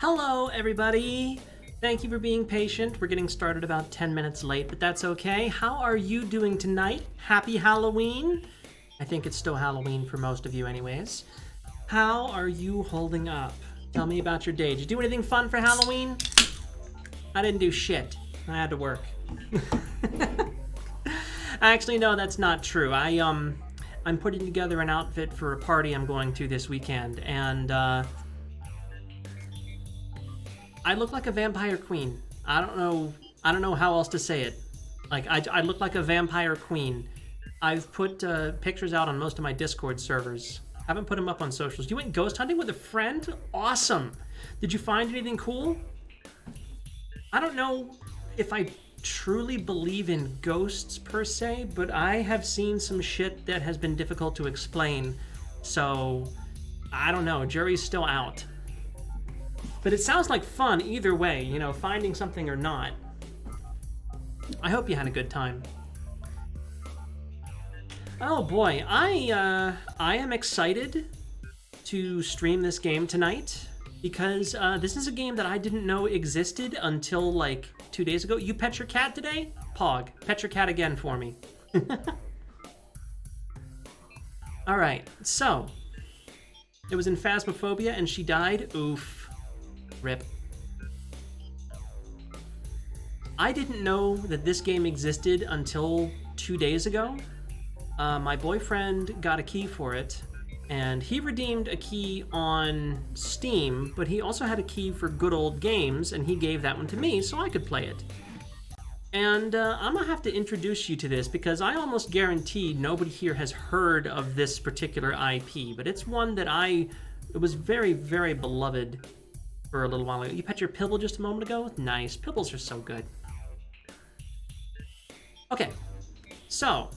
Hello, everybody. Thank you for being patient. We're getting started about 10 minutes late, but that's okay. How are you doing tonight? Happy Halloween? I think it's still Halloween for most of you anyways. How are you holding up? Tell me about your day. Did you do anything fun for Halloween? I didn't do shit. I had to work. Actually, no, that's not true. I'm putting together an outfit for a party I'm going to this weekend, and I look like a vampire queen. I don't know how else to say it. Like, I look like a vampire queen. I've put pictures out on most of my Discord servers. Haven't put them up on socials. You went ghost hunting with a friend? Awesome. Did you find anything cool? I don't know if I truly believe in ghosts per se, but I have seen some shit that has been difficult to explain. So, I don't know. Jury's still out. But it sounds like fun either way, you know, finding something or not. I hope you had a good time. Oh boy, I am excited to stream this game tonight because this is a game that I didn't know existed until like 2 days ago. You pet your cat today? Pog, pet your cat again for me. All right, so it was in Phasmophobia and she died. Oof. Rip. I didn't know that this game existed until 2 days ago. My boyfriend got a key for it, and he redeemed a key on Steam, but he also had a key for Good Old Games, and he gave that one to me so I could play it. And I'm gonna have to introduce you to this because I almost guarantee nobody here has heard of this particular IP, but it's one that it was very, very beloved for a little while ago. You pet your Pibble just a moment ago? Nice. Pibbles are so good. Okay, so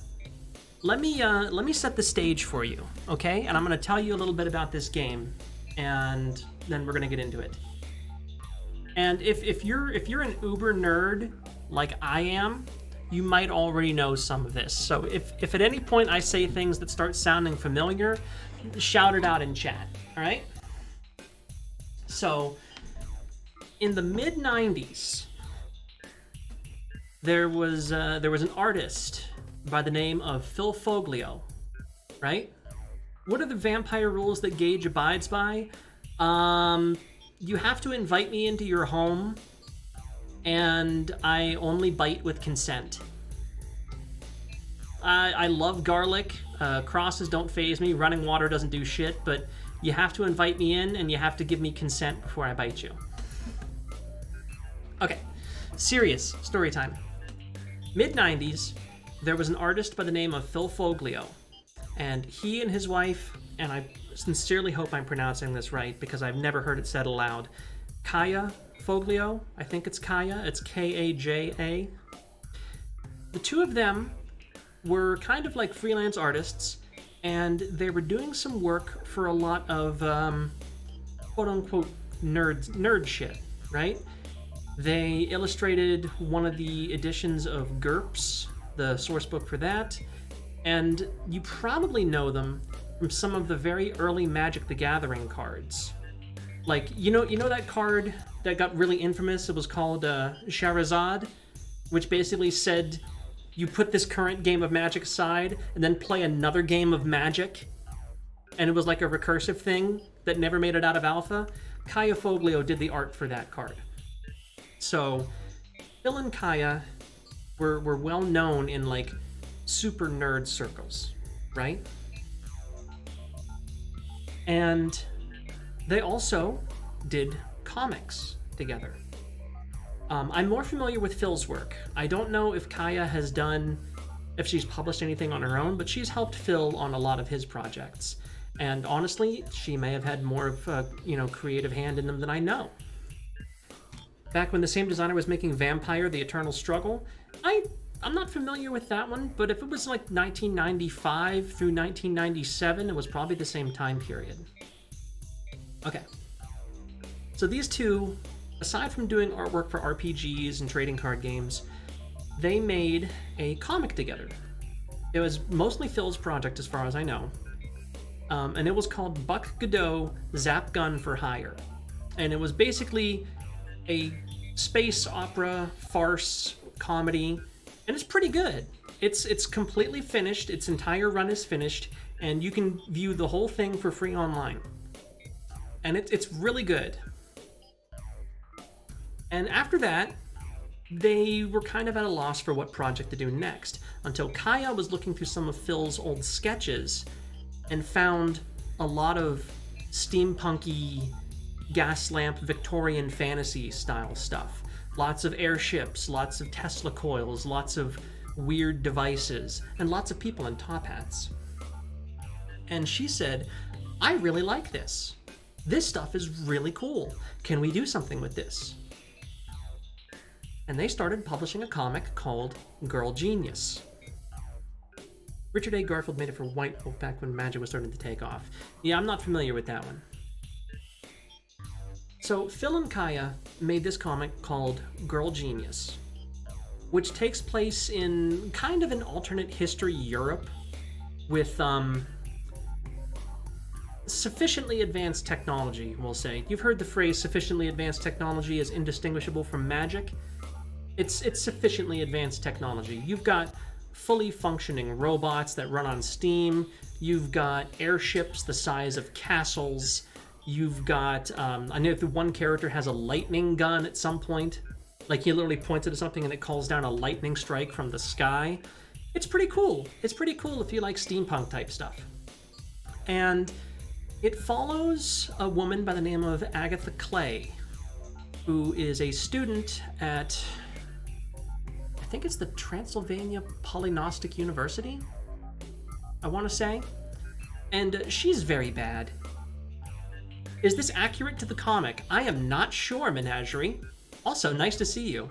let me set the stage for you, okay? And I'm gonna tell you a little bit about this game, and then we're gonna get into it. And if you're an uber nerd like I am, you might already know some of this. So if at any point I say things that start sounding familiar, shout it out in chat, all right? So, in the mid-90s, there was an artist by the name of Phil Foglio, right? What are the vampire rules that Gage abides by? You have to invite me into your home, and I only bite with consent. I love garlic. Crosses don't faze me. Running water doesn't do shit, but you have to invite me in, and you have to give me consent before I bite you. Okay, serious story time. Mid-90s, there was an artist by the name of Phil Foglio, and he and his wife, and I sincerely hope I'm pronouncing this right because I've never heard it said aloud, Kaja Foglio, I think it's Kaja, it's Kaja. The two of them were kind of like freelance artists, and they were doing some work for a lot of quote-unquote nerd shit, right? They illustrated one of the editions of GURPS, the source book for that, and you probably know them from some of the very early Magic the Gathering cards. Like, you know that card that got really infamous? It was called Charizard, which basically said you put this current game of Magic aside and then play another game of Magic, and it was like a recursive thing that never made it out of alpha. Kaja Foglio did the art for that card. So Phil and Kaja were well known in like super nerd circles, right? And they also did comics together. I'm more familiar with Phil's work. I don't know if Kaja if she's published anything on her own, but she's helped Phil on a lot of his projects. And honestly, she may have had more of a, creative hand in them than I know. Back when the same designer was making Vampire: The Eternal Struggle, I'm not familiar with that one, but if it was like 1995 through 1997, it was probably the same time period. Okay. So these two, aside from doing artwork for RPGs and trading card games, they made a comic together. It was mostly Phil's project as far as I know, and it was called Buck Godot Zap Gun for Hire. And it was basically a space opera, farce, comedy, and it's pretty good. It's completely finished. Its entire run is finished, and you can view the whole thing for free online. And it's really good. And after that, they were kind of at a loss for what project to do next, until Kaya was looking through some of Phil's old sketches and found a lot of steampunky, gas lamp Victorian fantasy style stuff. Lots of airships, lots of Tesla coils, lots of weird devices, and lots of people in top hats. And she said, I really like this. This stuff is really cool. Can we do something with this? And they started publishing a comic called Girl Genius. Richard A. Garfield made it for White Wolf back when magic was starting to take off. Yeah, I'm not familiar with that one. So Phil and Kaya made this comic called Girl Genius, which takes place in kind of an alternate history Europe with sufficiently advanced technology, we'll say. You've heard the phrase sufficiently advanced technology is indistinguishable from magic. It's sufficiently advanced technology. You've got fully functioning robots that run on steam. You've got airships the size of castles. You've got, I know the one character has a lightning gun at some point. Like he literally points it at something and it calls down a lightning strike from the sky. It's pretty cool. It's pretty cool if you like steampunk type stuff. And it follows a woman by the name of Agatha Clay, who is a student at, I think it's the Transylvania Polygnostic University, I want to say. And she's very bad. Is this accurate to the comic? I am not sure, Menagerie. Also, nice to see you.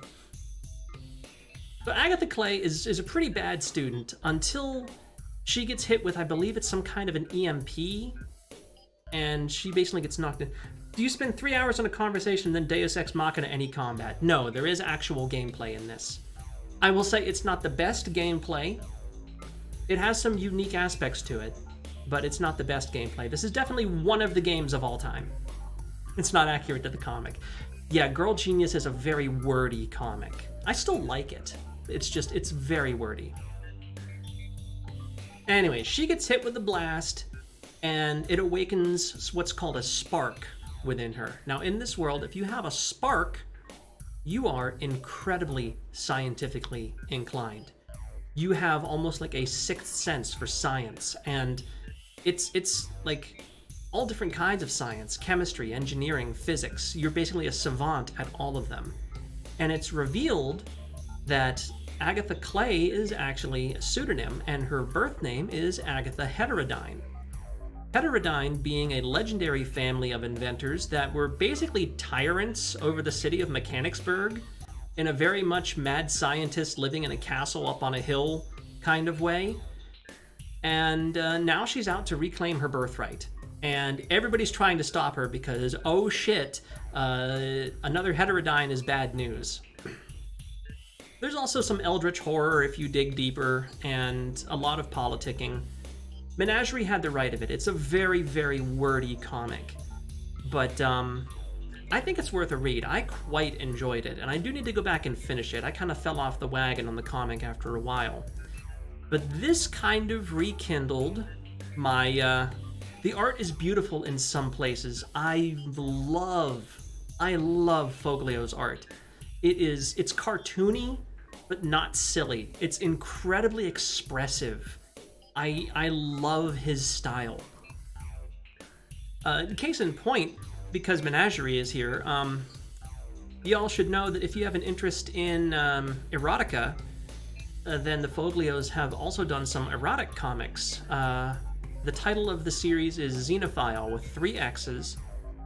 So Agatha Clay is a pretty bad student until she gets hit with, I believe it's some kind of an EMP, and she basically gets knocked in. Do you spend 3 hours on a conversation, then Deus Ex Machina any combat? No, there is actual gameplay in this. I will say it's not the best gameplay. It has some unique aspects to it, but it's not the best gameplay. This is definitely one of the games of all time. It's not accurate to the comic. Yeah, Girl Genius is a very wordy comic. I still like it. It's very wordy. Anyway, she gets hit with a blast, and it awakens what's called a spark within her. Now, in this world, if you have a spark, you are incredibly scientifically inclined. You have almost like a sixth sense for science, and it's like all different kinds of science: chemistry, engineering, physics. You're basically a savant at all of them. And it's revealed that Agatha Clay is actually a pseudonym, and her birth name is Agatha Heterodyne. Heterodyne being a legendary family of inventors that were basically tyrants over the city of Mechanicsburg in a very much mad scientist living in a castle up on a hill kind of way. And now she's out to reclaim her birthright. And everybody's trying to stop her because, oh shit, another Heterodyne is bad news. There's also some eldritch horror if you dig deeper, and a lot of politicking. Menagerie had the right of it. It's a very, very wordy comic. But I think it's worth a read. I quite enjoyed it, and I do need to go back and finish it. I kind of fell off the wagon on the comic after a while. But this kind of rekindled my... the art is beautiful in some places. I love Foglio's art. It's cartoony, but not silly. It's incredibly expressive. I love his style. Case in point, because Menagerie is here, y'all should know that if you have an interest in erotica, then the Foglios have also done some erotic comics. The title of the series is Xenophile with 3 X's.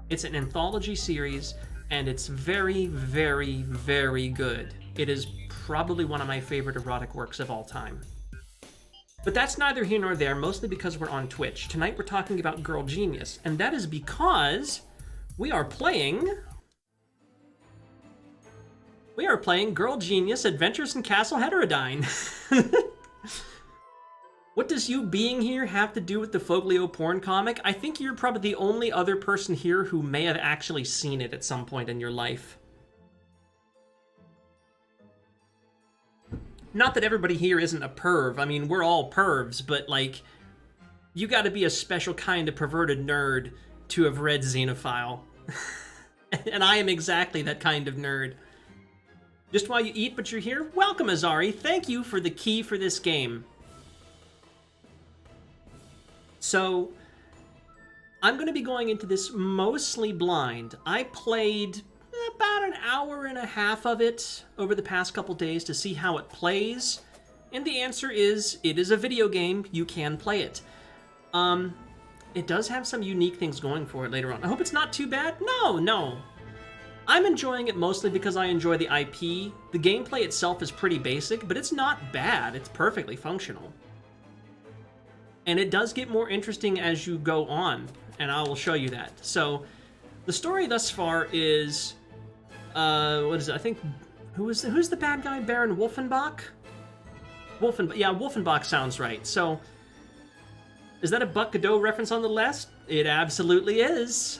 It's an anthology series, and it's very, very, very good. It is probably one of my favorite erotic works of all time. But that's neither here nor there, mostly because we're on Twitch. Tonight we're talking about Girl Genius, and that is because we are playing Girl Genius Adventures in Castle Heterodyne. What does you being here have to do with the Foglio porn comic? I think you're probably the only other person here who may have actually seen it at some point in your life. Not that everybody here isn't a perv. I mean, we're all pervs, but, like, you gotta be a special kind of perverted nerd to have read Xenophile. And I am exactly that kind of nerd. Just while you eat but you're here? Welcome, Azari. Thank you for the key for this game. So, I'm going to be going into this mostly blind. I played about an hour and a half of it over the past couple days to see how it plays. And the answer is, it is a video game. You can play it. It does have some unique things going for it later on. I hope it's not too bad. No. I'm enjoying it mostly because I enjoy the IP. The gameplay itself is pretty basic, but it's not bad. It's perfectly functional. And it does get more interesting as you go on, and I will show you that. So, the story thus far is, what is it? I think, who's the bad guy? Baron Wolfenbach? Yeah, Wolfenbach sounds right. So, is that a Buck Godot reference on the list? It absolutely is.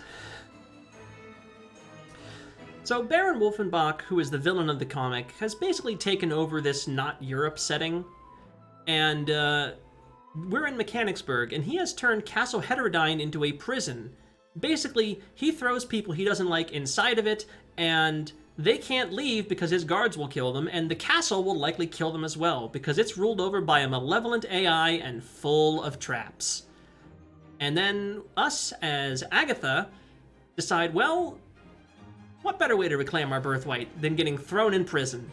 So, Baron Wolfenbach, who is the villain of the comic, has basically taken over this not Europe setting, and, we're in Mechanicsburg, and he has turned Castle Heterodyne into a prison. Basically, he throws people he doesn't like inside of it, and they can't leave because his guards will kill them, and the castle will likely kill them as well, because it's ruled over by a malevolent AI and full of traps. And then us, as Agatha, decide, well, what better way to reclaim our birthright than getting thrown in prison?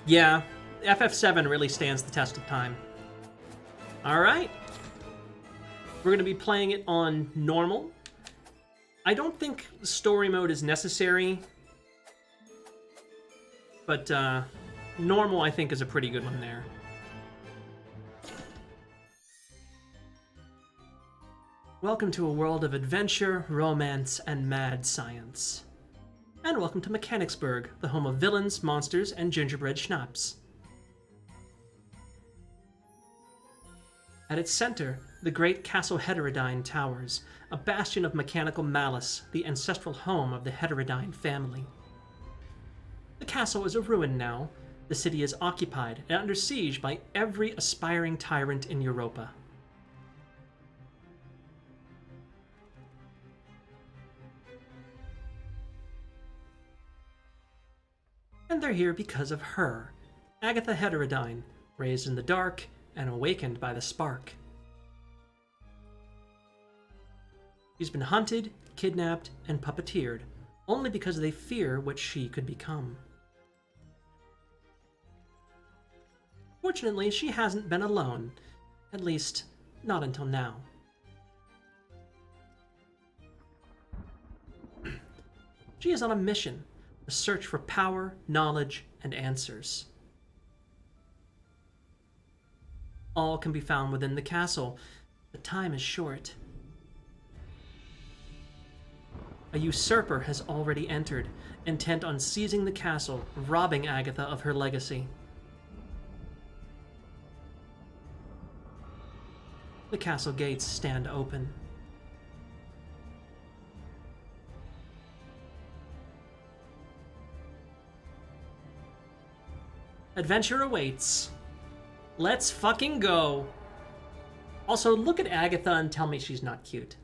Yeah, FF7 really stands the test of time. Alright. We're going to be playing it on normal. I don't think story mode is necessary, but normal I think is a pretty good one there. Welcome to a world of adventure, romance, and mad science. And welcome to Mechanicsburg, the home of villains, monsters, and gingerbread schnapps. At its center, the great Castle Heterodyne towers, a bastion of mechanical malice, the ancestral home of the Heterodyne family. The castle is a ruin now. The city is occupied and under siege by every aspiring tyrant in Europa. And they're here because of her, Agatha Heterodyne, raised in the dark and awakened by the spark. She's been hunted, kidnapped, and puppeteered, only because they fear what she could become. Fortunately, she hasn't been alone, at least, not until now. She is on a mission. A search for power, knowledge, and answers. All can be found within the castle, but time is short. A usurper has already entered, intent on seizing the castle, robbing Agatha of her legacy. The castle gates stand open. Adventure awaits. Let's fucking go. Also, look at Agatha and tell me she's not cute.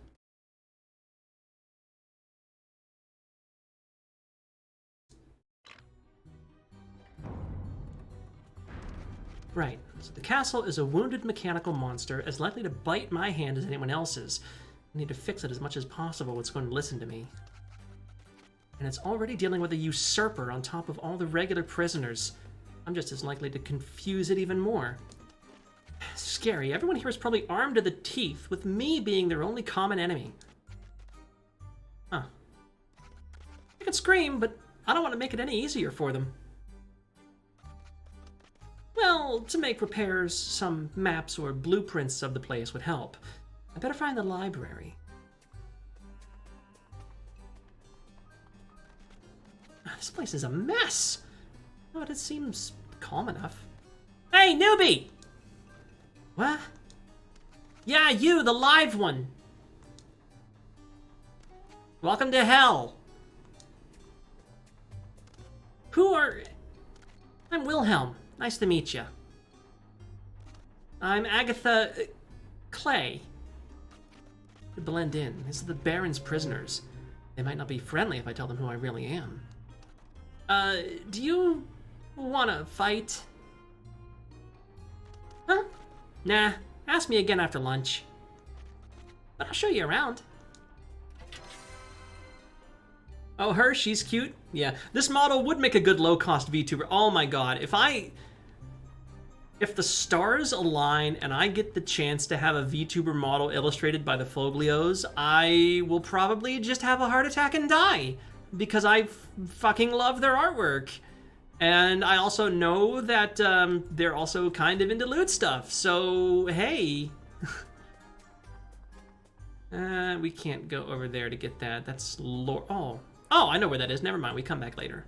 Right, so the castle is a wounded mechanical monster as likely to bite my hand as anyone else's. I need to fix it as much as possible. It's going to listen to me. And it's already dealing with a usurper on top of all the regular prisoners. I'm just as likely to confuse it even more. Scary. Everyone here is probably armed to the teeth, with me being their only common enemy. Huh. I could scream, but I don't want to make it any easier for them. Well, to make repairs, some maps or blueprints of the place would help. I better find the library. This place is a mess. But it seems calm enough. Hey, newbie! What? Yeah, you, the live one. Welcome to hell. Who are... I'm Wilhelm. Nice to meet you. I'm Agatha... Clay. To blend in. This is the Baron's prisoners. They might not be friendly if I tell them who I really am. Do you want to fight? Huh? Nah. Ask me again after lunch. But I'll show you around. Oh, her? She's cute? Yeah. This model would make a good low-cost VTuber. Oh my god. If the stars align and I get the chance to have a VTuber model illustrated by the Foglios, I will probably just have a heart attack and die. Because I fucking love their artwork. And I also know that they're also kind of into loot stuff. So, hey. We can't go over there to get that. That's Oh, I know where that is. Never mind. We come back later.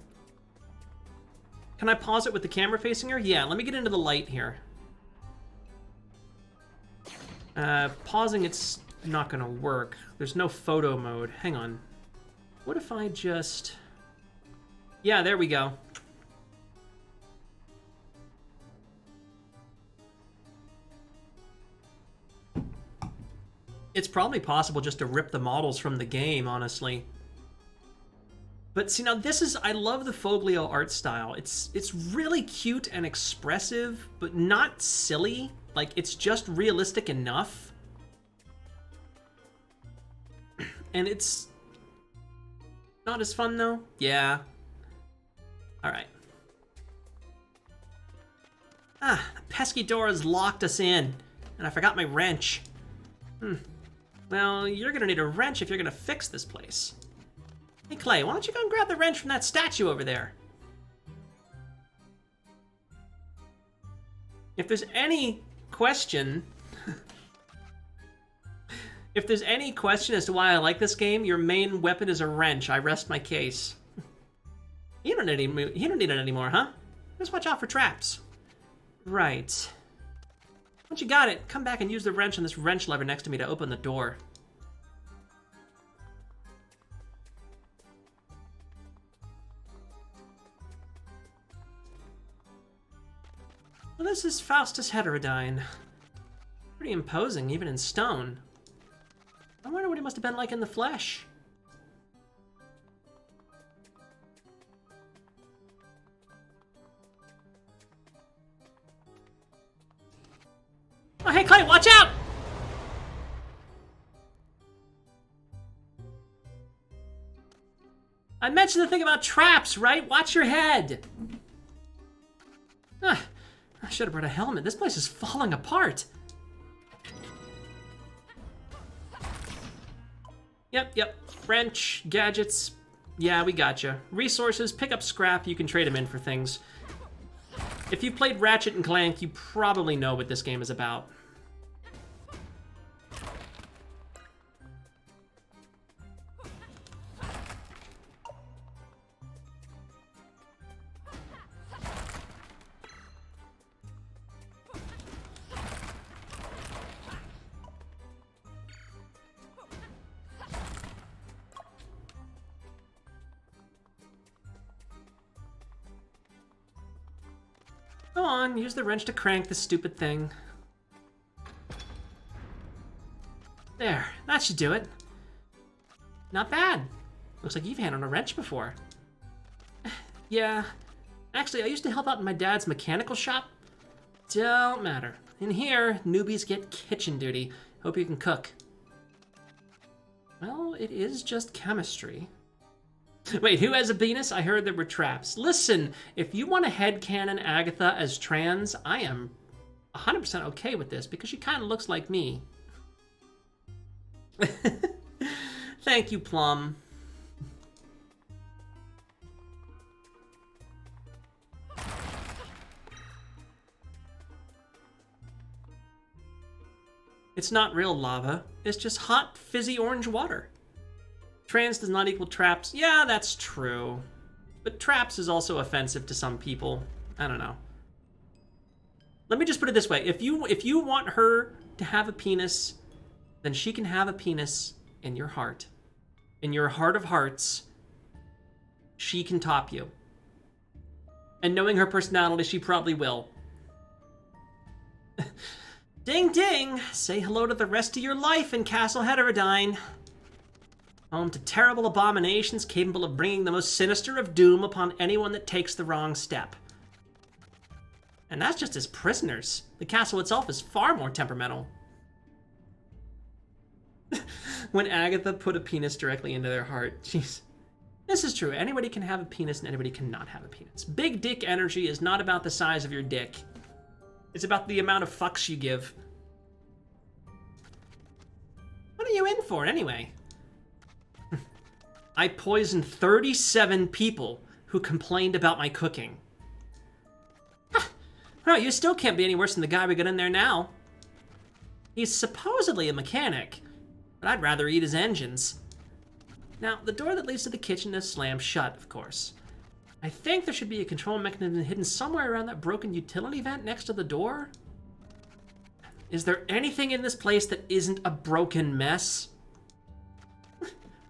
Can I pause it with the camera facing her? Yeah, let me get into the light here. Pausing it's not gonna work. There's no photo mode. Hang on. What if I just... Yeah, there we go. It's probably possible just to rip the models from the game, honestly. But see, now this is... I love the Foglio art style. It's really cute and expressive, but not silly. Like, it's just realistic enough. And it's... not as fun, though? Yeah. Alright. Ah, the pesky door has locked us in. And I forgot my wrench. Well, you're gonna need a wrench if you're gonna fix this place. Hey, Clay, why don't you go and grab the wrench from that statue over there? If there's any question... if there's any question as to why I like this game, your main weapon is a wrench. I rest my case. You don't need it anymore, huh? Just watch out for traps. Right. Once you got it, come back and use the wrench on this wrench lever next to me to open the door. Well, this is Faustus Heterodyne. Pretty imposing, even in stone. I wonder what he must have been like in the flesh. Oh, hey, Clay, watch out! I mentioned the thing about traps, right? Watch your head. Ah, I should have brought a helmet. This place is falling apart. Yep. Wrench, gadgets. Yeah, we gotcha. Resources, pick up scrap. You can trade them in for things. If you played Ratchet and Clank, you probably know what this game is about. Go on, use the wrench to crank this stupid thing. There, that should do it. Not bad. Looks like you've handled a wrench before. Yeah. Actually, I used to help out in my dad's mechanical shop. Don't matter. In here, newbies get kitchen duty. Hope you can cook. Well, it is just chemistry. Wait, who has a penis? I heard there were traps. Listen, if you want to headcanon Agatha as trans, I am 100% okay with this because she kind of looks like me. Thank you, Plum. It's not real lava. It's just hot, fizzy orange water. Trans does not equal traps. Yeah, that's true. But traps is also offensive to some people. I don't know. Let me just put it this way. If you want her to have a penis, then she can have a penis in your heart. In your heart of hearts, she can top you. And knowing her personality, she probably will. Ding ding! Say hello to the rest of your life in Castle Heterodyne. Home to terrible abominations capable of bringing the most sinister of doom upon anyone that takes the wrong step. And that's just as prisoners. The castle itself is far more temperamental. When Agatha put a penis directly into their heart, jeez. This is true. Anybody can have a penis and anybody cannot have a penis. Big dick energy is not about the size of your dick. It's about the amount of fucks you give. What are you in for, anyway? I poisoned 37 people who complained about my cooking. No, you still can't be any worse than the guy we got in there now. He's supposedly a mechanic, but I'd rather eat his engines. Now, the door that leads to the kitchen is slammed shut, of course. I think there should be a control mechanism hidden somewhere around that broken utility vent next to the door. Is there anything in this place that isn't a broken mess?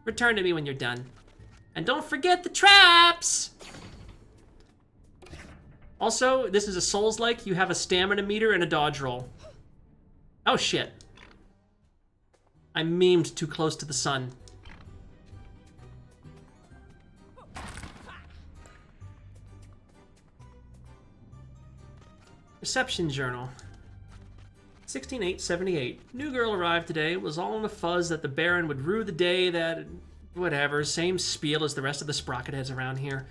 Return to me when you're done. And don't forget the traps! Also, this is a Souls-like. You have a stamina meter and a dodge roll. Oh, shit. I memed too close to the sun. Reception journal. 16/8/78. New girl arrived today. Was all in a fuzz that the Baron would rue the day that... Whatever. Same spiel as the rest of the sprocket heads around here.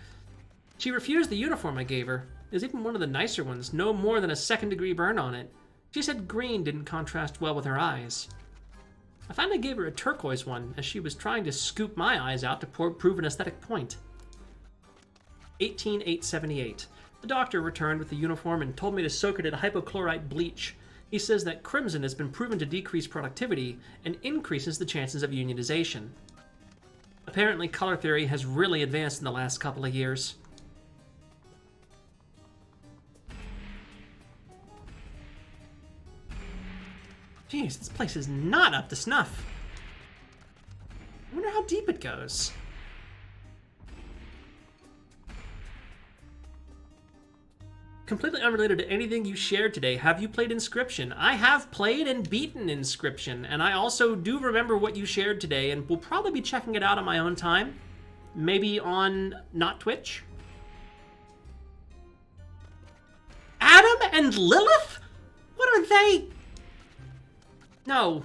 She refused the uniform I gave her. It was even one of the nicer ones. No more than a second-degree burn on it. She said green didn't contrast well with her eyes. I finally gave her a turquoise one, as she was trying to scoop my eyes out to prove an aesthetic point. 18/8/78. The doctor returned with the uniform and told me to soak it in hypochlorite bleach. He says that crimson has been proven to decrease productivity and increases the chances of unionization. Apparently, color theory has really advanced in the last couple of years. Jeez, this place is not up to snuff. I wonder how deep it goes. Completely unrelated to anything you shared today, have you played Inscription? I have played and beaten Inscription, and I also do remember what you shared today, and will probably be checking it out on my own time. Maybe on not Twitch? Adam and Lilith? What are they? No,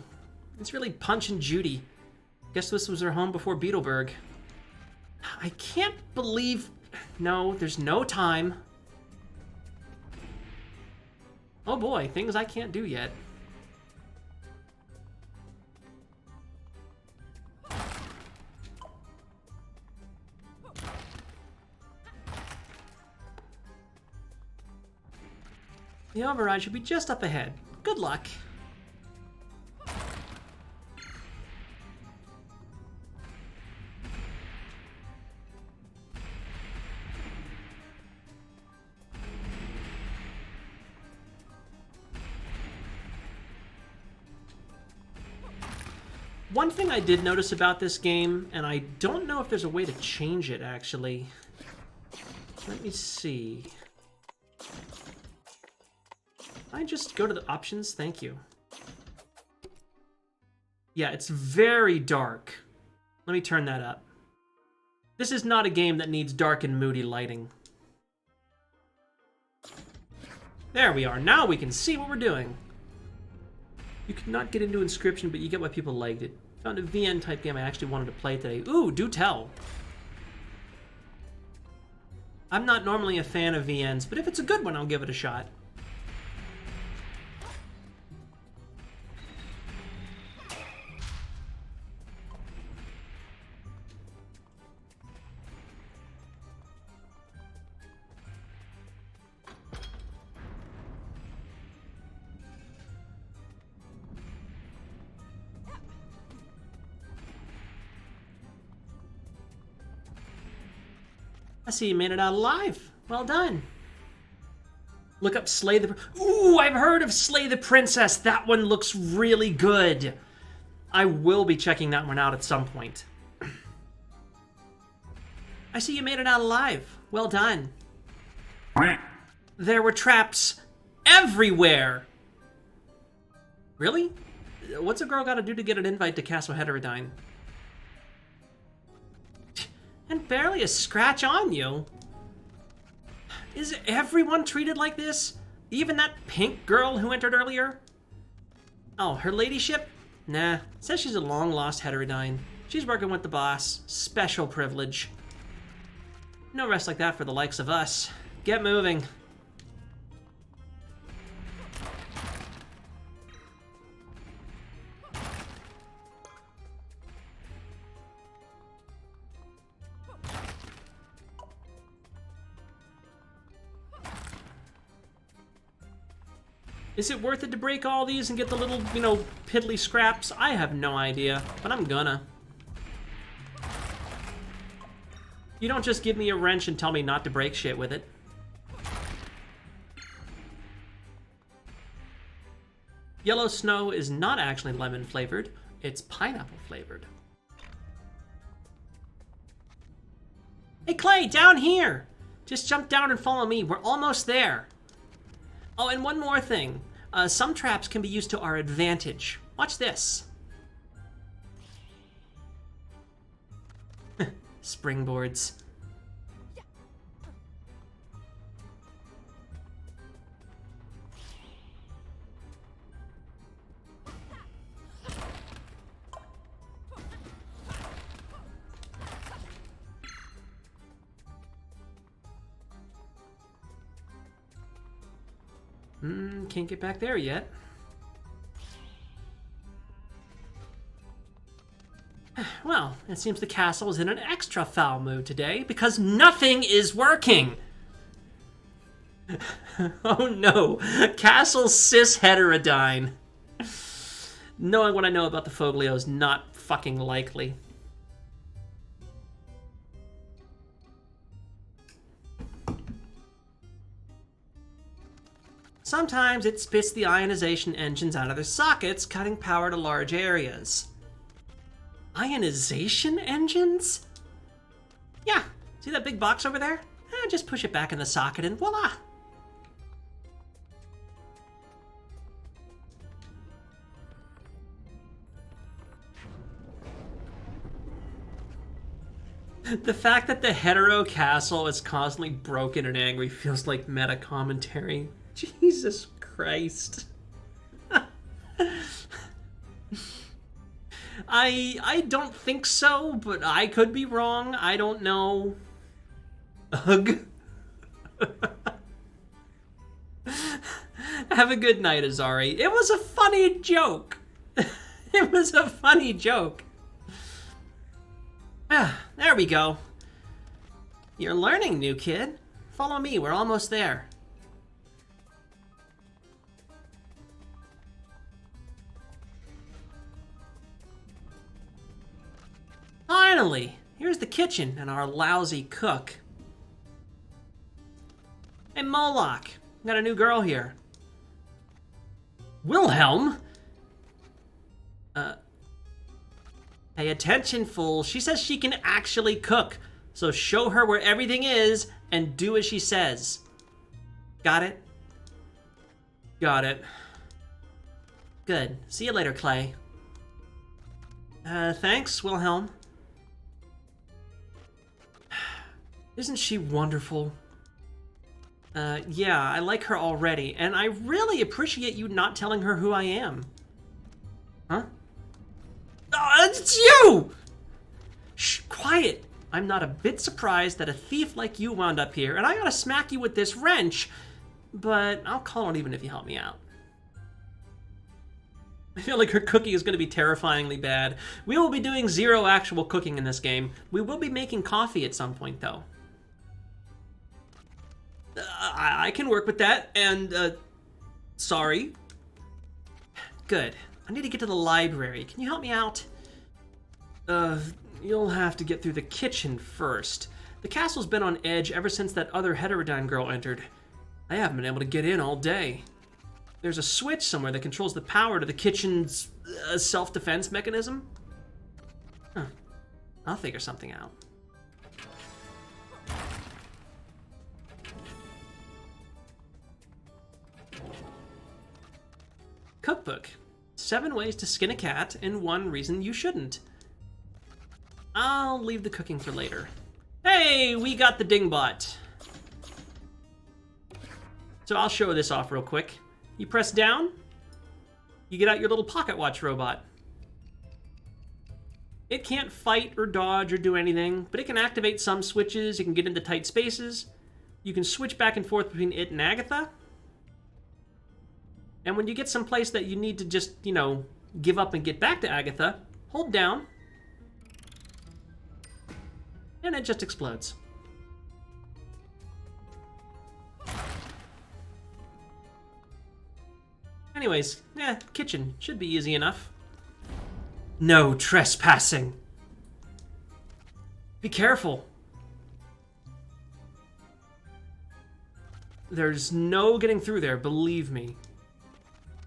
it's really Punch and Judy. Guess this was her home before Beetleborg. I can't believe... No, there's no time. Oh boy, things I can't do yet. The override should be just up ahead. Good luck. One thing I did notice about this game, and I don't know if there's a way to change it, actually. Let me see. I just go to the options? Thank you. Yeah, it's very dark. Let me turn that up. This is not a game that needs dark and moody lighting. There we are. Now we can see what we're doing. You could not get into Inscription, but you get why people liked it. Found a VN-type game I actually wanted to play today. Ooh, do tell. I'm not normally a fan of VNs, but if it's a good one, I'll give it a shot. I see you made it out alive. Well done. Look up Slay the... Ooh, I've heard of Slay the Princess. That one looks really good. I will be checking that one out at some point. I see you made it out alive. Well done. There were traps everywhere. Really? What's a girl got to do to get an invite to Castle Heterodyne? And barely a scratch on you. Is everyone treated like this? Even that pink girl who entered earlier? Oh, her ladyship? Nah, says she's a long-lost Heterodyne. She's working with the boss. Special privilege. No rest like that for the likes of us. Get moving. Is it worth it to break all these and get the little, you know, piddly scraps? I have no idea, but I'm gonna. You don't just give me a wrench and tell me not to break shit with it. Yellow snow is not actually lemon flavored, it's pineapple flavored. Hey Clay, down here! Just jump down and follow me, we're almost there. Oh, and one more thing. Some traps can be used to our advantage. Watch this. Springboards. Can't get back there yet. Well, it seems the castle is in an extra foul mood today because nothing is working. Oh no, Castle Cis Heterodyne. Knowing what I know about the Foglio is not fucking likely. Sometimes it spits the ionization engines out of their sockets, cutting power to large areas. Ionization engines? Yeah, see that big box over there? Just push it back in the socket and voila! The fact that the hetero castle is constantly broken and angry feels like meta commentary. Jesus Christ. I don't think so, but I could be wrong. I don't know. Ugh. Have a good night, Azari. It was a funny joke. It was a funny joke. There we go. You're learning, new kid. Follow me, we're almost there. Finally! Here's the kitchen and our lousy cook. Hey, Moloch. Got a new girl here. Wilhelm? Pay attention, fool. She says she can actually cook. So show her where everything is and do as she says. Got it? Got it. Good. See you later, Clay. Thanks, Wilhelm. Isn't she wonderful? Yeah, I like her already, and I really appreciate you not telling her who I am. Huh? Oh, it's you! Shh, quiet. I'm not a bit surprised that a thief like you wound up here, and I gotta smack you with this wrench, but I'll call it even if you help me out. I feel like her cooking is going to be terrifyingly bad. We will be doing zero actual cooking in this game. We will be making coffee at some point, though. I can work with that, and, sorry. Good. I need to get to the library. Can you help me out? You'll have to get through the kitchen first. The castle's been on edge ever since that other heterodyne girl entered. I haven't been able to get in all day. There's a switch somewhere that controls the power to the kitchen's self-defense mechanism. Huh. I'll figure something out. Cookbook. 7 ways to skin a cat and 1 reason you shouldn't. I'll leave the cooking for later. Hey, we got the dingbot. So I'll show this off real quick. You press down, you get out your little pocket watch robot. It can't fight or dodge or do anything, but it can activate some switches, it can get into tight spaces. You can switch back and forth between it and Agatha. And when you get someplace that you need to just, you know, give up and get back to Agatha, hold down, and it just explodes. Anyways, kitchen should be easy enough. No trespassing. Be careful. There's no getting through there, believe me.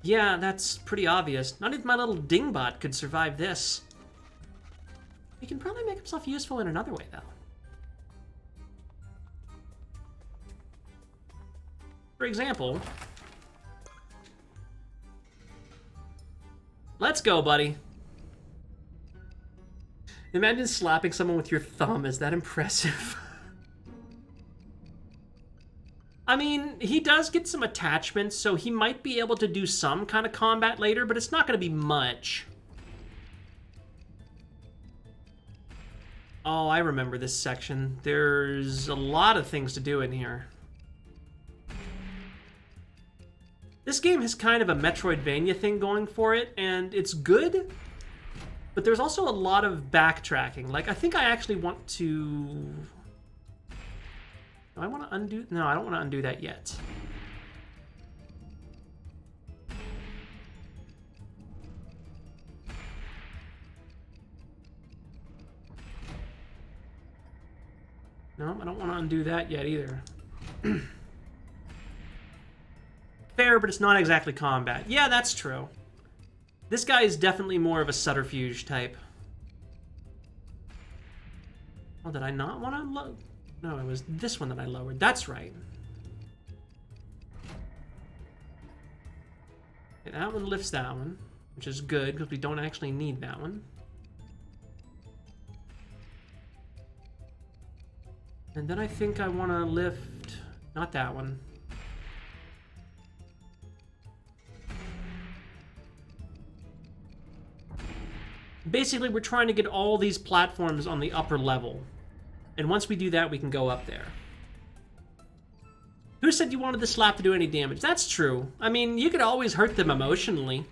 Yeah, that's pretty obvious. Not even my little dingbot could survive this. He can probably make himself useful in another way, though. For example, let's go, buddy. Imagine slapping someone with your thumb. Is that impressive? I mean, he does get some attachments, so he might be able to do some kind of combat later, but it's not going to be much. Oh, I remember this section. There's a lot of things to do in here. This game has kind of a Metroidvania thing going for it, and it's good, but there's also a lot of backtracking. Like, I think I actually want to... Do I want to undo? No, I don't want to undo that yet. No, I don't want to undo that yet either. Fair, but it's not exactly combat. Yeah, that's true. This guy is definitely more of a subterfuge type. Oh, did I not want to unload? No, it was this one that I lowered. That's right. Okay, that one lifts that one, which is good because we don't actually need that one. And then I think I want to lift... Not that one. Basically, we're trying to get all these platforms on the upper level. And once we do that, we can go up there. Who said you wanted the slap to do any damage? That's true. I mean, you could always hurt them emotionally.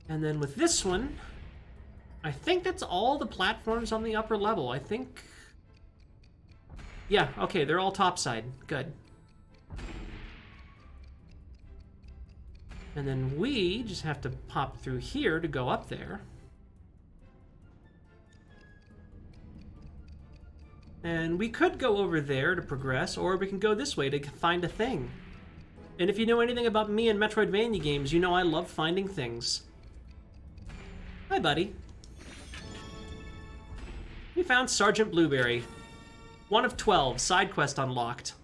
And then with this one, I think that's all the platforms on the upper level. I think... Yeah, okay, they're all topside. Good. And then we just have to pop through here to go up there. And we could go over there to progress, or we can go this way to find a thing. And if you know anything about me and Metroidvania games, you know I love finding things. Hi, buddy. We found Sergeant Blueberry. 1 of 12, side quest unlocked.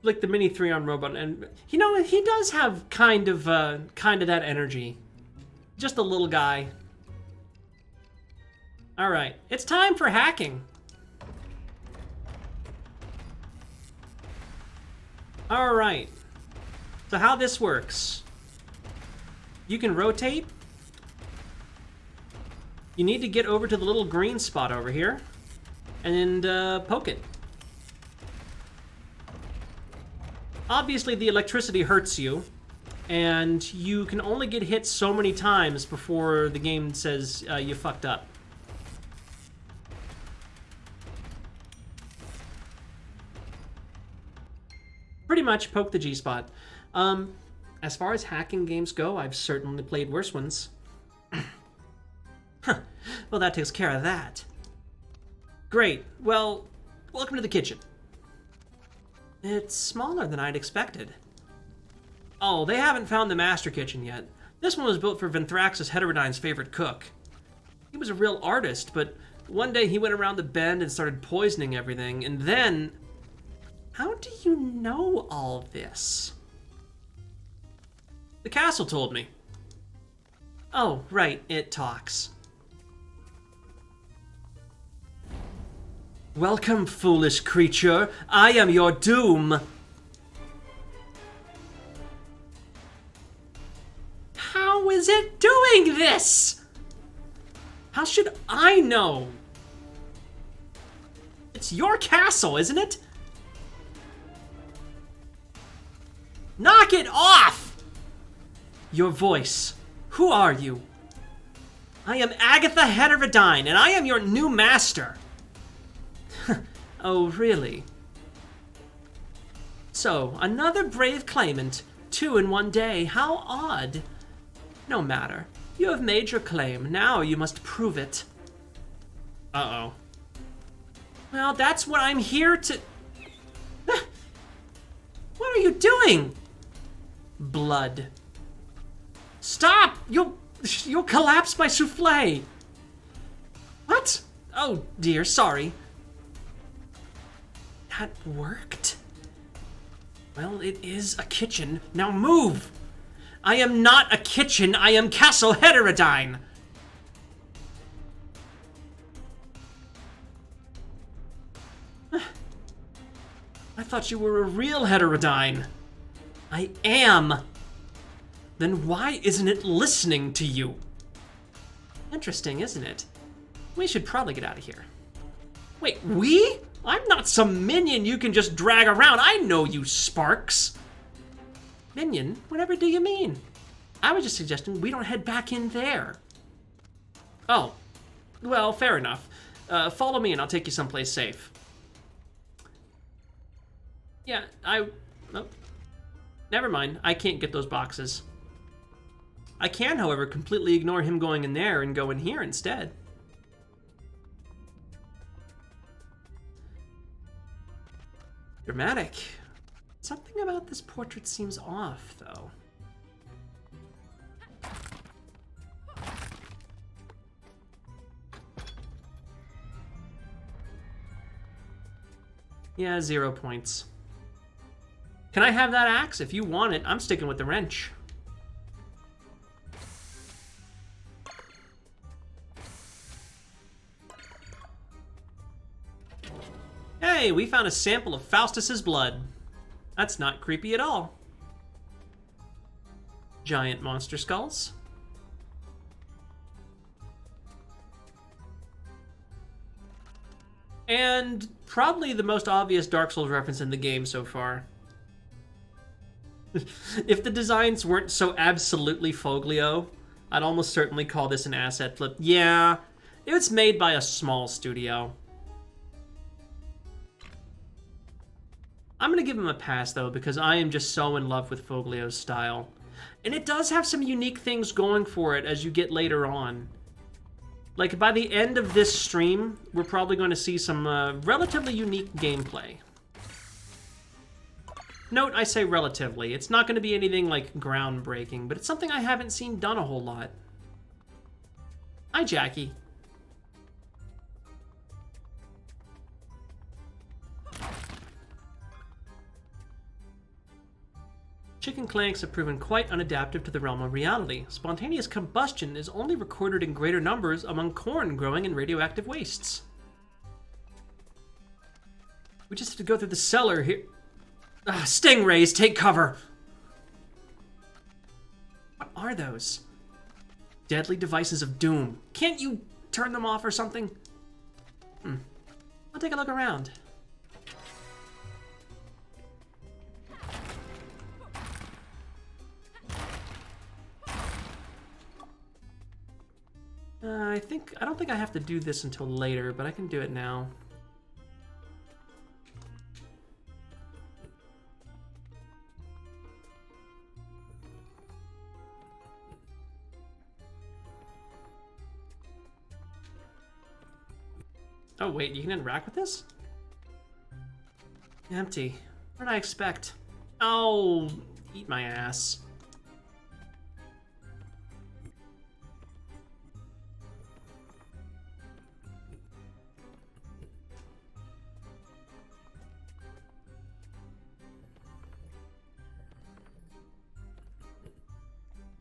Like the mini 3-arm robot, and you know he does have kind of that energy. Just a little guy. All right, it's time for hacking. All right. So how this works? You can rotate. You need to get over to the little green spot over here, and poke it. Obviously, the electricity hurts you, and you can only get hit so many times before the game says you fucked up. Pretty much poke the G-spot. As far as hacking games go, I've certainly played worse ones. Huh. Well, that takes care of that. Great. Well, welcome to the kitchen. It's smaller than I'd expected. Oh, they haven't found the master kitchen yet. This one was built for Venthrax's Heterodyne's favorite cook. He was a real artist, but one day he went around the bend and started poisoning everything, and then... How do you know all this? The castle told me. Oh, right, it talks. Welcome, foolish creature. I am your doom. How is it doing this? How should I know? It's your castle, isn't it? Knock it off! Your voice. Who are you? I am Agatha Heterodyne, and I am your new master. Oh, really? So, another brave claimant, 2 in one day. How odd. No matter. You have made your claim. Now you must prove it. Uh-oh. Well, that's what I'm here to... What are you doing? Blood. Stop! You'll collapse my souffle. What? Oh dear, sorry. That worked? Well, it is a kitchen. Now move! I am not a kitchen, I am Castle Heterodyne! I thought you were a real Heterodyne. I am. Then why isn't it listening to you? Interesting, isn't it? We should probably get out of here. Wait, we? I'm not some minion you can just drag around. I know you, Sparks. Minion? Whatever do you mean? I was just suggesting we don't head back in there. Oh, well, fair enough. Follow me and I'll take you someplace safe. Yeah, oh, never mind. I can't get those boxes. I can, however, completely ignore him going in there and go in here instead. Dramatic. Something about this portrait seems off, though. Yeah, 0 points. Can I have that axe? If you want it, I'm sticking with the wrench. Hey, we found a sample of Faustus's blood. That's not creepy at all. Giant monster skulls. And probably the most obvious Dark Souls reference in the game so far. If the designs weren't so absolutely Foglio, I'd almost certainly call this an asset flip. Yeah, it's made by a small studio. I'm gonna give him a pass though, because I am just so in love with Foglio's style. And it does have some unique things going for it as you get later on. Like, by the end of this stream, we're probably going to see some relatively unique gameplay. Note, I say relatively. It's not going to be anything, like, groundbreaking, but it's something I haven't seen done a whole lot. Hi, Jackie. Chicken clanks have proven quite unadaptive to the realm of reality. Spontaneous combustion is only recorded in greater numbers among corn growing in radioactive wastes. We just have to go through the cellar here. Stingrays, take cover! What are those? Deadly devices of doom. Can't you turn them off or something? I'll take a look around. I don't think I have to do this until later, but I can do it now. Oh, wait, you can interact with this? Empty. What did I expect? Oh, eat my ass.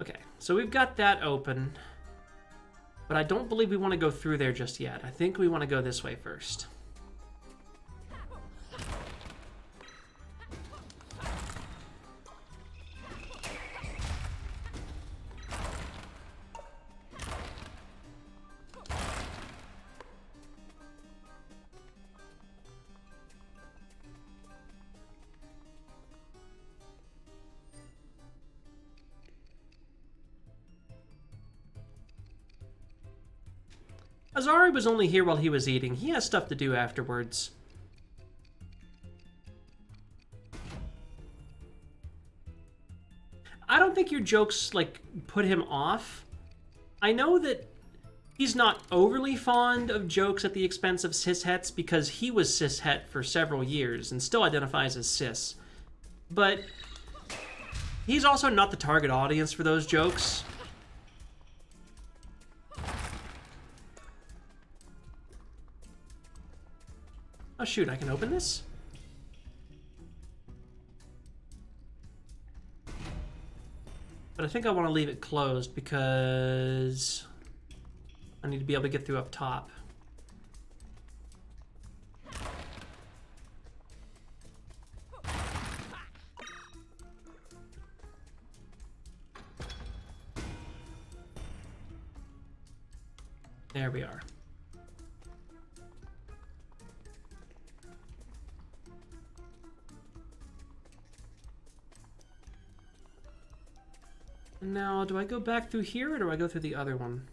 Okay, so we've got that open. But I don't believe we want to go through there just yet. I think we want to go this way first. Azari was only here while he was eating. He has stuff to do afterwards. I don't think your jokes, like, put him off. I know that he's not overly fond of jokes at the expense of cishets because he was cishet for several years and still identifies as cis. But he's also not the target audience for those jokes. Oh shoot, I can open this? But I think I want to leave it closed because I need to be able to get through up top. There we are. Now, do I go back through here or do I go through the other one?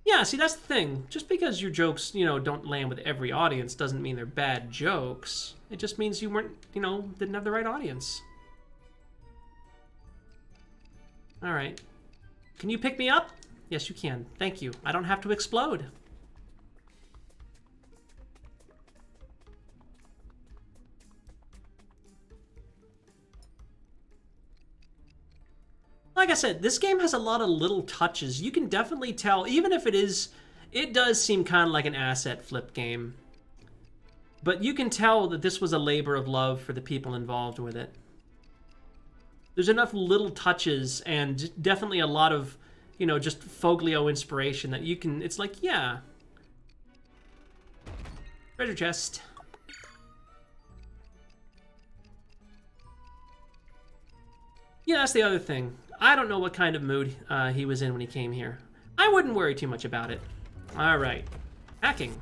Yeah, see, that's the thing. Just because your jokes, you know, don't land with every audience doesn't mean they're bad jokes. It just means you weren't, you know, didn't have the right audience. All right. Can you pick me up? Yes, you can. Thank you. I don't have to explode. Like I said, this game has a lot of little touches. You can definitely tell, even if it does seem kind of like an asset flip game. But you can tell that this was a labor of love for the people involved with it. There's enough little touches and definitely a lot of, you know, just Foglio inspiration that you can, it's like, yeah. Treasure chest. Yeah, that's the other thing. I don't know what kind of mood he was in when he came here. I wouldn't worry too much about it. All right. Hacking.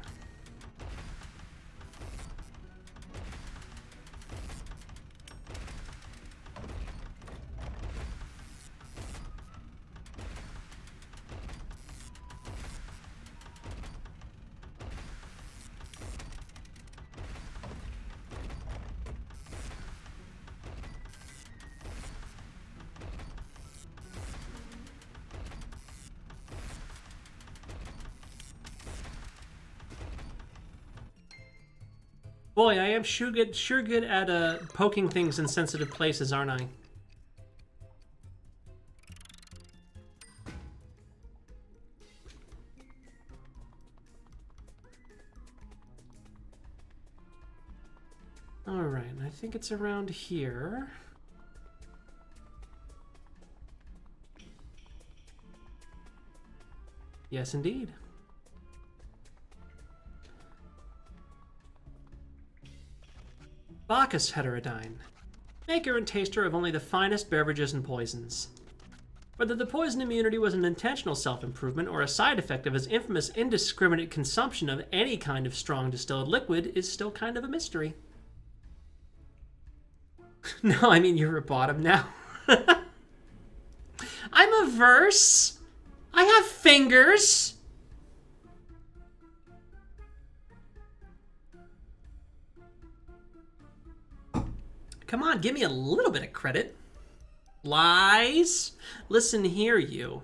Boy, I am sure good at poking things in sensitive places, aren't I? All right, I think it's around here. Yes, indeed. Bacchus heterodyne, maker and taster of only the finest beverages and poisons. Whether the poison immunity was an intentional self-improvement or a side effect of his infamous indiscriminate consumption of any kind of strong distilled liquid is still kind of a mystery. No, I mean, you're a bottom now. I'm a verse. I have fingers. Come on, give me a little bit of credit. Lies. Listen here, you.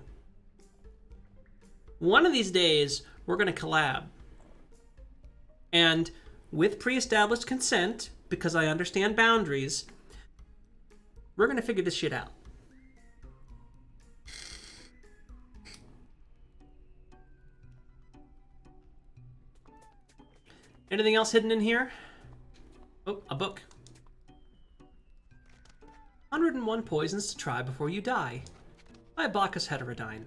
One of these days, we're going to collab. And with pre-established consent, because I understand boundaries, we're gonna figure this shit out. Anything else hidden in here? Oh, a book. 101 Poisons to Try Before You Die by Bacchus Heterodyne.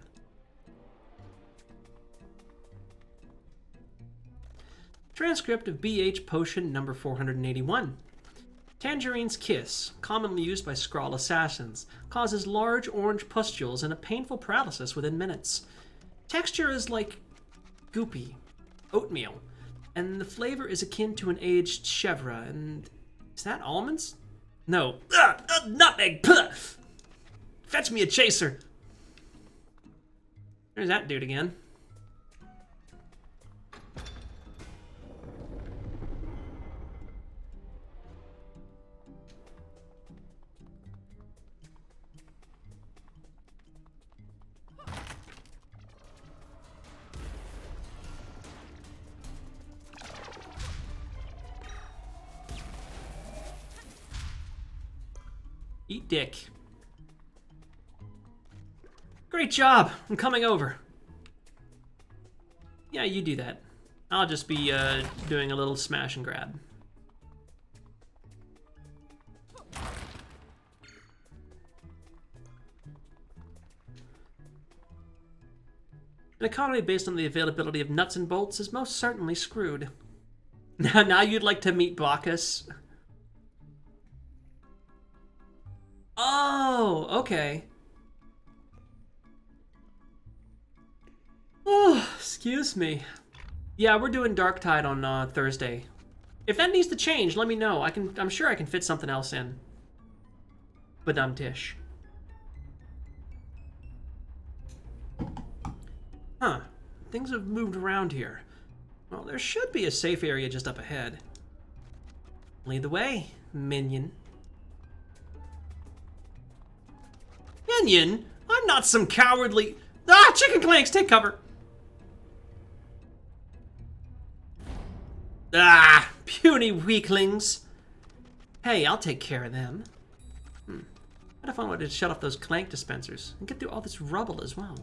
Transcript of BH Potion number 481. Tangerine's Kiss, commonly used by Skrull assassins, causes large orange pustules and a painful paralysis within minutes. Texture is like goopy oatmeal, and the flavor is akin to an aged chèvre. And is that almonds? No. Nutmeg! Puh! Fetch me a chaser! There's that dude again. Eat dick. Great job! I'm coming over. Yeah, you do that. I'll just be doing a little smash and grab. An economy based on the availability of nuts and bolts is most certainly screwed. Now you'd like to meet Bacchus? Oh, okay. Oh, excuse me. Yeah, we're doing Darktide on Thursday. If that needs to change, let me know. I'm sure I can fit something else in. Badum-tish. Huh. Things have moved around here. Well, there should be a safe area just up ahead. Lead the way, minion. Minion? I'm not some cowardly... Ah, chicken clanks, take cover. Ah, puny weaklings. Hey, I'll take care of them. What if I wanted to shut off those clank dispensers and get through all this rubble as well?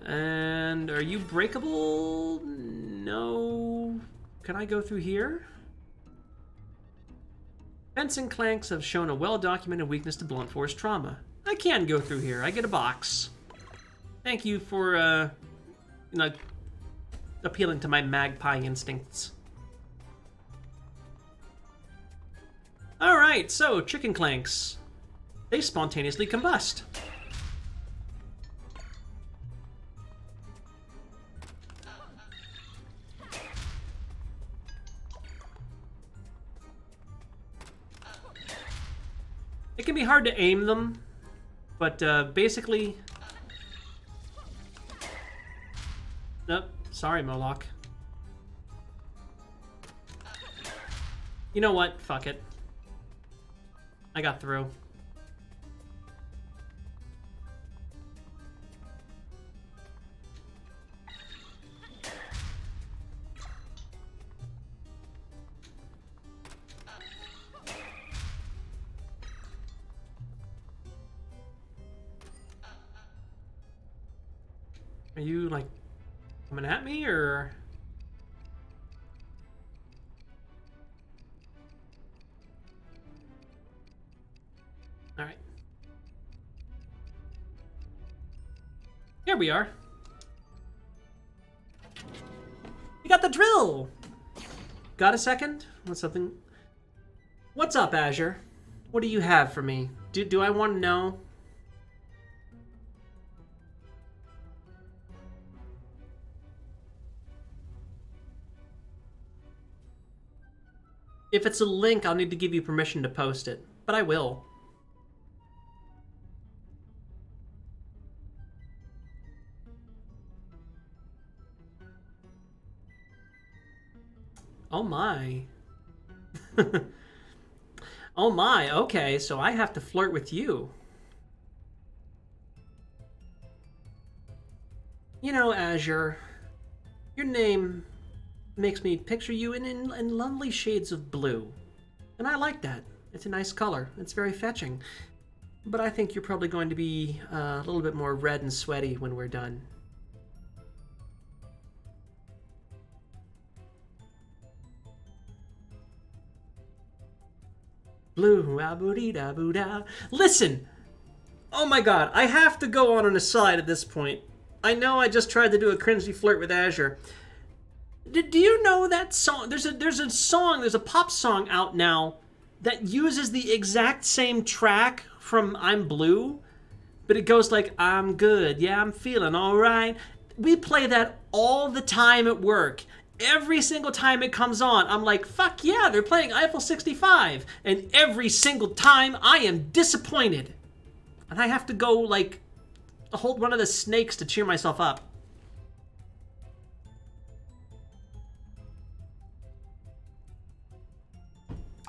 And are you breakable? No. Can I go through here? Fencing clanks have shown a well-documented weakness to blunt force trauma. I can go through here. I get a box. Thank you for, appealing to my magpie instincts. Alright, so, chicken clanks. They spontaneously combust. It can be hard to aim them, but basically... Nope, sorry, Moloch. You know what? Fuck it. I got through. Are you, like, coming at me, or...? Alright. Here we are. You got the drill! Got a second? What's up, Azure? What do you have for me? Do I want to know? If it's a link, I'll need to give you permission to post it, but I will. Oh my. Oh my, okay, so I have to flirt with you. You know, Azure, your name makes me picture you in lovely shades of blue. And I like that. It's a nice color. It's very fetching. But I think you're probably going to be a little bit more red and sweaty when we're done. Blue, ah-boo-dee-da-boo-da. Listen! Oh my god, I have to go on an aside at this point. I know I just tried to do a cringy flirt with Azure. Do you know that song? There's a pop song out now that uses the exact same track from I'm Blue, but it goes like, I'm good, yeah, I'm feeling alright. We play that all the time at work. Every single time it comes on, I'm like, fuck yeah, they're playing Eiffel 65. And every single time, I am disappointed. And I have to go, like, hold one of the snakes to cheer myself up.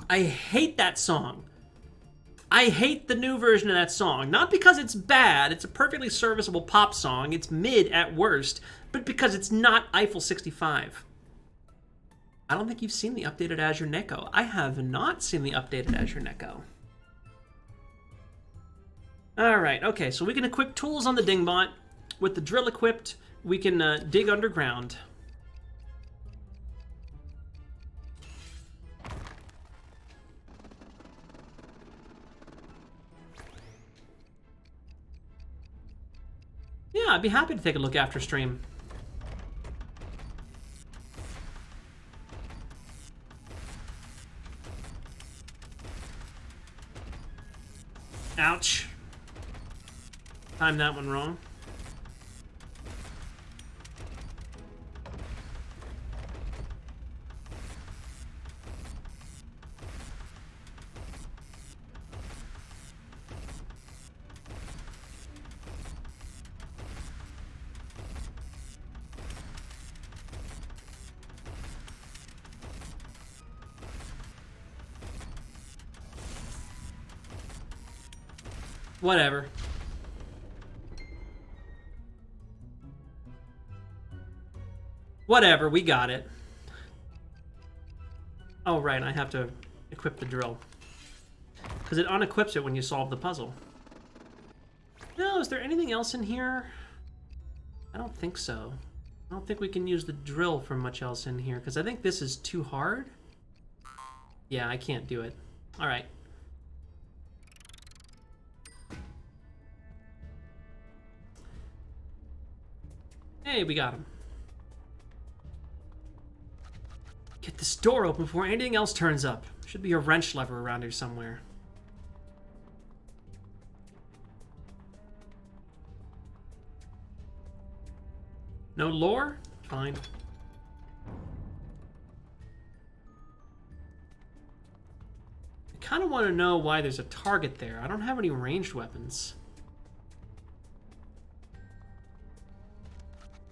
I hate that song. I hate the new version of that song. Not because it's bad, it's a perfectly serviceable pop song, it's mid at worst, but because it's not Eiffel 65. I don't think you've seen the updated Azure Neko. I have not seen the updated Azure Neko. Alright, okay, so we can equip tools on the Dingbot. With the drill equipped, we can dig underground. Yeah, I'd be happy to take a look after stream. Ouch. Timed that one wrong. Whatever. Whatever, we got it. Oh, right, I have to equip the drill. Because it unequips it when you solve the puzzle. No, is there anything else in here? I don't think so. I don't think we can use the drill for much else in here, because I think this is too hard. Yeah, I can't do it. Alright. Hey, we got him. Get this door open before anything else turns up. Should be a wrench lever around here somewhere. No lore? Fine. I kind of want to know why there's a target there. I don't have any ranged weapons.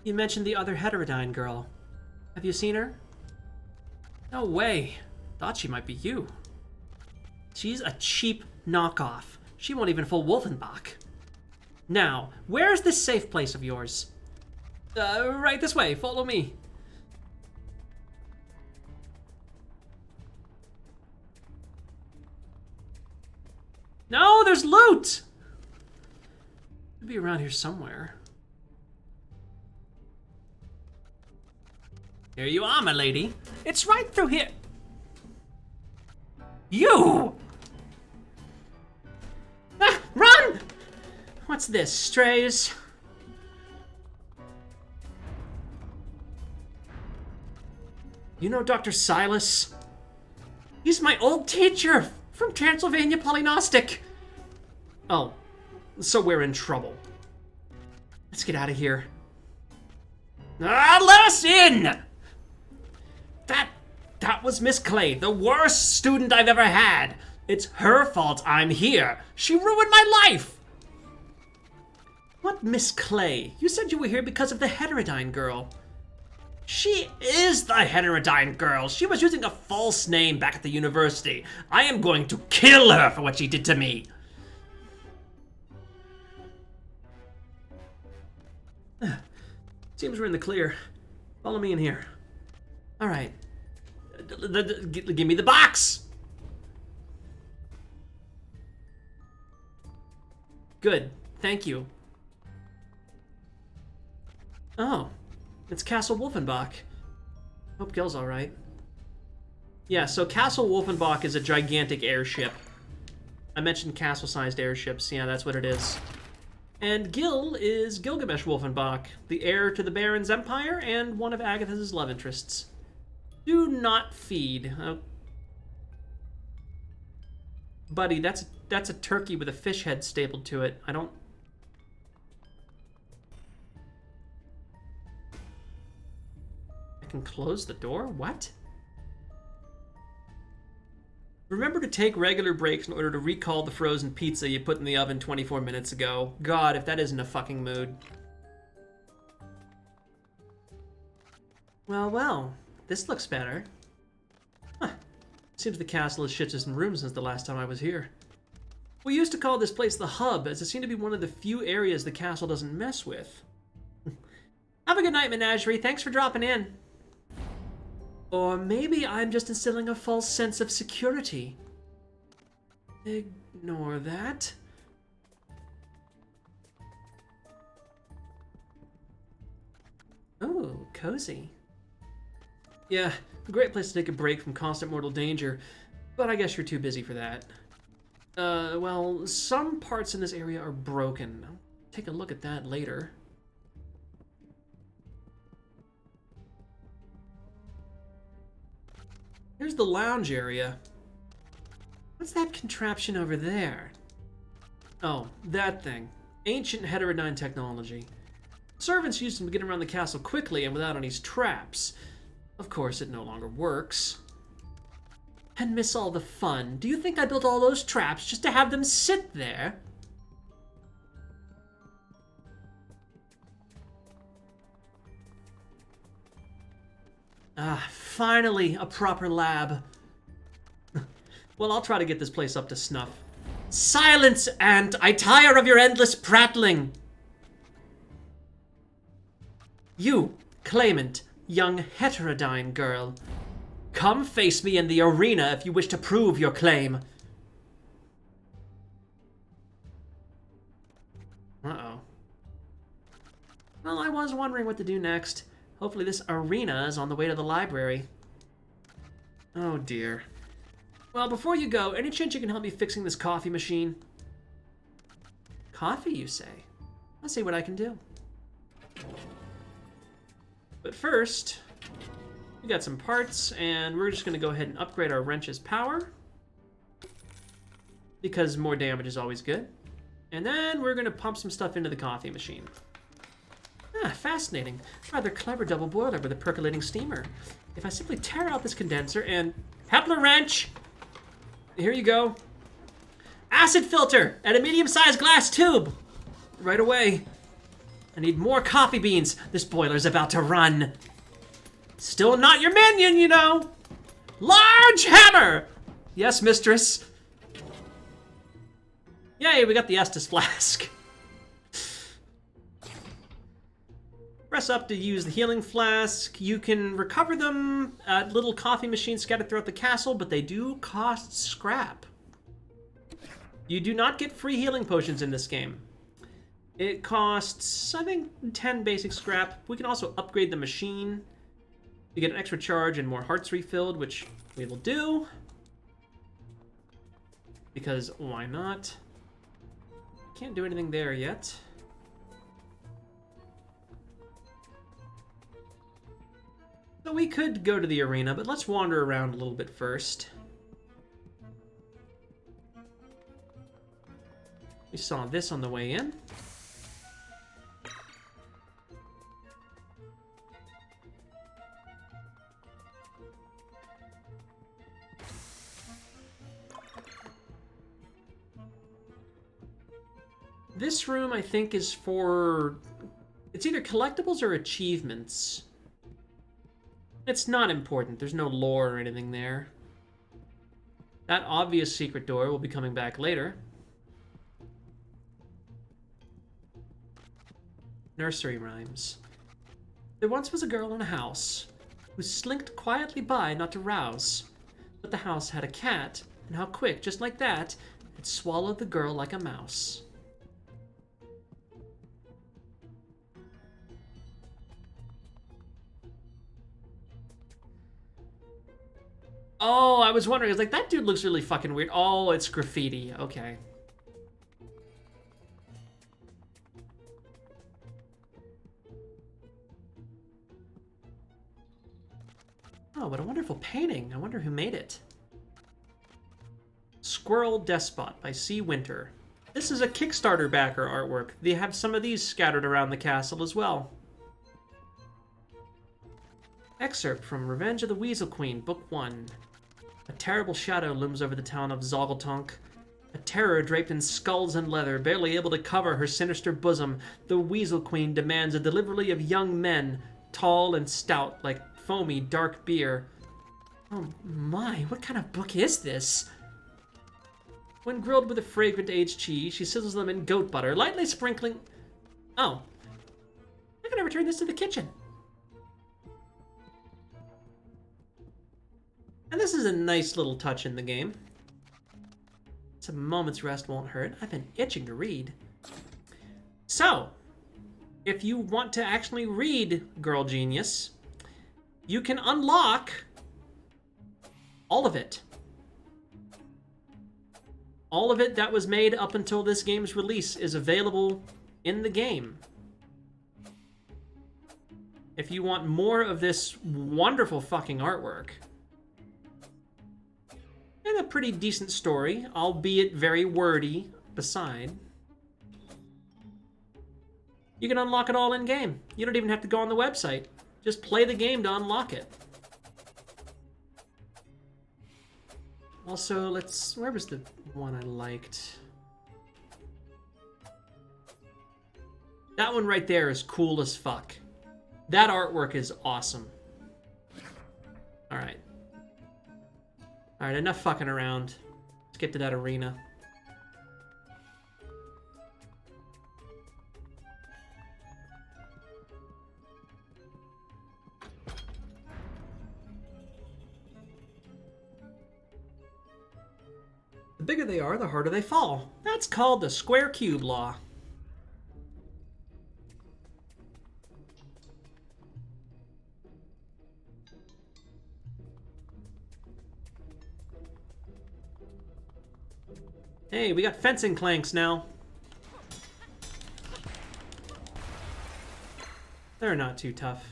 You mentioned the other heterodyne girl. Have you seen her? No way. Thought she might be you. She's a cheap knockoff. She won't even fool Wolfenbach. Now, where's this safe place of yours? Right this way. Follow me. No, there's loot! It'd be around here somewhere. Here you are, my lady. It's right through here. You! Ah, run! What's this, strays? You know Dr. Silas? He's my old teacher from Transylvania Polygnostic. Oh, so we're in trouble. Let's get out of here. Ah, let us in! That was Miss Clay, the worst student I've ever had. It's her fault I'm here. She ruined my life. What Miss Clay? You said you were here because of the heterodyne girl. She is the heterodyne girl. She was using a false name back at the university. I am going to kill her for what she did to me. Seems we're in the clear. Follow me in here. All right. Give me the box! Good. Thank you. Oh. It's Castle Wolfenbach. Hope Gil's alright. Yeah, so Castle Wolfenbach is a gigantic airship. I mentioned castle-sized airships. Yeah, that's what it is. And Gil is Gilgamesh Wolfenbach, the heir to the Baron's empire and one of Agatha's love interests. Do not feed. Buddy, that's a turkey with a fish head stapled to it. I can close the door? What? Remember to take regular breaks in order to recall the frozen pizza you put in the oven 24 minutes ago. God, if that isn't a fucking mood. Well, well. This looks better. Huh. Seems the castle has shifted some rooms since the last time I was here. We used to call this place the Hub, as it seemed to be one of the few areas the castle doesn't mess with. Have a good night, Menagerie. Thanks for dropping in. Or maybe I'm just instilling a false sense of security. Ignore that. Oh, cozy. Yeah, a great place to take a break from constant mortal danger, but I guess you're too busy for that. Well, some parts in this area are broken. I'll take a look at that later. Here's the lounge area. What's that contraption over there? Oh, that thing. Ancient heterodyne technology. Servants used them to get around the castle quickly and without any traps. Of course, it no longer works. And miss all the fun. Do you think I built all those traps just to have them sit there? Ah, finally, a proper lab. Well, I'll try to get this place up to snuff. Silence, Ant! I tire of your endless prattling! You, claimant, young heterodyne girl. Come face me in the arena if you wish to prove your claim. Uh-oh. Well, I was wondering what to do next. Hopefully this arena is on the way to the library. Oh dear. Well, before you go, any chance you can help me fixing this coffee machine? Coffee, you say? I'll see what I can do. But first, we got some parts, and we're just gonna go ahead and upgrade our wrench's power, because more damage is always good. And then we're gonna pump some stuff into the coffee machine. Ah, fascinating. Rather clever double boiler with a percolating steamer. If I simply tear out this condenser and... Hepler wrench! Here you go. Acid filter and a medium-sized glass tube. Right away. I need more coffee beans. This boiler's about to run. Still not your minion, you know. Large hammer! Yes, mistress. Yay, we got the Estus flask. Press up to use the healing flask. You can recover them at little coffee machines scattered throughout the castle, but they do cost scrap. You do not get free healing potions in this game. It costs, I think, 10 basic scrap. We can also upgrade the machine to get an extra charge and more hearts refilled, which we will do. Because why not? Can't do anything there yet. So we could go to the arena, but let's wander around a little bit first. We saw this on the way in. This room, I think, is for... It's either collectibles or achievements. It's not important. There's no lore or anything there. That obvious secret door will be coming back later. Nursery rhymes. There once was a girl in a house. who slinked quietly by not to rouse. But the house had a cat, and how quick, just like that, it swallowed the girl like a mouse. Oh, I was wondering, I was like, that dude looks really fucking weird. Oh, it's graffiti. Okay. Oh, what a wonderful painting. I wonder who made it. Squirrel Despot by C. Winter. This is a Kickstarter backer artwork. They have some of these scattered around the castle as well. Excerpt from Revenge of the Weasel Queen, Book 1. A terrible shadow looms over the town of Zoggletonk. A terror draped in skulls and leather, barely able to cover her sinister bosom, the Weasel Queen demands a delivery of young men, tall and stout, like foamy dark beer. Oh my, what kind of book is this? When grilled with a fragrant aged cheese, she sizzles them in goat butter, lightly sprinkling... Oh. I'm gonna return this to the kitchen. And this is a nice little touch in the game. Some moment's rest won't hurt. I've been itching to read. So, if you want to actually read Girl Genius, you can unlock all of it. All of it that was made up until this game's release is available in the game. If you want more of this wonderful fucking artwork, and a pretty decent story, albeit very wordy, beside, you can unlock it all in-game. You don't even have to go on the website. Just play the game to unlock it. Also, where was the one I liked? That one right there is cool as fuck. That artwork is awesome. Alright. Alright, enough fucking around. Let's get to that arena. The bigger they are, the harder they fall. That's called the square cube law. Hey, we got fencing clanks now. They're not too tough.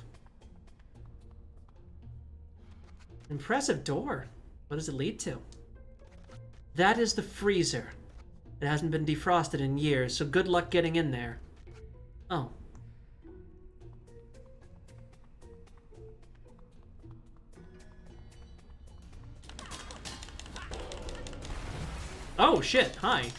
Impressive door. What does it lead to? That is the freezer. It hasn't been defrosted in years, so good luck getting in there. Oh. Oh, shit. Hi.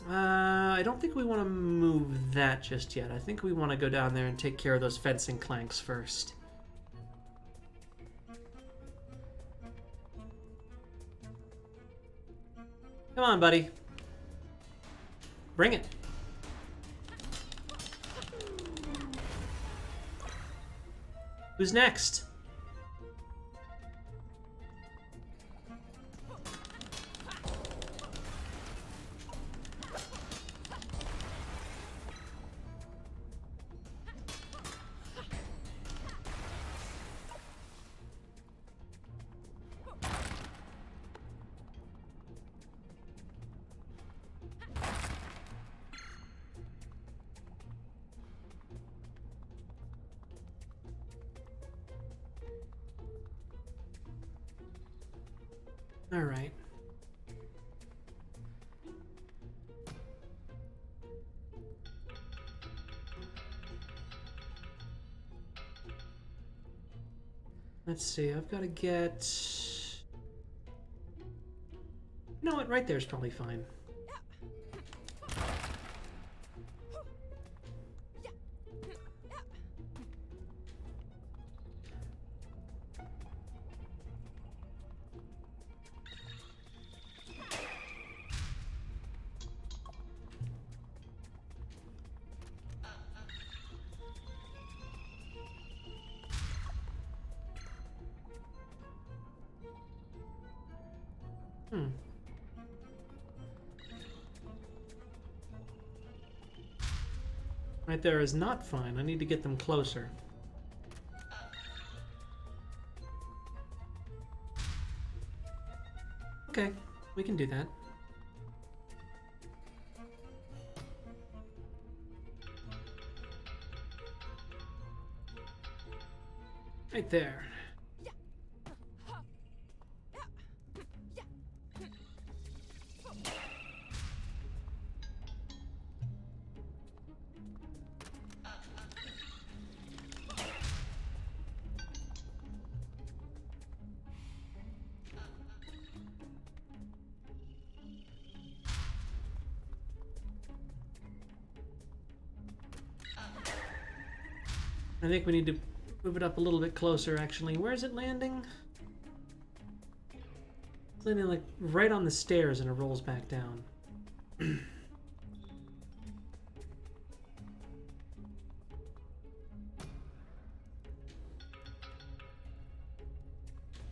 I don't think we want to move that just yet. I think we want to go down there and take care of those fencing clanks first. Come on, buddy. Bring it. Who's next? All right. Let's see, I've got to get... know what? Right there's probably fine. Right there is not fine. I need to get them closer. Okay, we can do that. Right there. I think we need to move it up a little bit closer, actually. Where is it landing? It's landing, like, right on the stairs, and it rolls back down.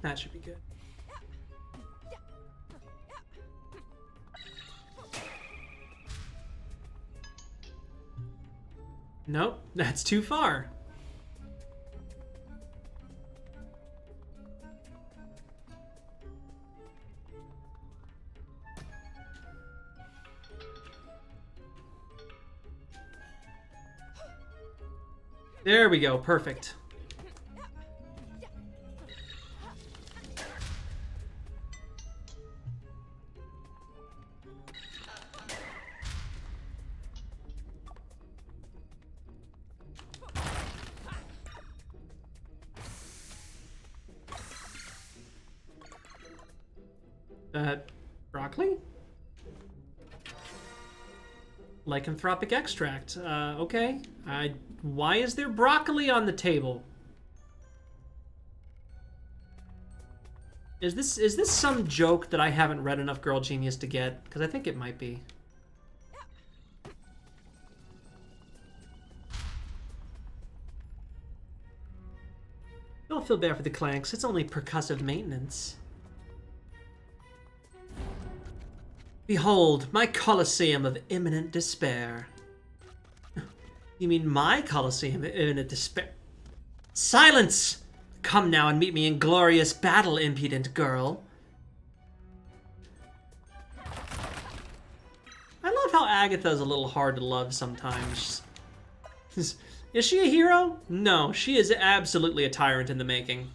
That should be good. Nope, that's too far. There we go, perfect. Broccoli? Lycanthropic extract. Okay. Why is there broccoli on the table? Is this some joke that I haven't read enough Girl Genius to get? Because I think it might be. Don't feel bad for the clanks. It's only percussive maintenance. Behold, my Colosseum of imminent despair. You mean my Colosseum of imminent despair? Silence! Come now and meet me in glorious battle, impudent girl. I love how Agatha's a little hard to love sometimes. Is she a hero? No, she is absolutely a tyrant in the making.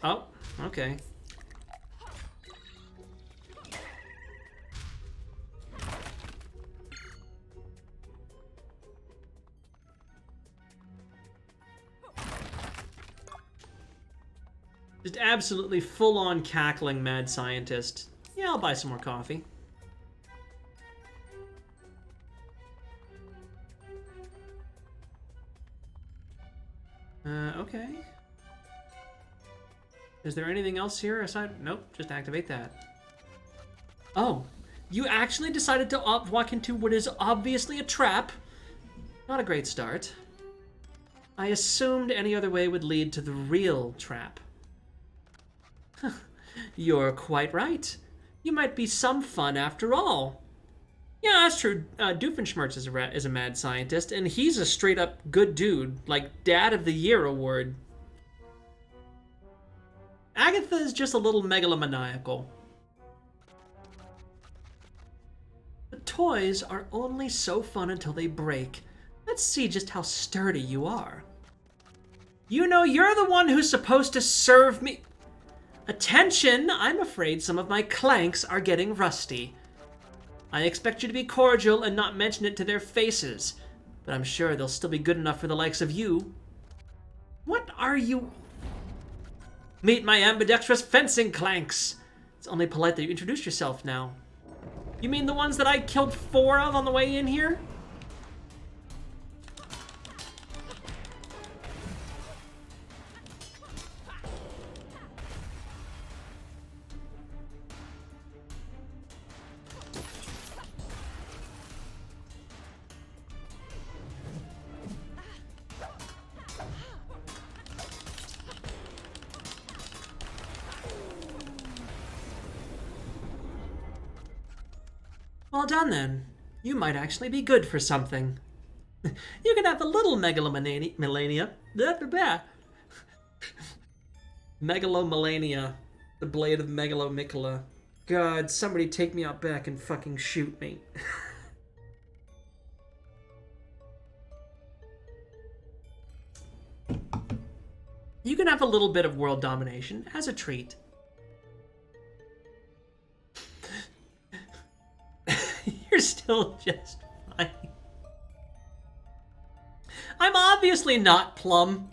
Oh, okay. Just absolutely full-on cackling mad scientist. Yeah, I'll buy some more coffee. Okay. Is there anything else here aside? Nope, just activate that. Oh, you actually decided to walk into what is obviously a trap? Not a great start. I assumed any other way would lead to the real trap. You're quite right. You might be some fun after all. Yeah, that's true. Doofenshmirtz is a mad scientist, and he's a straight-up good dude, like Dad of the Year award. Agatha is just a little megalomaniacal. The toys are only so fun until they break. Let's see just how sturdy you are. You know, you're the one who's supposed to serve me. Attention! I'm afraid some of my clanks are getting rusty. I expect you to be cordial and not mention it to their faces, but I'm sure they'll still be good enough for the likes of you. What are you... Meet my ambidextrous fencing clanks. It's only polite that you introduce yourself now. You mean the ones that I killed 4 of on the way in here? Well done, then. You might actually be good for something. You can have a little megalomania. Megalomania. The blade of Megalomicula. God, somebody take me out back and fucking shoot me. You can have a little bit of world domination as a treat. You're still just fine. I'm obviously not Plum.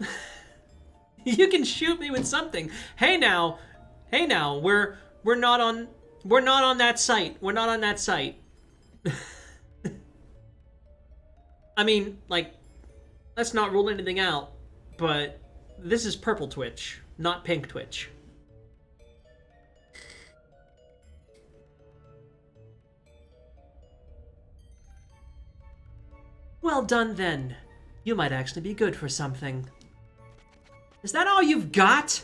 You can shoot me with something. Hey now, we're not on that site. We're not on that site. I mean, like, let's not rule anything out, but this is purple Twitch, not pink Twitch. Well done, then. You might actually be good for something. Is that all you've got?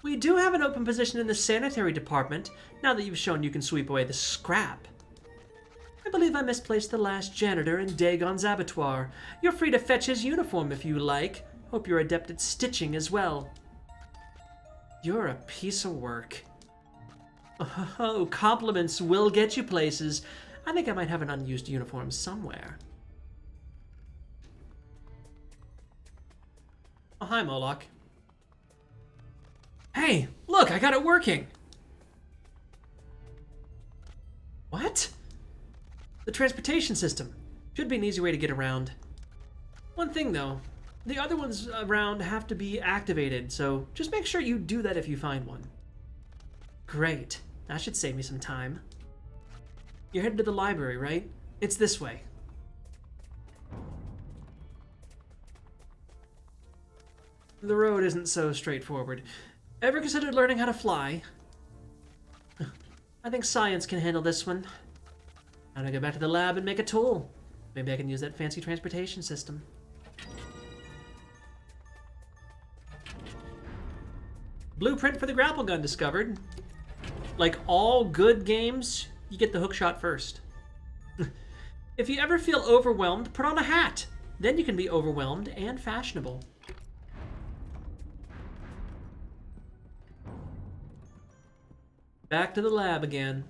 We do have an open position in the sanitary department, now that you've shown you can sweep away the scrap. I believe I misplaced the last janitor in Dagon's abattoir. You're free to fetch his uniform if you like. Hope you're adept at stitching as well. You're a piece of work. Oh, compliments will get you places. I think I might have an unused uniform somewhere. Oh, hi, Moloch. Hey, look, I got it working. What? The transportation system. Should be an easy way to get around. One thing, though. The other ones around have to be activated, so just make sure you do that if you find one. Great. That should save me some time. You're headed to the library, right? It's this way. The road isn't so straightforward. Ever considered learning how to fly? I think science can handle this one. I'm gonna go back to the lab and make a tool. Maybe I can use that fancy transportation system. Blueprint for the grapple gun discovered. Like all good games, you get the hookshot first. If you ever feel overwhelmed, put on a hat. Then you can be overwhelmed and fashionable. Back to the lab again.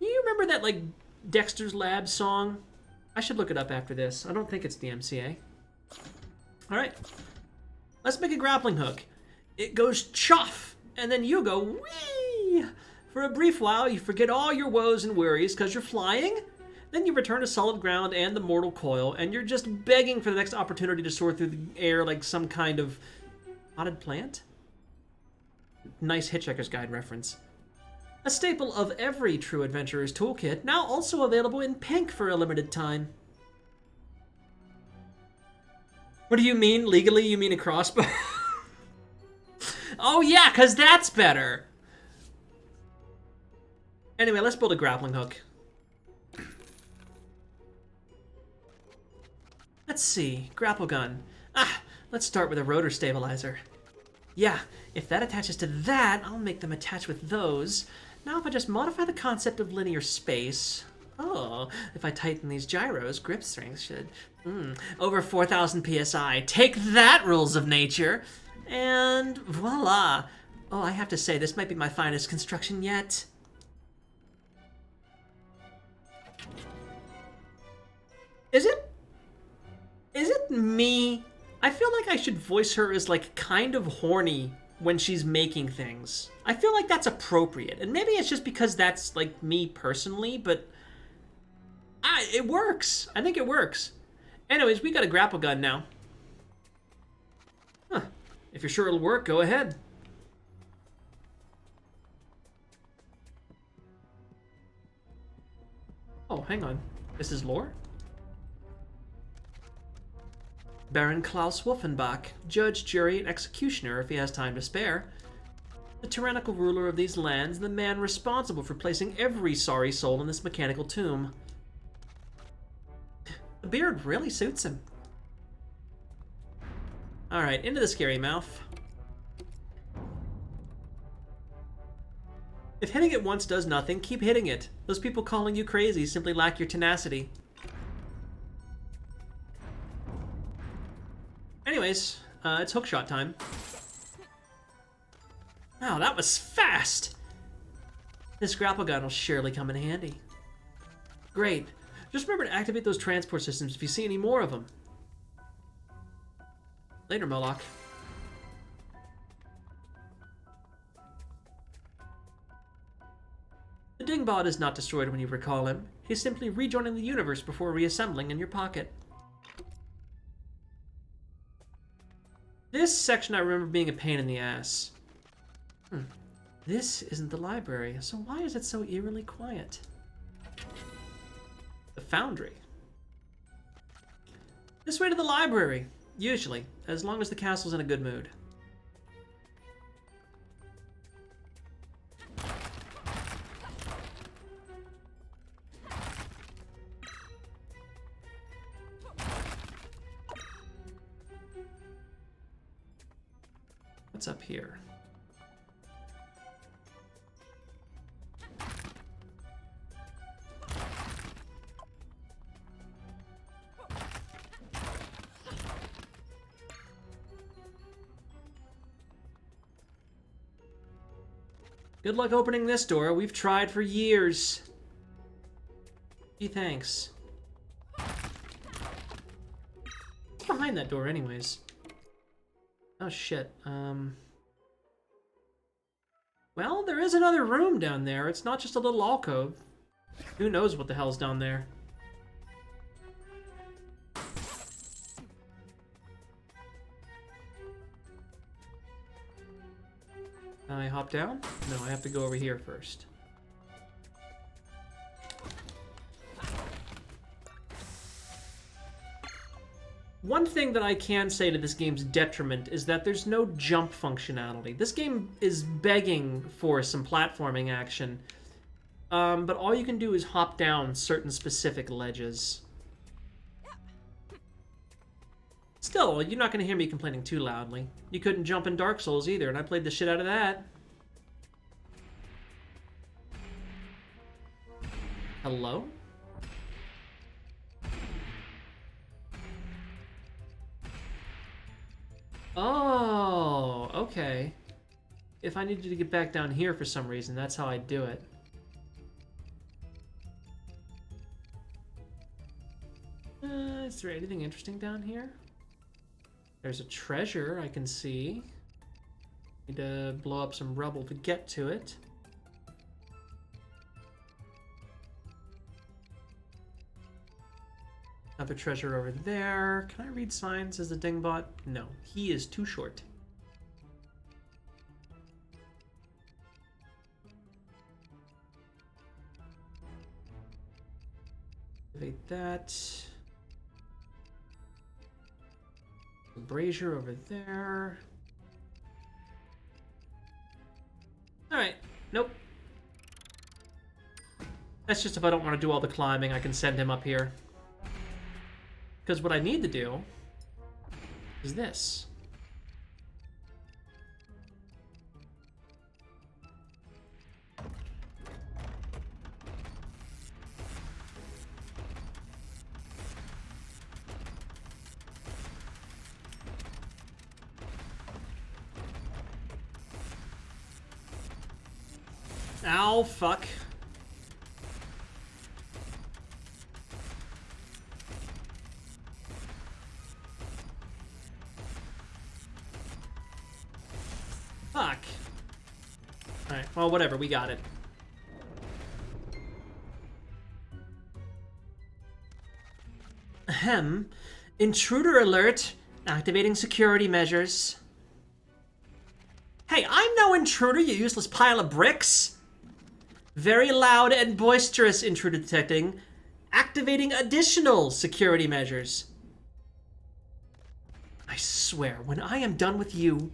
You remember that, like, Dexter's Lab song? I should look it up after this. I don't think it's the MCA. Alright. Let's make a grappling hook. It goes chuff, and then you go whee! For a brief while, you forget all your woes and worries because you're flying. Then you return to solid ground and the mortal coil, and you're just begging for the next opportunity to soar through the air like some kind of potted plant? Nice Hitchhiker's Guide reference. A staple of every true adventurer's toolkit, now also available in pink for a limited time. What do you mean? Legally, you mean a crossbow? Oh yeah, because that's better. Anyway, let's build a grappling hook. Let's see, grapple gun. Let's start with a rotor stabilizer. Yeah, if that attaches to that, I'll make them attach with those. Now if I just modify the concept of linear space... Oh, if I tighten these gyros, grip strength should... over 4,000 psi. Take that, rules of nature! And voila! Oh, I have to say, this might be my finest construction yet. Is it? Is it me? I feel like I should voice her as, like, kind of horny when she's making things. I feel like that's appropriate. And maybe it's just because that's, like, me personally, but... it works. I think it works. Anyways, we got a grapple gun now. Huh. If you're sure it'll work, go ahead. Oh, hang on. This is lore? Baron Klaus Wolfenbach, judge, jury, and executioner if he has time to spare. The tyrannical ruler of these lands, the man responsible for placing every sorry soul in this mechanical tomb. The beard really suits him. Alright, into the scary mouth. If hitting it once does nothing, keep hitting it. Those people calling you crazy simply lack your tenacity. Anyways, it's hookshot time. Wow, that was fast! This grapple gun will surely come in handy. Great. Just remember to activate those transport systems if you see any more of them. Later, Moloch. The Dingbot is not destroyed when you recall him. He's simply rejoining the universe before reassembling in your pocket. This section I remember being a pain in the ass. This isn't the library, so why is it so eerily quiet? The Foundry. This way to the library, usually, as long as the castle's in a good mood. What's up here? Good luck opening this door. We've tried for years. Gee, thanks. What's behind that door anyways? Oh shit, well, there is another room down there. It's not just a little alcove. Who knows what the hell's down there? Can I hop down? No, I have to go over here first. One thing that I can say to this game's detriment is that there's no jump functionality. This game is begging for some platforming action, but all you can do is hop down certain specific ledges. Still, you're not going to hear me complaining too loudly. You couldn't jump in Dark Souls either, and I played the shit out of that. Hello? Oh, okay. If I needed to get back down here for some reason, that's how I'd do it. Is there anything interesting down here? There's a treasure I can see. Need to blow up some rubble to get to it. Another treasure over there. Can I read signs as the Dingbot? No, he is too short. Activate that. A brazier over there. Alright, nope. That's just if I don't want to do all the climbing, I can send him up here. Because what I need to do is this. Ow, fuck. Fuck. Alright, well, whatever, we got it. Ahem. Intruder alert. Activating security measures. no intruder, you useless pile of bricks. Very loud and boisterous intruder detecting. Activating additional security measures. I swear, when I am done with you...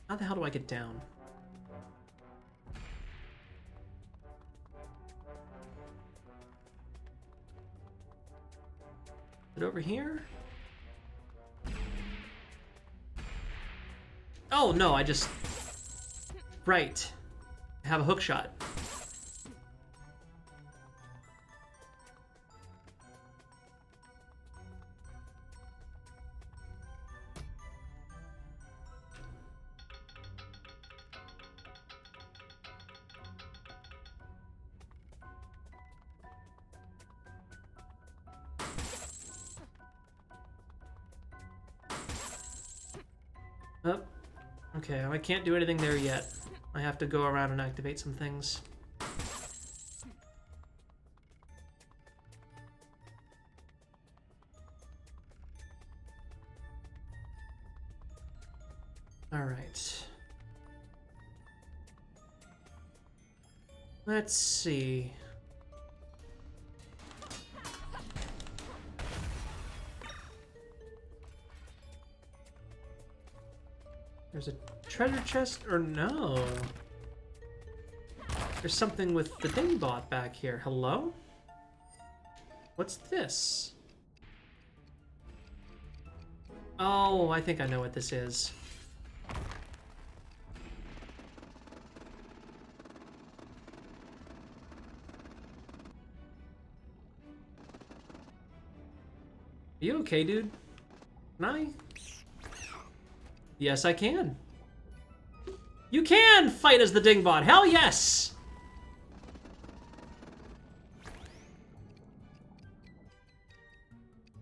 How the hell do I get down? Is it over here? Oh, no, I just... Right. I have a hook shot. Oh, okay, I can't do anything there yet. I have to go around and activate some things. All right. Let's see. There's a treasure chest, or no? There's something with the dingbot back here. Hello? What's this? Oh, I think I know what this is. Are you okay, dude? Can I? Yes, I can. You can fight as the dingbot. Hell yes!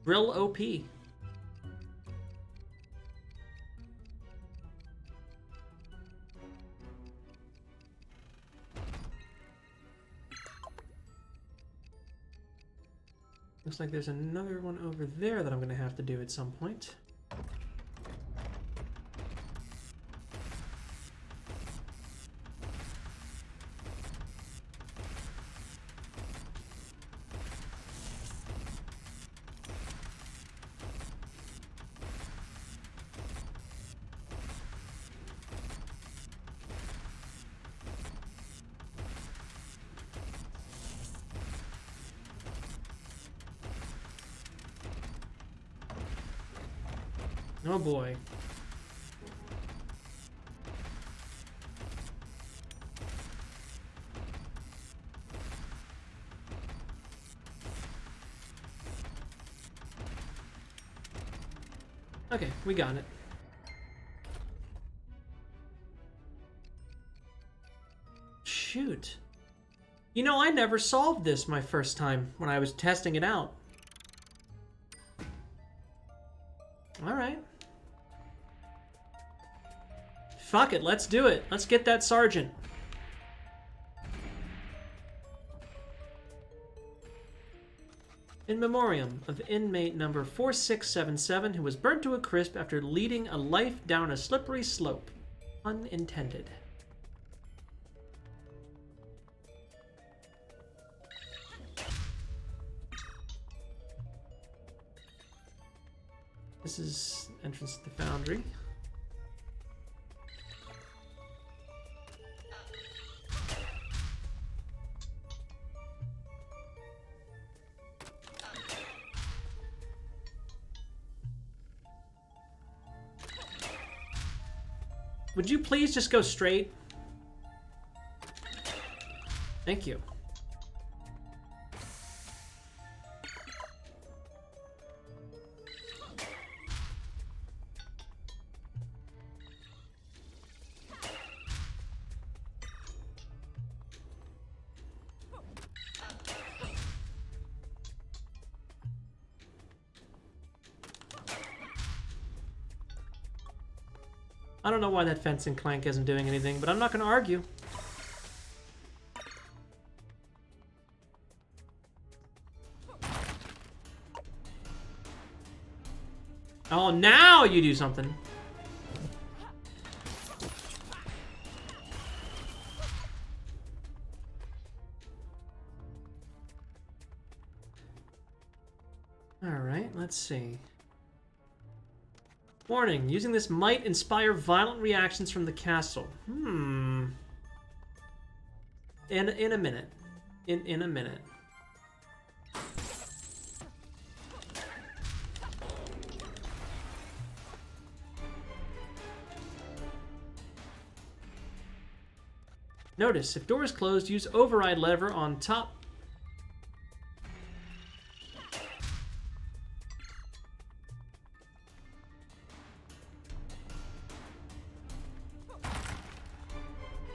Real OP. Looks like there's another one over there that I'm gonna have to do at some point. Oh boy. Okay, we got it. Shoot. You know, I never solved this my first time when I was testing it out. All right. Fuck it, let's do it. Let's get that sergeant. In memoriam of inmate number 4677 who was burnt to a crisp after leading a life down a slippery slope. Unintended. This is entrance to the foundry. Would you please just go straight? Thank you. I don't know why that fencing clank isn't doing anything, but I'm not going to argue. Oh, now you do something. Alright, let's see. Warning, using this might inspire violent reactions from the castle. In a minute. In a minute. Notice, if door is closed, use override lever on top.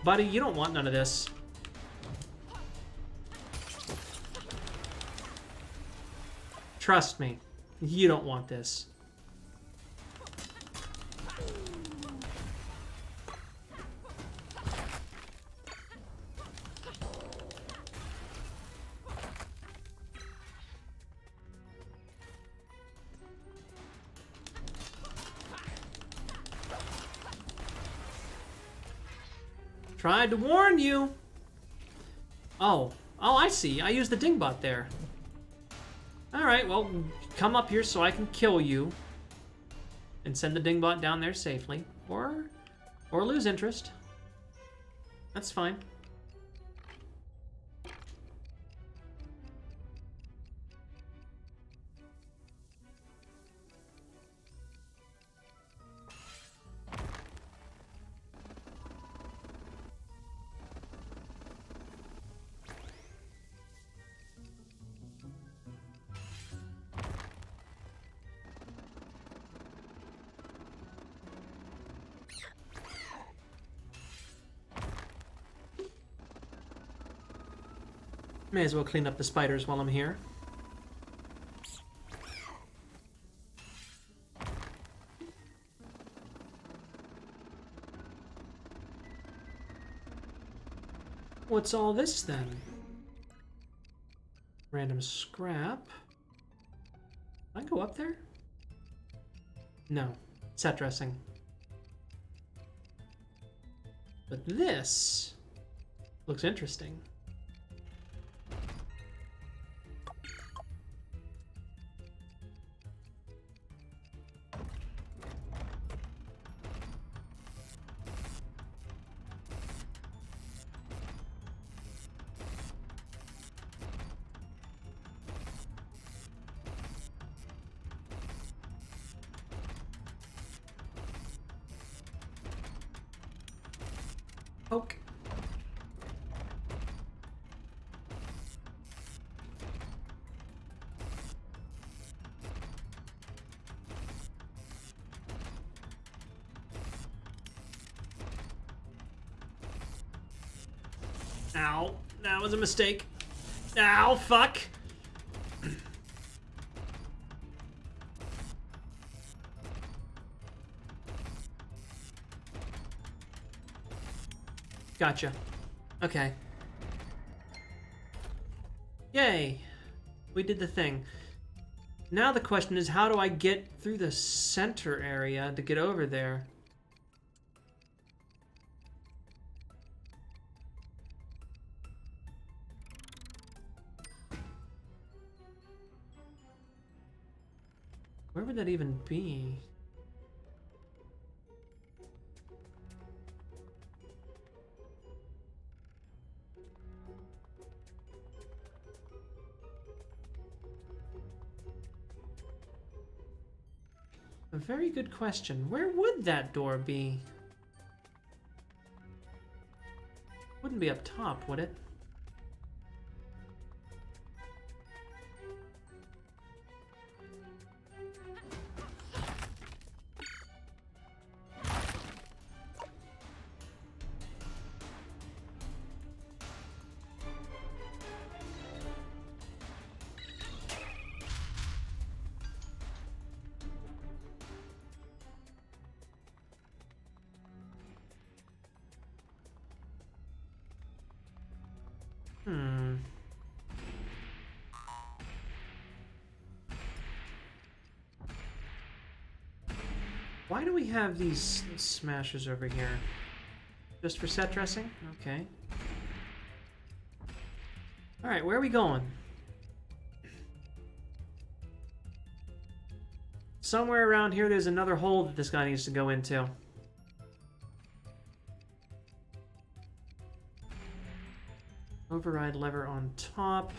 Buddy, you don't want none of this. Trust me, you don't want this. Tried to warn you. Oh, I see. I used the dingbot there. Alright, well, come up here so I can kill you. And send the dingbot down there safely. Or lose interest. That's fine. May as well clean up the spiders while I'm here. What's all this then? Random scrap. Can I go up there? No. Set dressing. But this looks interesting. Poke. Ow, that was a mistake. Ow, fuck. Gotcha. Okay. Yay. We did the thing. Now the question is, how do I get through the center area to get over there? Where would that even be? A very good question. Where would that door be? Wouldn't be up top, would it? Why do we have these smashers over here? Just for set dressing? Okay. Alright, where are we going? Somewhere around here there's another hole that this guy needs to go into. Override lever on top.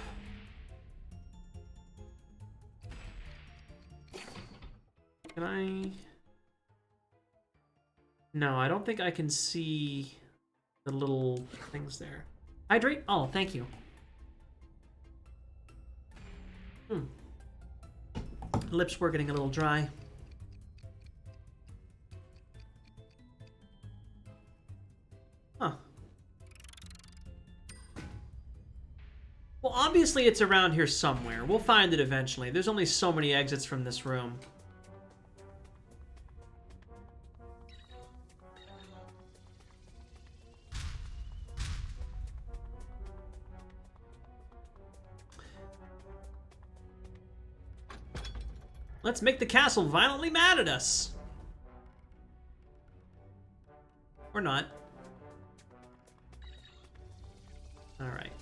Can I... No, I don't think I can see the little things there. Hydrate? Oh, thank you. Lips were getting a little dry. Huh. Well, obviously it's around here somewhere. We'll find it eventually. There's only so many exits from this room. Let's make the castle violently mad at us. Or not. All right.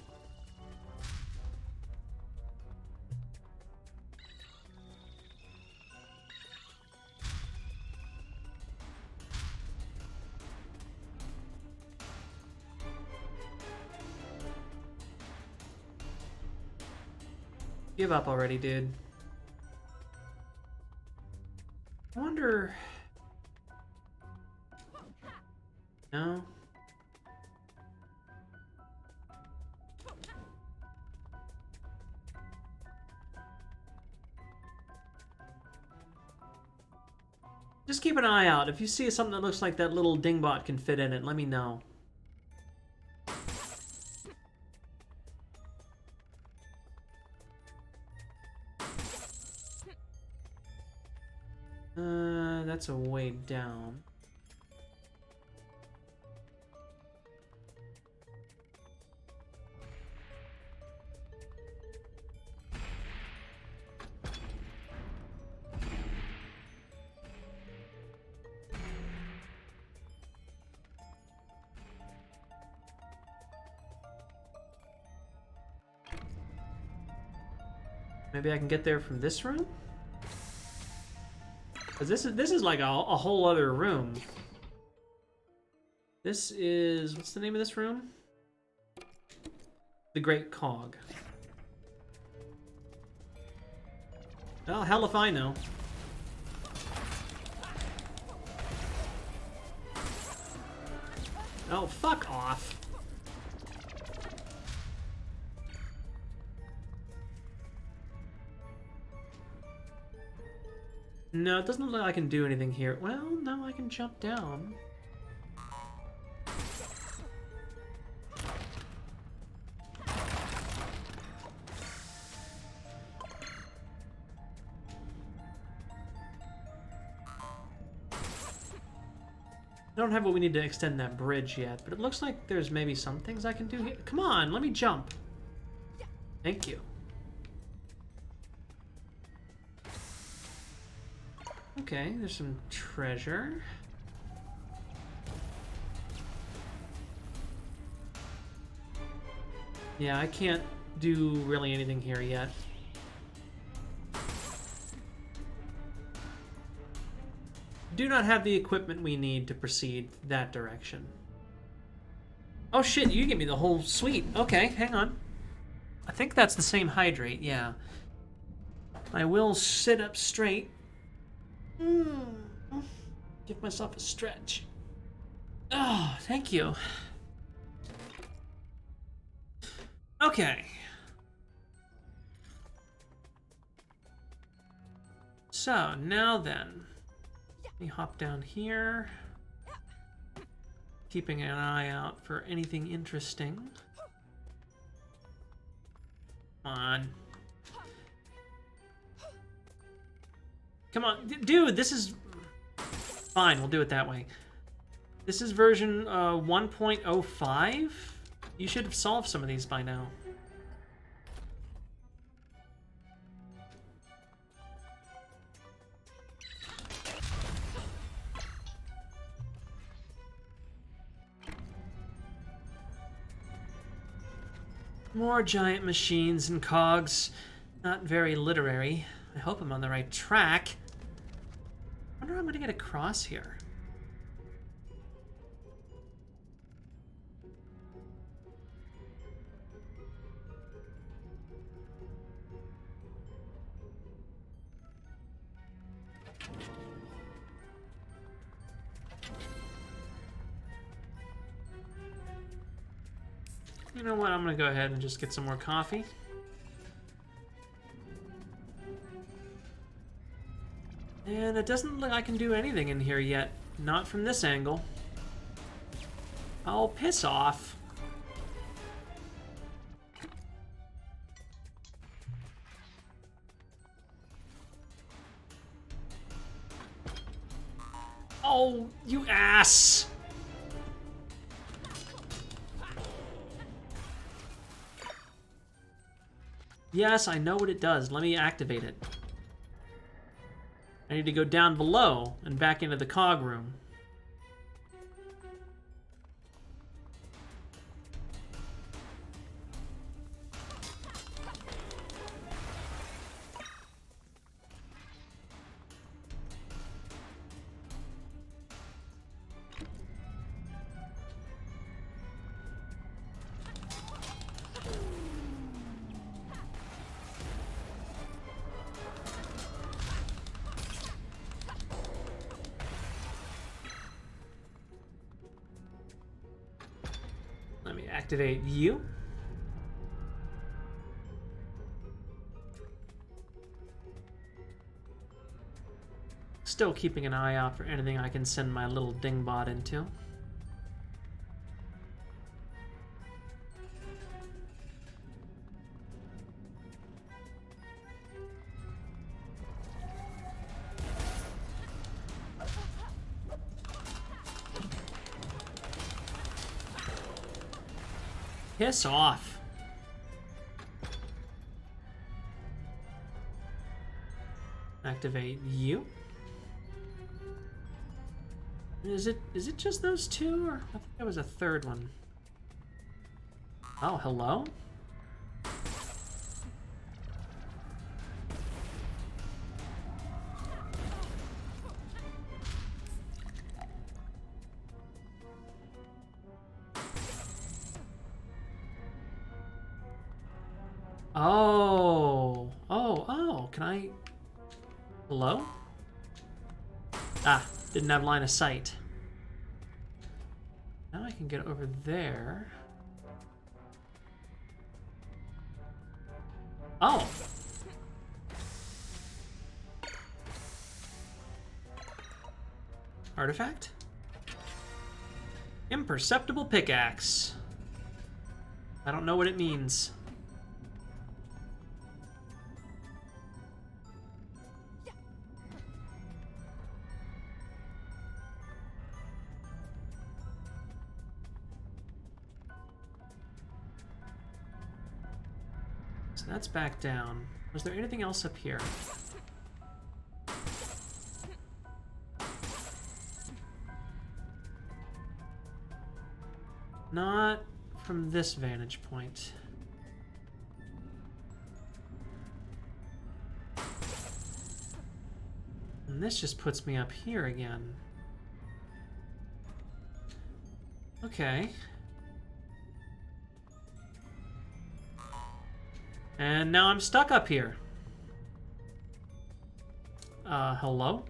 Give up already, dude. I wonder... No? Just keep an eye out. If you see something that looks like that little dingbot can fit in it, let me know. That's a way down. Maybe I can get there from this room? Because this is like a whole other room. This is... What's the name of this room? The Great Cog. Well, hell if I know. Oh, fuck off. No, it doesn't look like I can do anything here. Well, no, I can jump down. I don't have what we need to extend that bridge yet, but it looks like there's maybe some things I can do here. Come on, let me jump. Thank you. Okay, there's some treasure. Yeah, I can't do really anything here yet. Do not have the equipment we need to proceed that direction. Oh shit, you give me the whole suite. Okay, hang on. I think that's the same hydrate, yeah. I will sit up straight. Give myself a stretch. Oh, thank you. Okay. So, now then. Let me hop down here. Keeping an eye out for anything interesting. Come on. Come on. Dude, this is... Fine, we'll do it that way. This is version 1.05. You should have solved some of these by now. More giant machines and cogs. Not very literary. I hope I'm on the right track. I wonder how I'm gonna get across here. You know what? I'm gonna go ahead and just get some more coffee. And it doesn't look like I can do anything in here yet. Not from this angle. Oh, piss off. Oh, you ass! Yes, I know what it does. Let me activate it. I need to go down below and back into the cog room. Let me activate you. Still keeping an eye out for anything I can send my little dingbot into. Piss off. Activate you. Is it just those two, or I think there was a third one? Oh, hello? Oh, can I... Hello? Ah, didn't have line of sight. Now I can get over there. Oh! Artifact? Imperceptible pickaxe. I don't know what it means. So that's back down. Was there anything else up here? Not from this vantage point. And this just puts me up here again. Okay. And now I'm stuck up here. Hello?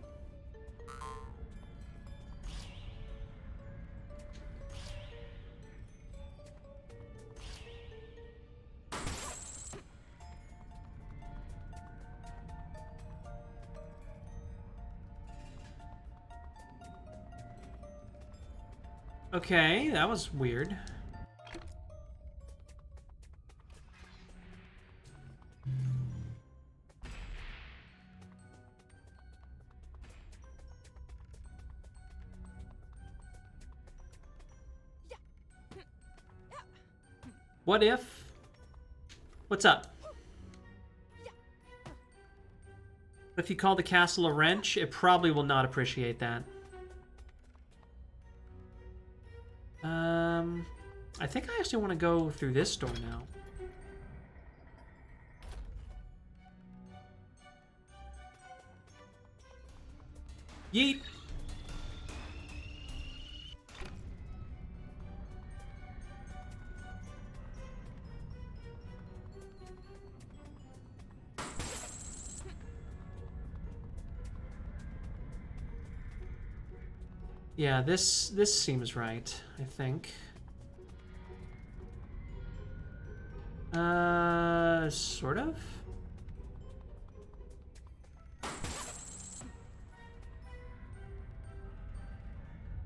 Okay, that was weird. What if... What's up? If you call the castle a wrench, it probably will not appreciate that. I think I actually want to go through this door now. Yeet. Yeah, this seems right, I think. Sort of?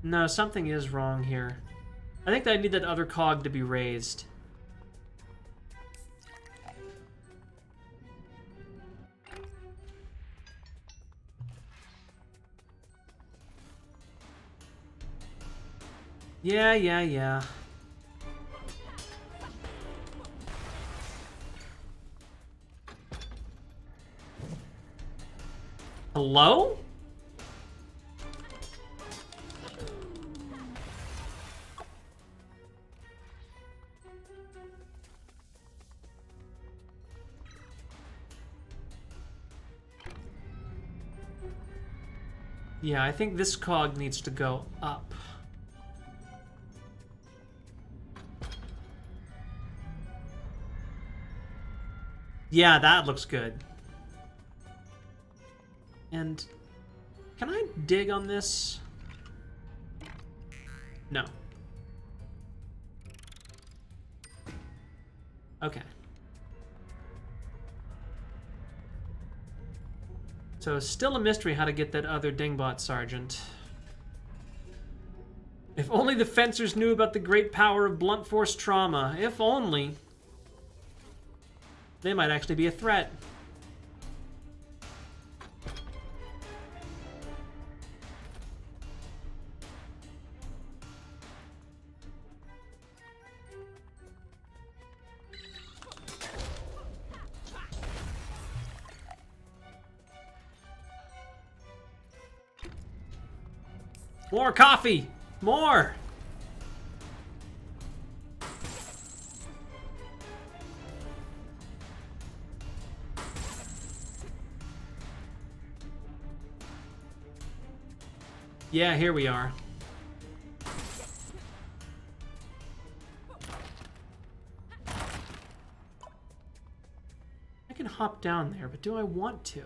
No, something is wrong here. I think that I need that other cog to be raised. Yeah. Hello? Yeah, I think this cog needs to go up. Yeah, that looks good. And can I dig on this? No. Okay. So still a mystery how to get that other dingbot sergeant. If only the fencers knew about the great power of blunt force trauma. If only. They might actually be a threat. More coffee! More! Yeah, here we are. I can hop down there, but do I want to?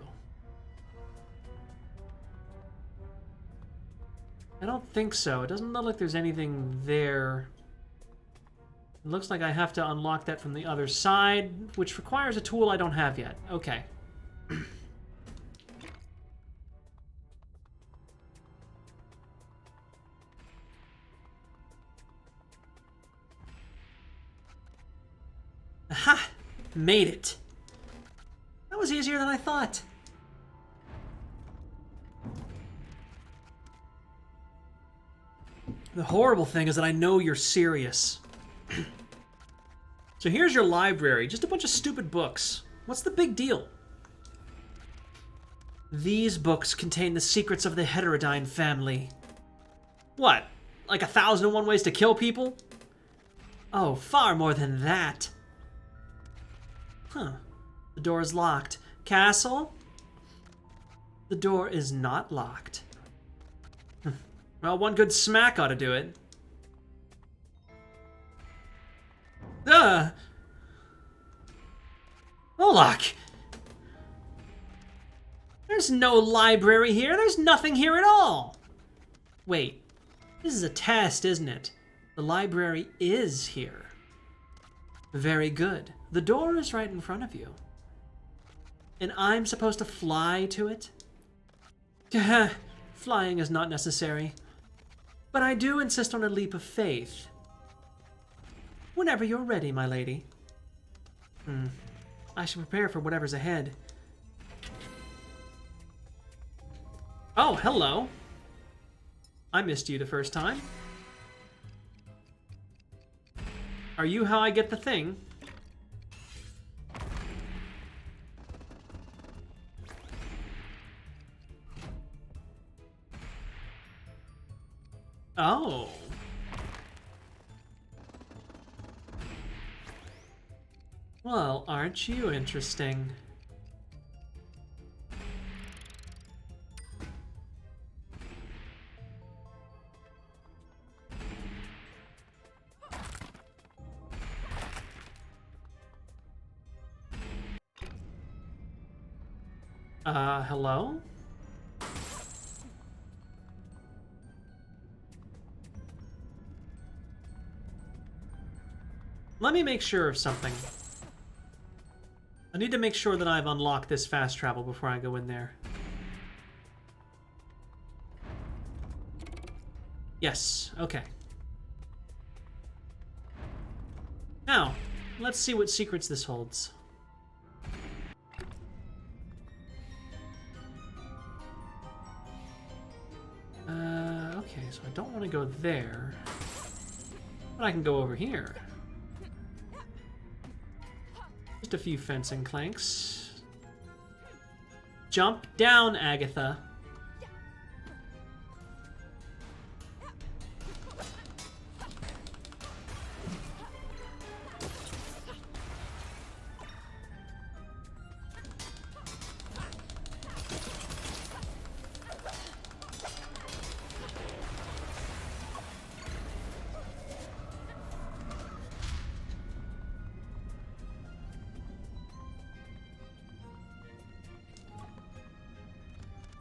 I don't think so. It doesn't look like there's anything there. It looks like I have to unlock that from the other side, which requires a tool I don't have yet. Okay. Aha! Made it. That was easier than I thought. The horrible thing is that I know you're serious. So here's your library, just a bunch of stupid books. What's the big deal? These books contain the secrets of the heterodyne family. What? Like 1,001 ways to kill people? Oh, far more than that. Huh. The door is locked. Castle? The door is not locked. Well, one good smack ought to do it. Olak! There's no library here. There's nothing here at all. Wait. This is a test, isn't it? The library is here. Very good. The door is right in front of you. And I'm supposed to fly to it? Flying is not necessary. But I do insist on a leap of faith. Whenever you're ready, my lady. I should prepare for whatever's ahead. Oh, hello. I missed you the first time. Are you how I get the thing? Oh. Well, aren't you interesting? Hello? Let me make sure of something. I need to make sure that I've unlocked this fast travel before I go in there. Yes, okay. Now, let's see what secrets this holds. Okay, so I don't want to go there. But I can go over here. Just a few fencing clanks. Jump down, Agatha.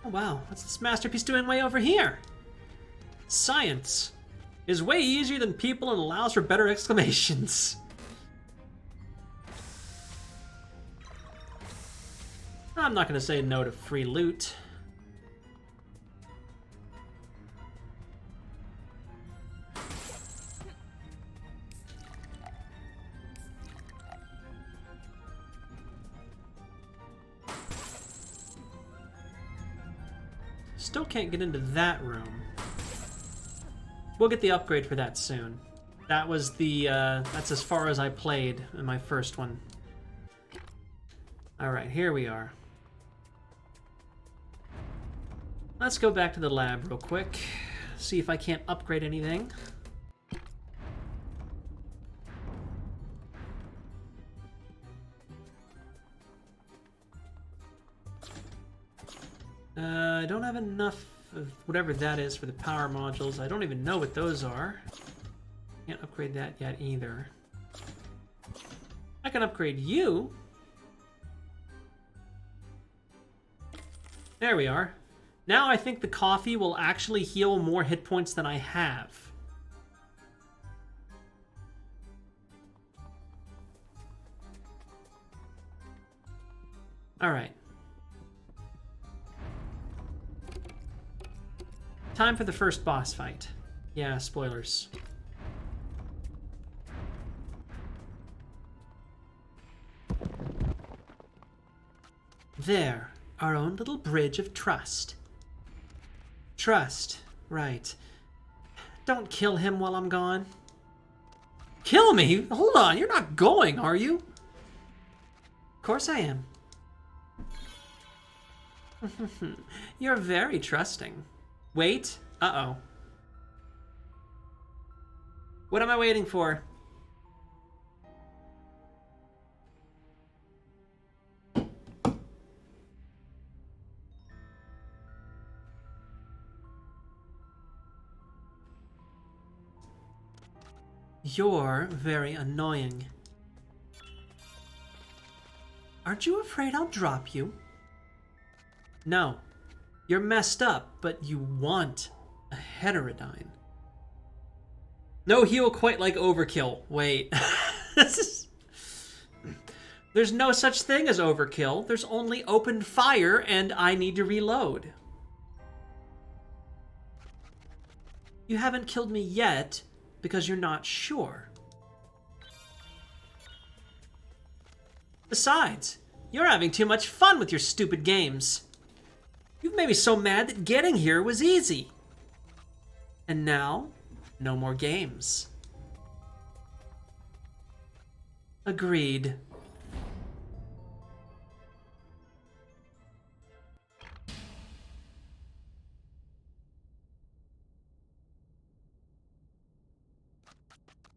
Oh wow, what's this masterpiece doing way over here? Science is way easier than people and allows for better exclamations. I'm not going to say no to free loot. Still can't get into that room. We'll get the upgrade for that soon. That was the, that's as far as I played in my first one. Alright, here we are. Let's go back to the lab real quick. See if I can't upgrade anything. I don't have enough of whatever that is for the power modules. I don't even know what those are. Can't upgrade that yet either. I can upgrade you. There we are. Now I think the coffee will actually heal more hit points than I have. Alright. Time for the first boss fight. Yeah, spoilers. There, our own little bridge of trust. Trust, right. Don't kill him while I'm gone. Kill me? Hold on, you're not going, are you? Of course I am. You're very trusting. Wait. Uh-oh. What am I waiting for? You're very annoying. Aren't you afraid I'll drop you? No. You're messed up, but you want a heterodyne. No heal quite like overkill. Wait. There's no such thing as overkill. There's only open fire, and I need to reload. You haven't killed me yet because you're not sure. Besides, you're having too much fun with your stupid games. You've made me so mad that getting here was easy. And now, no more games. Agreed.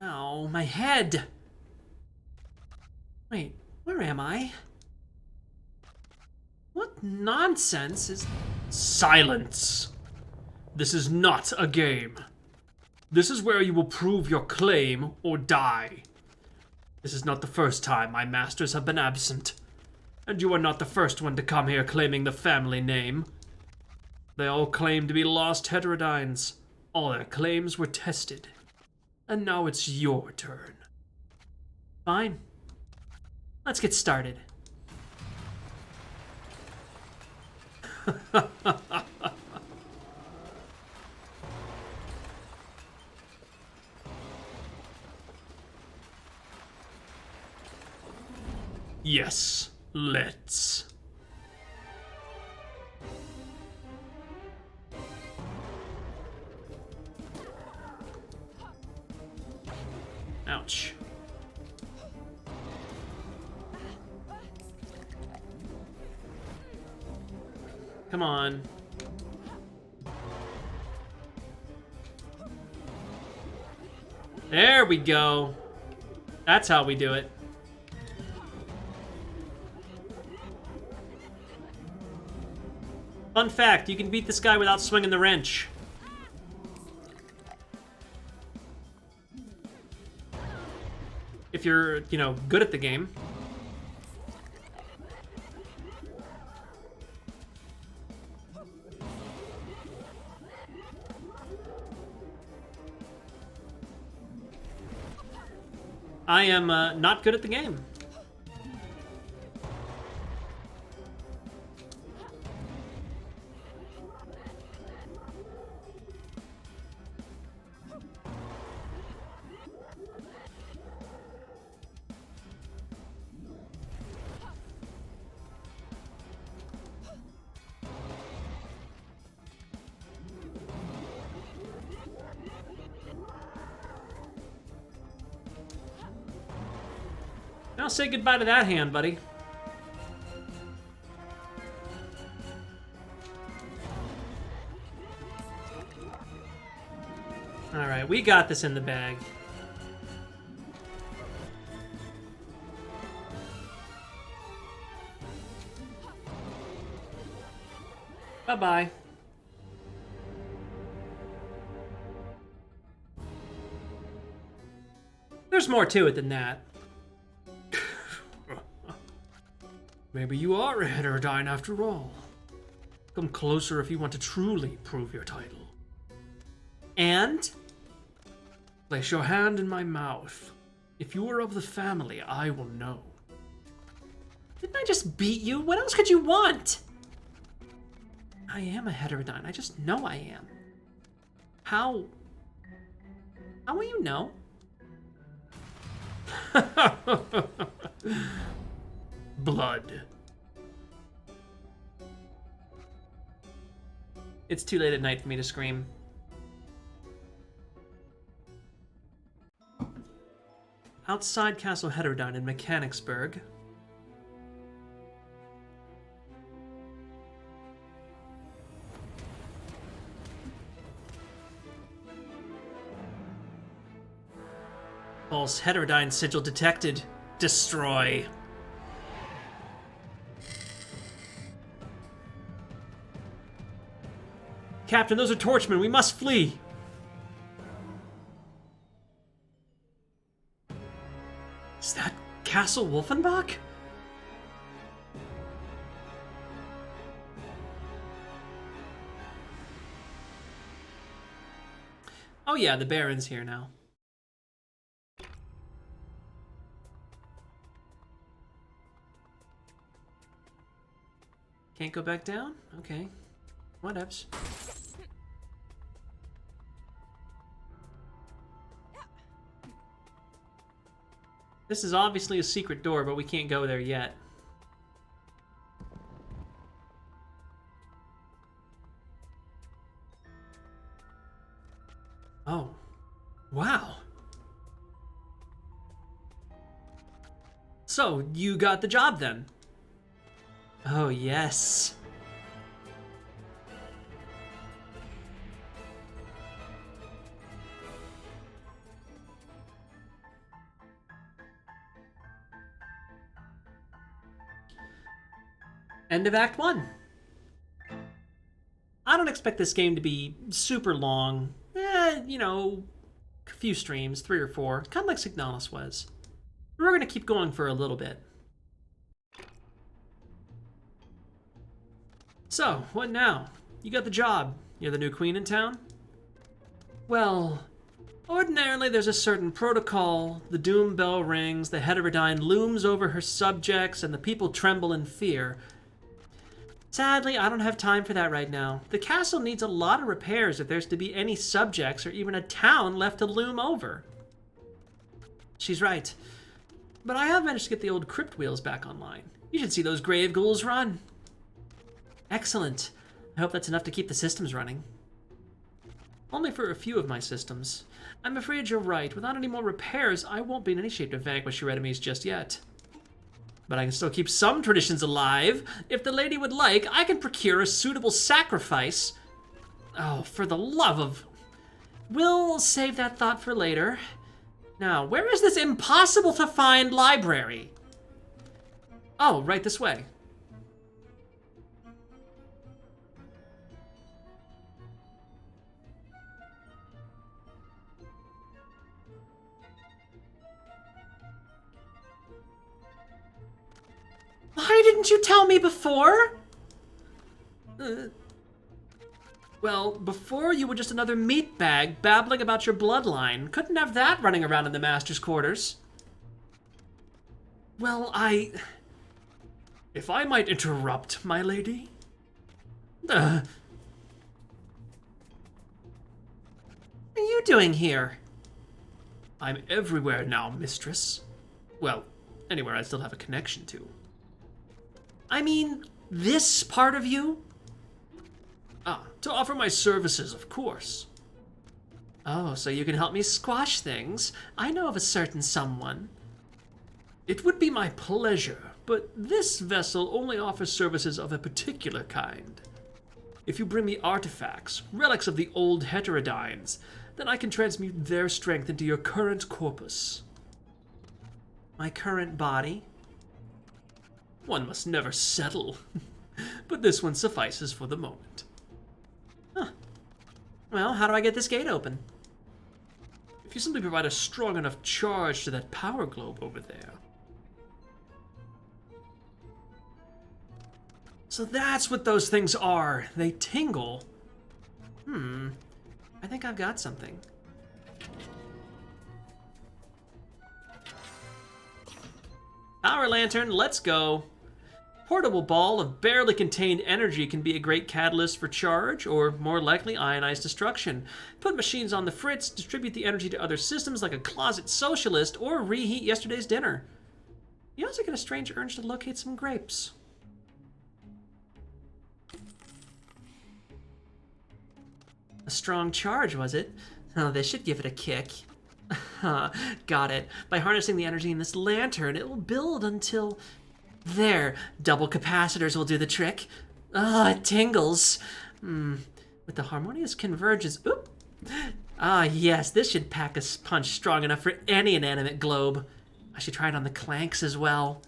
Oh, my head! Wait, where am I? What nonsense is... Silence! This is not a game. This is where you will prove your claim or die. This is not the first time my masters have been absent. And you are not the first one to come here claiming the family name. They all claim to be lost heterodynes. All their claims were tested. And now it's your turn. Fine. Let's get started. Yes, let's. Ouch. Come on. There we go. That's how we do it. Fun fact, you can beat this guy without swinging the wrench. If you're, you know, good at the game. I am not good at the game. Now say goodbye to that hand, buddy. Alright, we got this in the bag. Bye-bye. There's more to it than that. Maybe you are a heterodyne after all. Come closer if you want to truly prove your title. And? Place your hand in my mouth. If you are of the family, I will know. Didn't I just beat you? What else could you want? I am a heterodyne. I just know I am. How? How will you know? Blood. It's too late at night for me to scream. Outside Castle Heterodyne in Mechanicsburg. False Heterodyne sigil detected. Destroy. Captain, those are torchmen. We must flee. Is that Castle Wolfenbach? Oh yeah, the Baron's here now. Can't go back down? Okay. Whatevs. This is obviously a secret door, but we can't go there yet. Oh. Wow. So, you got the job then? Oh, yes. End of Act 1. I don't expect this game to be super long. You know, a few streams, 3 or 4. Kind of like Signalis was. We're going to keep going for a little bit. So, what now? You got the job. You're the new queen in town? Well, ordinarily there's a certain protocol. The doom bell rings, the heterodyne looms over her subjects, and the people tremble in fear. Sadly, I don't have time for that right now. The castle needs a lot of repairs if there's to be any subjects or even a town left to loom over. She's right. But I have managed to get the old crypt wheels back online. You should see those grave ghouls run. Excellent. I hope that's enough to keep the systems running. Only for a few of my systems. I'm afraid you're right. Without any more repairs, I won't be in any shape to vanquish your enemies just yet. But I can still keep some traditions alive. If the lady would like, I can procure a suitable sacrifice. Oh, for the love of... We'll save that thought for later. Now, where is this impossible-to-find library? Oh, right this way. Why didn't you tell me before? Well, before you were just another meatbag babbling about your bloodline. Couldn't have that running around in the master's quarters. Well, If I might interrupt, my lady? What are you doing here? I'm everywhere now, mistress. Well, anywhere I still have a connection to. I mean, this part of you? Ah, to offer my services, of course. Oh, so you can help me squash things? I know of a certain someone. It would be my pleasure, but this vessel only offers services of a particular kind. If you bring me artifacts, relics of the old heterodynes, then I can transmute their strength into your current corpus. My current body? One must never settle, but this one suffices for the moment. Huh. Well, how do I get this gate open? If you simply provide a strong enough charge to that power globe over there. So that's what those things are. They tingle. I think I've got something. Power lantern, let's go. Portable ball of barely contained energy can be a great catalyst for charge, or more likely, ionized destruction. Put machines on the fritz, distribute the energy to other systems like a closet socialist, or reheat yesterday's dinner. You also get a strange urge to locate some grapes. A strong charge, was it? Oh, this should give it a kick. Got it. By harnessing the energy in this lantern, it will build until... There, double capacitors will do the trick. Ah, it tingles. With the harmonious convergence... Oop! Ah, yes, this should pack a punch strong enough for any inanimate globe. I should try it on the clanks as well.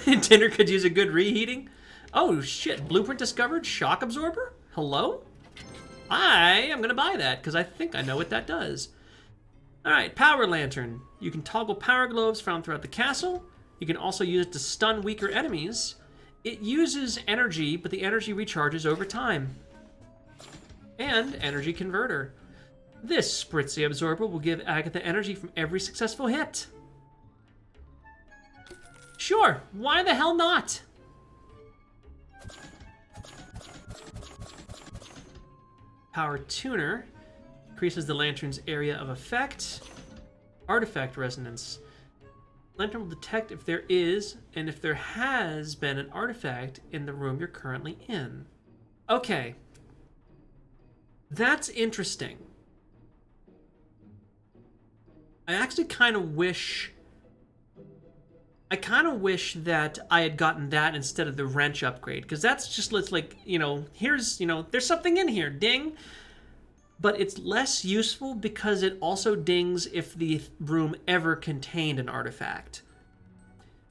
Dinner could use a good reheating. Oh, shit. Blueprint discovered? Shock absorber? Hello? I am going to buy that, because I think I know what that does. Alright, power lantern. You can toggle power globes found throughout the castle. You can also use it to stun weaker enemies. It uses energy, but the energy recharges over time. And energy converter. This spritzy absorber will give Agatha energy from every successful hit. Sure, why the hell not? Power tuner. Increases the lantern's area of effect. Artifact resonance. Lantern will detect if there is, and if there has been an artifact in the room you're currently in. Okay. That's interesting. I actually kind of wish that I had gotten that instead of the wrench upgrade, because that's just like, here's, there's something in here, ding. But it's less useful because it also dings if the room ever contained an artifact.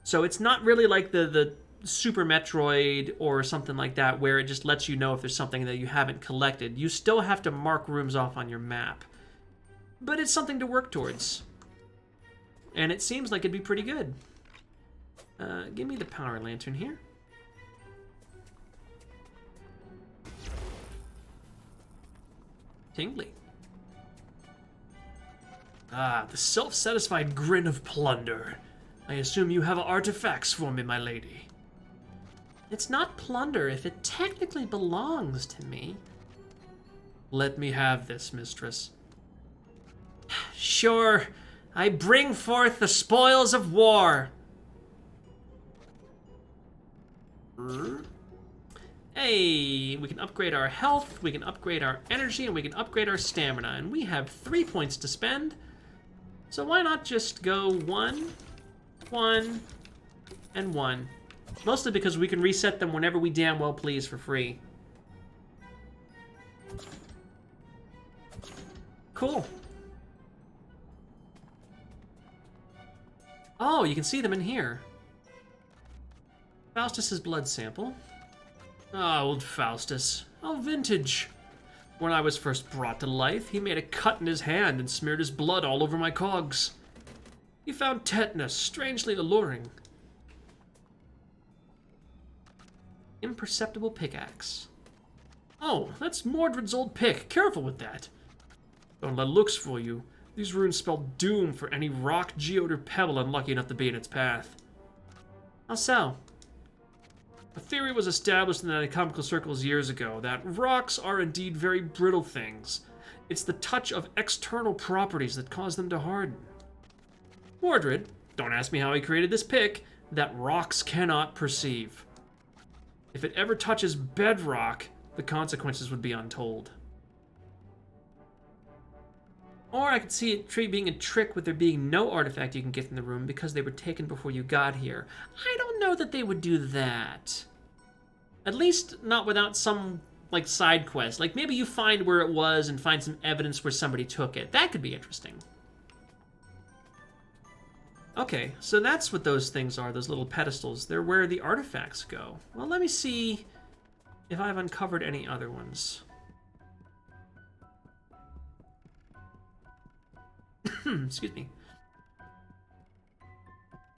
So it's not really like the Super Metroid or something like that where it just lets you know if there's something that you haven't collected. You still have to mark rooms off on your map. But it's something to work towards. And it seems like it'd be pretty good. Give me the power lantern here. Tingly. Ah, the self-satisfied grin of plunder. I assume you have artifacts for me, my lady. It's not plunder if it technically belongs to me. Let me have this, mistress. Sure, I bring forth the spoils of war. Hey, we can upgrade our health, we can upgrade our energy, and we can upgrade our stamina. And we have 3 points to spend. So why not just go 1, 1, and 1. Mostly because we can reset them whenever we damn well please for free. Cool. Oh, you can see them in here. Faustus's blood sample. Ah, old Faustus. How vintage. When I was first brought to life, he made a cut in his hand and smeared his blood all over my cogs. He found tetanus strangely alluring. Imperceptible pickaxe. Oh, that's Mordred's old pick. Careful with that. Don't let looks fool you. These runes spell doom for any rock, geode, or pebble unlucky enough to be in its path. How so? A theory was established in the alchemical circles years ago that rocks are indeed very brittle things. It's the touch of external properties that cause them to harden. Mordred, don't ask me how he created this pick, that rocks cannot perceive. If it ever touches bedrock, the consequences would be untold. Or I could see it being a trick with there being no artifact you can get in the room because they were taken before you got here. I don't know that they would do that. At least not without some, like, side quest. Like, maybe you find where it was and find some evidence where somebody took it. That could be interesting. Okay, so that's what those things are, those little pedestals. They're where the artifacts go. Well, let me see if I've uncovered any other ones. Excuse me.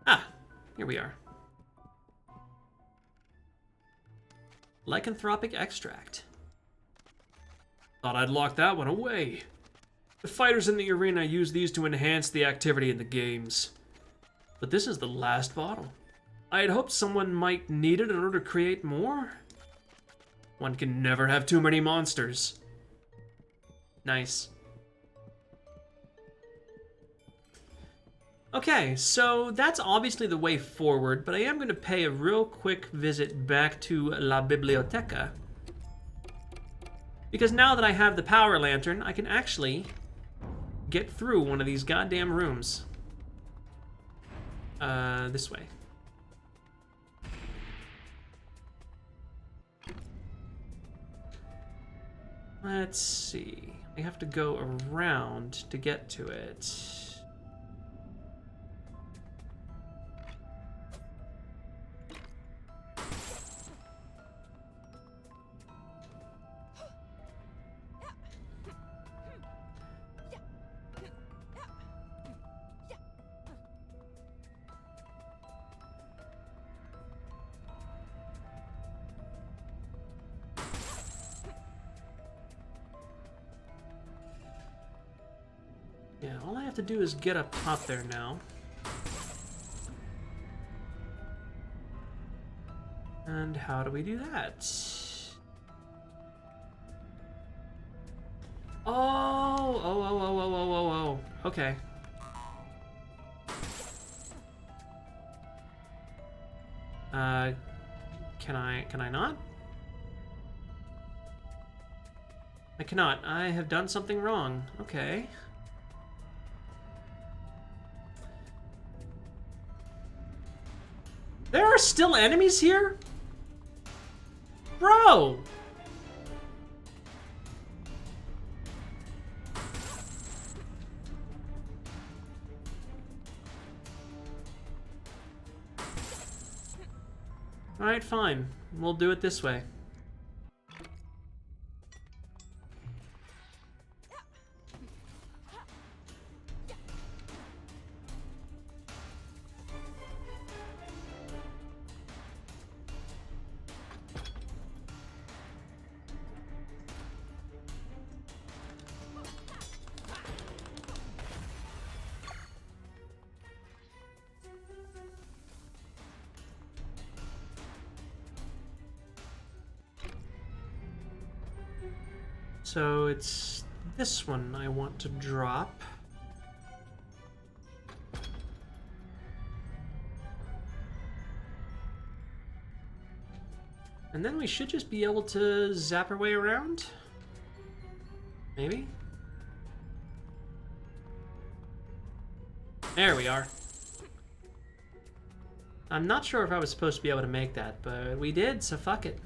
Ah, here we are. Lycanthropic extract. Thought I'd lock that one away. The fighters in the arena use these to enhance the activity in the games. But this is the last bottle. I had hoped someone might need it in order to create more. One can never have too many monsters. Nice. Okay, so that's obviously the way forward, but I am going to pay a real quick visit back to La Biblioteca. Because now that I have the power lantern, I can actually get through one of these goddamn rooms. This way. Let's see. I have to go around to get to it. Yeah, all I have to do is get up top there now. And how do we do that? Oh. Okay. Can I not? I cannot. I have done something wrong. Okay. There are still enemies here? Bro! Alright, fine. We'll do it this way. So it's this one I want to drop. And then we should just be able to zap our way around. Maybe? There we are. I'm not sure if I was supposed to be able to make that, but we did, so fuck it.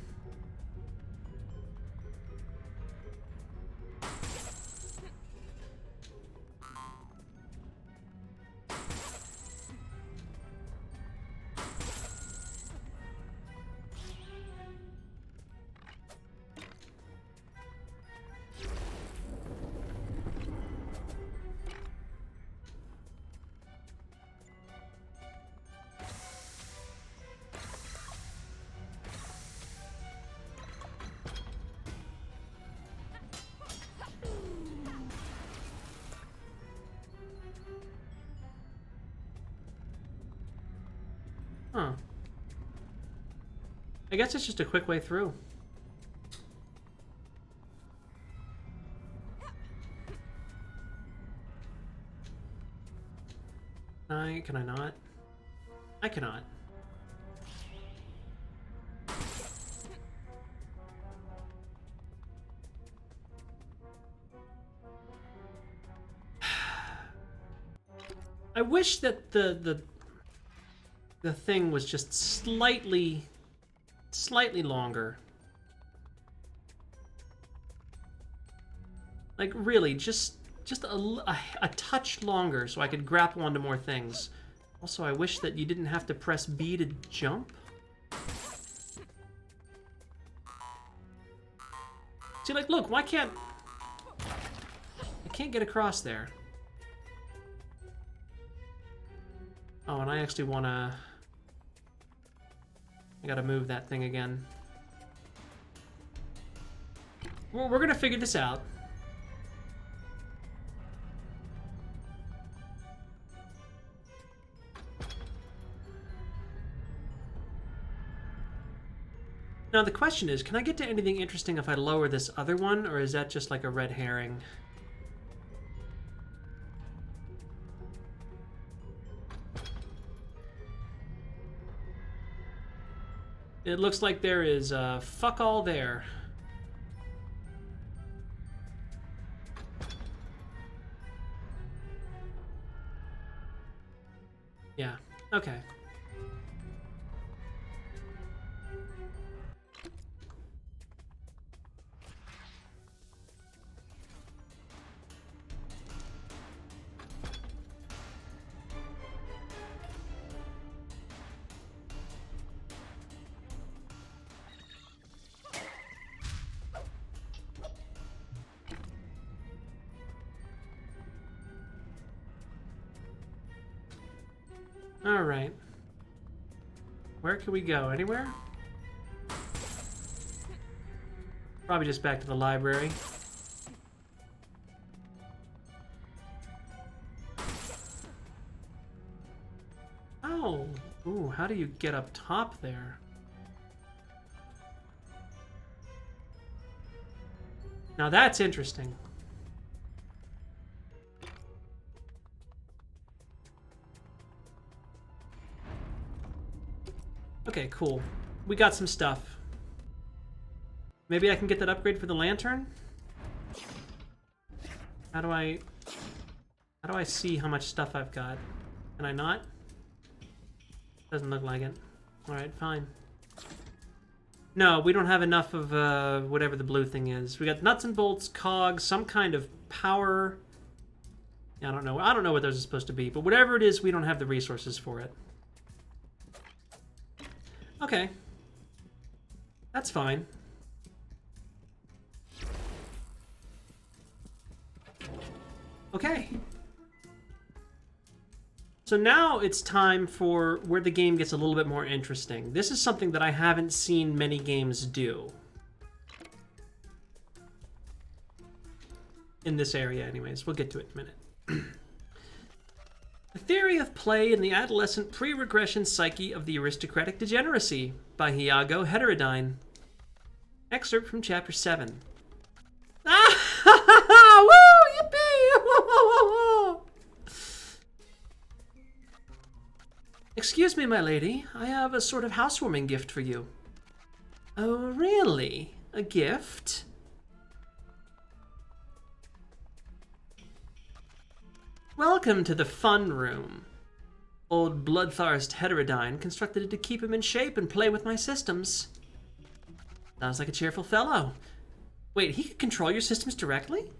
Huh. I guess it's just a quick way through. Can I not? I cannot. I wish that the thing was just slightly longer. Like really, just a touch longer so I could grapple onto more things. Also, I wish that you didn't have to press B to jump. See, like, look, why can't... I can't get across there. Oh, and I actually wanna... I gotta move that thing again. Well, we're gonna figure this out. Now the question is, can I get to anything interesting if I lower this other one, or is that just like a red herring? It looks like there is fuck all there. Yeah, okay. All right. Where can we go? Anywhere? Probably just back to the library. Oh. Ooh, how do you get up top there? Now that's interesting. Okay, cool. We got some stuff. Maybe I can get that upgrade for the lantern? How do I see how much stuff I've got? Can I not? Doesn't look like it. Alright, fine. No, we don't have enough of whatever the blue thing is. We got nuts and bolts, cogs, some kind of power. I don't know what those are supposed to be, but whatever it is, we don't have the resources for it. Okay. That's fine. Okay. So now it's time for where the game gets a little bit more interesting. This is something that I haven't seen many games do. In this area, anyways. We'll get to it in a minute. The Theory of Play in the Adolescent Pre-Regression Psyche of the Aristocratic Degeneracy by Iago Heterodyne. Excerpt from Chapter 7. Ah! Excuse me, my lady. I have a sort of housewarming gift for you. Oh, really? A gift? Welcome to the fun room. Old bloodthirst heterodyne constructed it to keep him in shape and play with my systems. Sounds like a cheerful fellow. Wait, he could control your systems directly?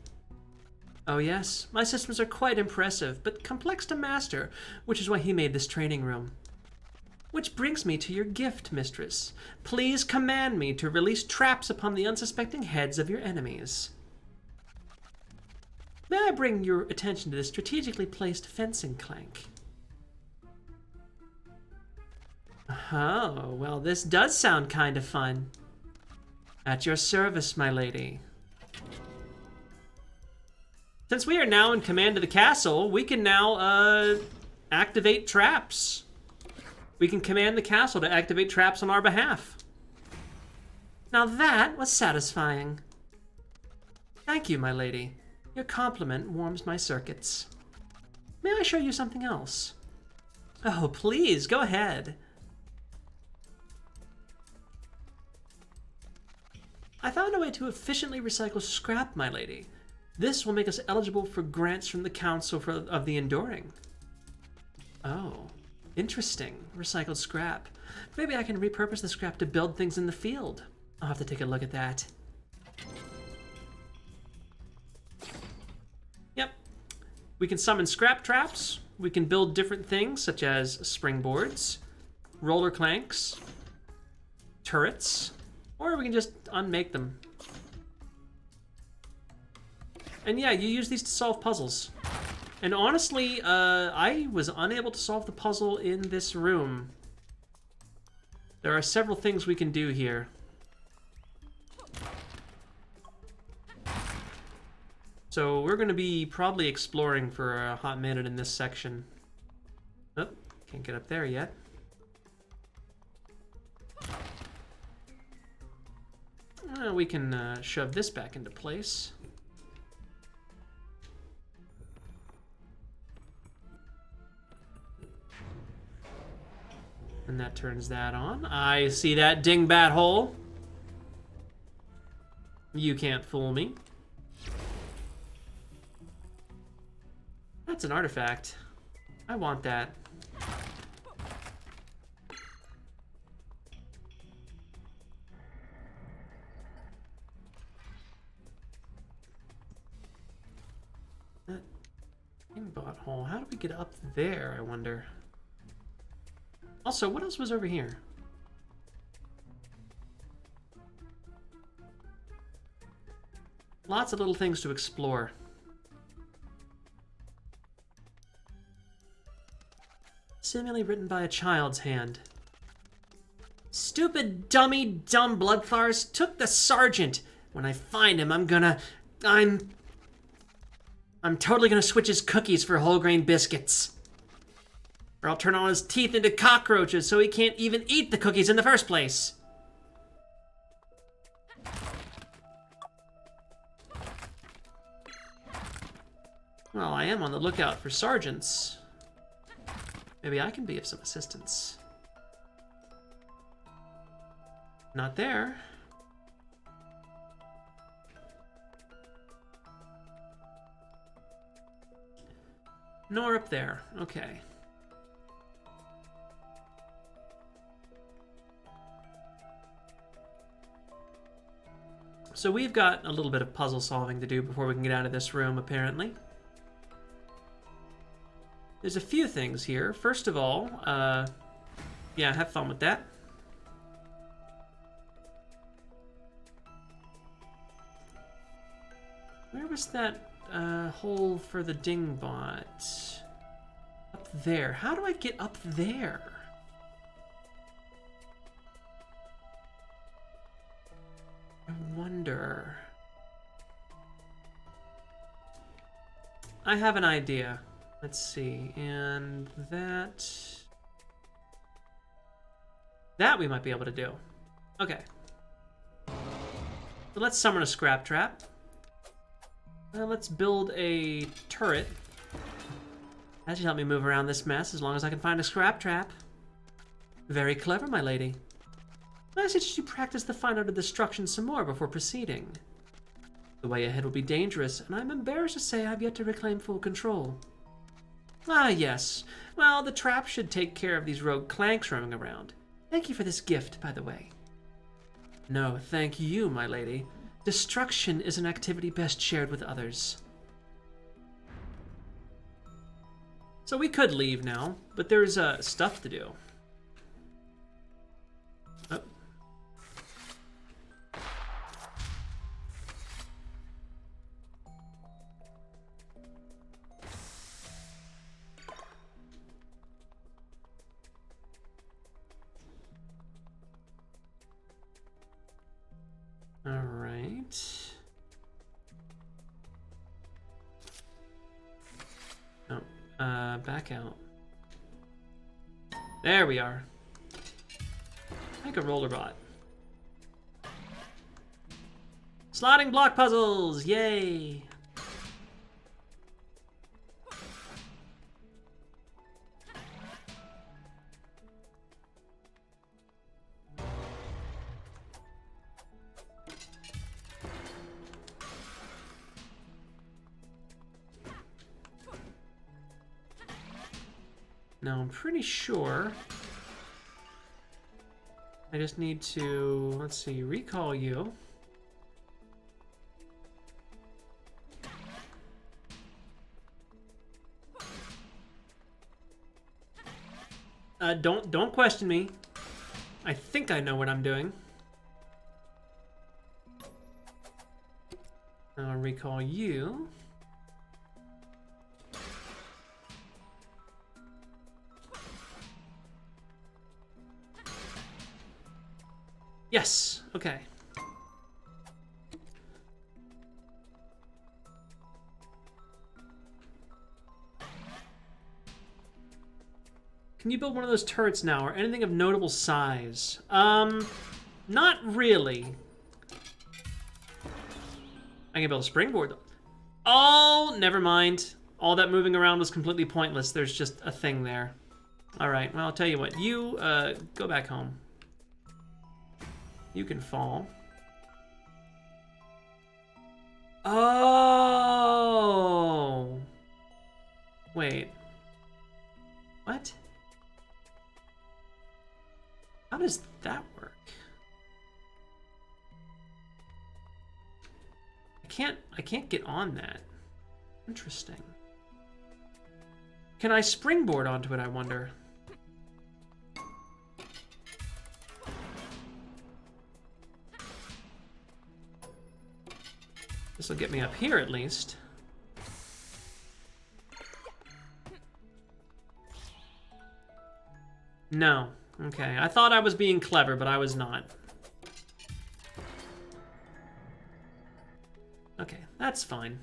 Oh yes, my systems are quite impressive, but complex to master, which is why he made this training room. Which brings me to your gift, mistress. Please command me to release traps upon the unsuspecting heads of your enemies. May I bring your attention to this strategically placed fencing clank? Oh, well, this does sound kind of fun. At your service, my lady. Since we are now in command of the castle, we can now activate traps. We can command the castle to activate traps on our behalf. Now that was satisfying. Thank you, my lady. Your compliment warms my circuits. May I show you something else? Oh, please, go ahead. I found a way to efficiently recycle scrap, my lady. This will make us eligible for grants from the Council of the Enduring. Oh, interesting. Recycled scrap. Maybe I can repurpose the scrap to build things in the field. I'll have to take a look at that. Yep. We can summon scrap traps. We can build different things such as springboards, roller clanks, turrets, or we can just unmake them. And yeah, you use these to solve puzzles. And honestly, I was unable to solve the puzzle in this room. There are several things we can do here. So we're going to be probably exploring for a hot minute in this section. Oh, can't get up there yet. We can shove this back into place. And that turns that on. I see that dingbat hole. You can't fool me. That's an artifact. I want that. That dingbat hole. How do we get up there, I wonder? Also, what else was over here? Lots of little things to explore. Seemingly written by a child's hand. Stupid, dumb bloodthars took the sergeant. When I find him, I'm totally gonna switch his cookies for whole grain biscuits. Or I'll turn all his teeth into cockroaches so he can't even eat the cookies in the first place. Well, I am on the lookout for sergeants. Maybe I can be of some assistance. Not there. Nor up there. Okay. So we've got a little bit of puzzle solving to do before we can get out of this room, apparently. There's a few things here. First of all, yeah, have fun with that. Where was that hole for the dingbot? Up there. How do I get up there? I wonder. I have an idea. Let's see, and that we might be able to do. Okay. So let's summon a scrap trap. Let's build a turret. That should help me move around this mess as long as I can find a scrap trap. Very clever, my lady. I suggest you practice the fine art of destruction some more before proceeding. The way ahead will be dangerous, and I'm embarrassed to say I've yet to reclaim full control. Ah, yes. Well, the trap should take care of these rogue clanks roaming around. Thank you for this gift, by the way. No, thank you, my lady. Destruction is an activity best shared with others. So we could leave now, but there's stuff to do. Oh. All right. Oh, back out. There we are. Make a roller bot. Sliding block puzzles! Yay! Now I'm pretty sure I just need to, let's see, recall you. Don't question me. I think I know what I'm doing. I'll recall you. Yes, okay. Can you build one of those turrets now, or anything of notable size? Not really. I can build a springboard. Oh, never mind. All that moving around was completely pointless. There's just a thing there. All right, well, I'll tell you what. You, go back home. You can fall. Oh! Wait. What? How does that work? I can't get on that. Interesting. Can I springboard onto it, I wonder? This will get me up here at least. No. Okay, I thought I was being clever, but I was not. Okay, that's fine.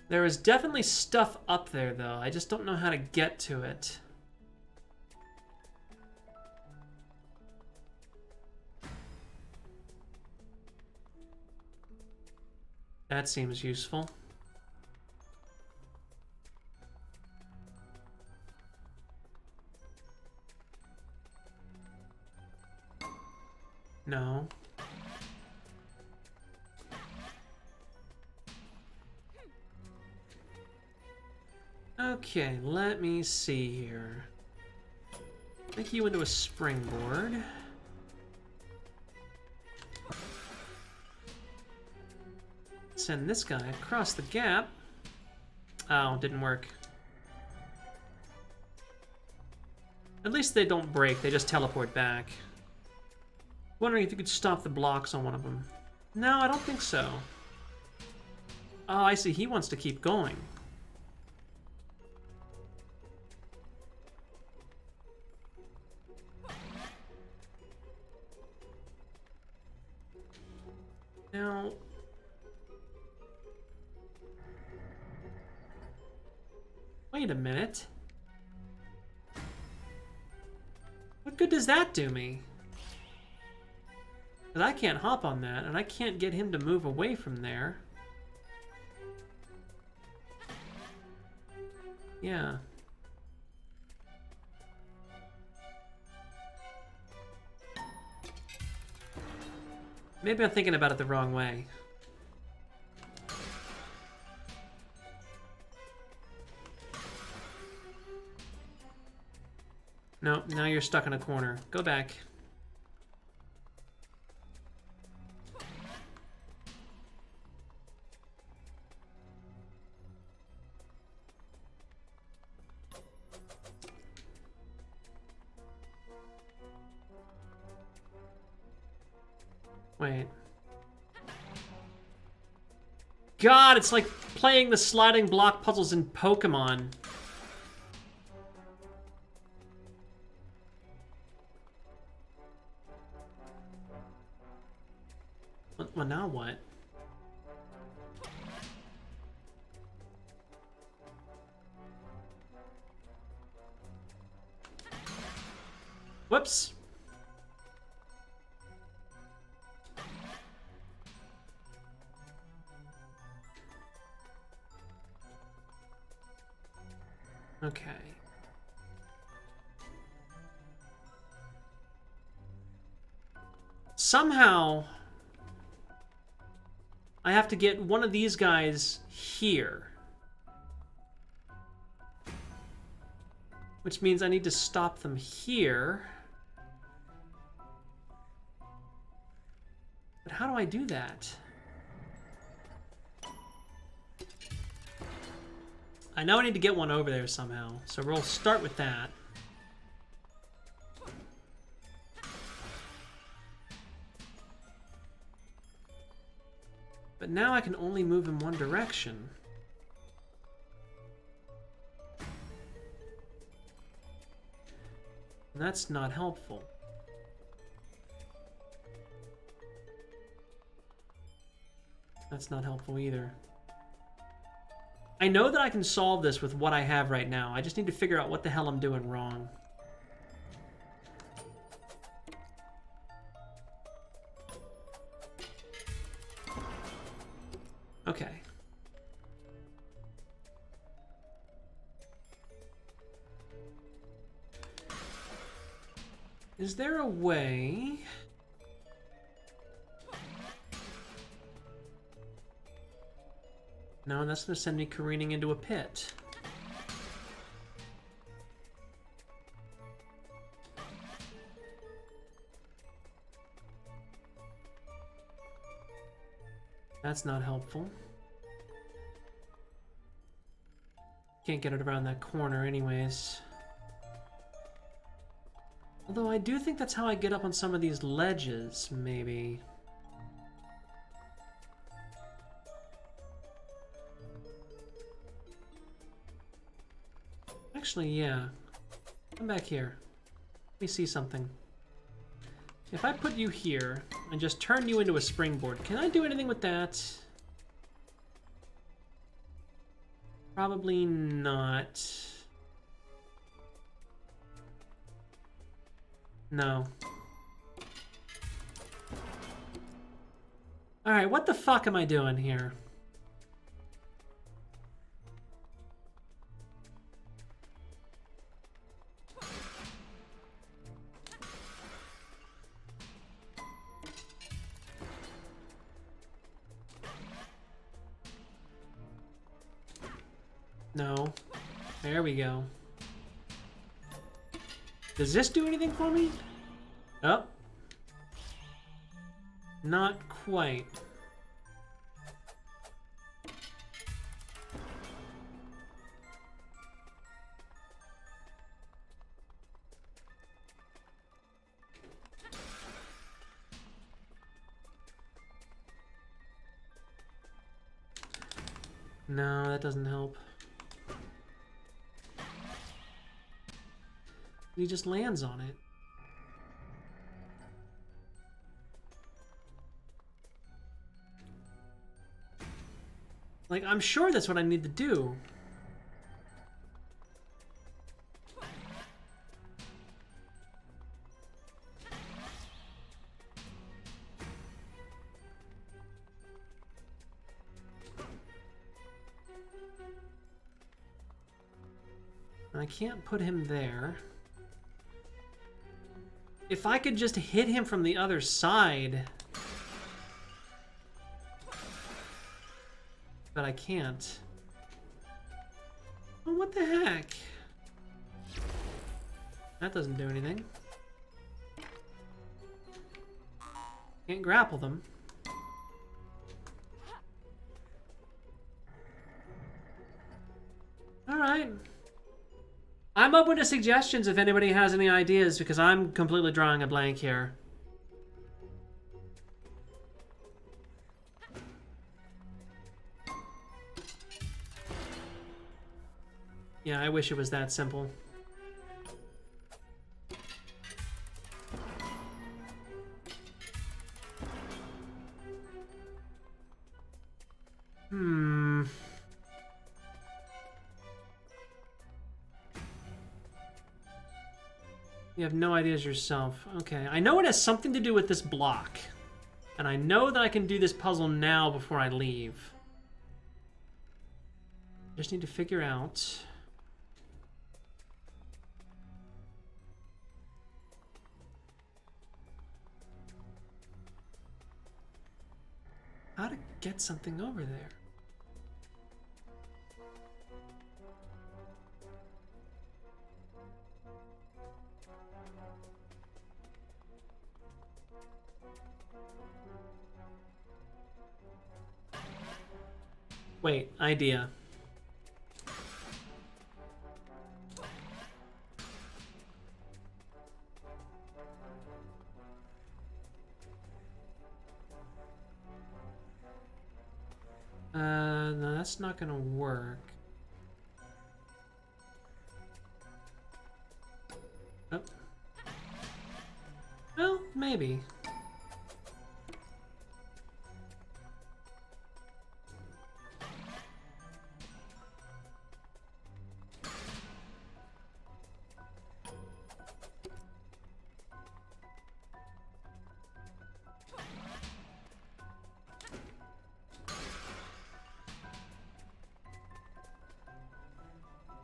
There is definitely stuff up there, though. I just don't know how to get to it. That seems useful. No. Okay, let me see here. Make you into a springboard. Send this guy across the gap. Oh, didn't work. At least they don't break, they just teleport back. Wondering if you could stop the blocks on one of them. No, I don't think so. Oh, I see, he wants to keep going. Now... Wait a minute. What good does that do me? Because I can't hop on that, and I can't get him to move away from there. Yeah. Maybe I'm thinking about it the wrong way. No, now you're stuck in a corner. Go back. Wait. God, it's like playing the sliding block puzzles in Pokemon. Well, now what? Whoops. Okay. Somehow, I have to get one of these guys here. Which means I need to stop them here. But how do I do that? I know I need to get one over there somehow, so we'll start with that. But now I can only move in one direction. And that's not helpful. That's not helpful either. I know that I can solve this with what I have right now. I just need to figure out what the hell I'm doing wrong. Okay. Is there a way... No, that's going to send me careening into a pit. That's not helpful. Can't get it around that corner anyways. Although I do think that's how I get up on some of these ledges, maybe. Actually, yeah. Come back here. Let me see something. If I put you here and just turn you into a springboard, can I do anything with that? Probably not. No. Alright, what the fuck am I doing here? No. There we go. Does this do anything for me? Oh. Not quite. No, that doesn't help. He just lands on it. Like, I'm sure that's what I need to do. I can't put him there. If I could just hit him from the other side... but I can't. Oh, what the heck? That doesn't do anything. Can't grapple them. Alright. I'm open to suggestions if anybody has any ideas, because I'm completely drawing a blank here. Yeah, I wish it was that simple. You have no ideas yourself. Okay, I know it has something to do with this block. And I know that I can do this puzzle now before I leave. Just need to figure out... how to get something over there. Wait, idea. No, that's not gonna work. Oh. Well, maybe.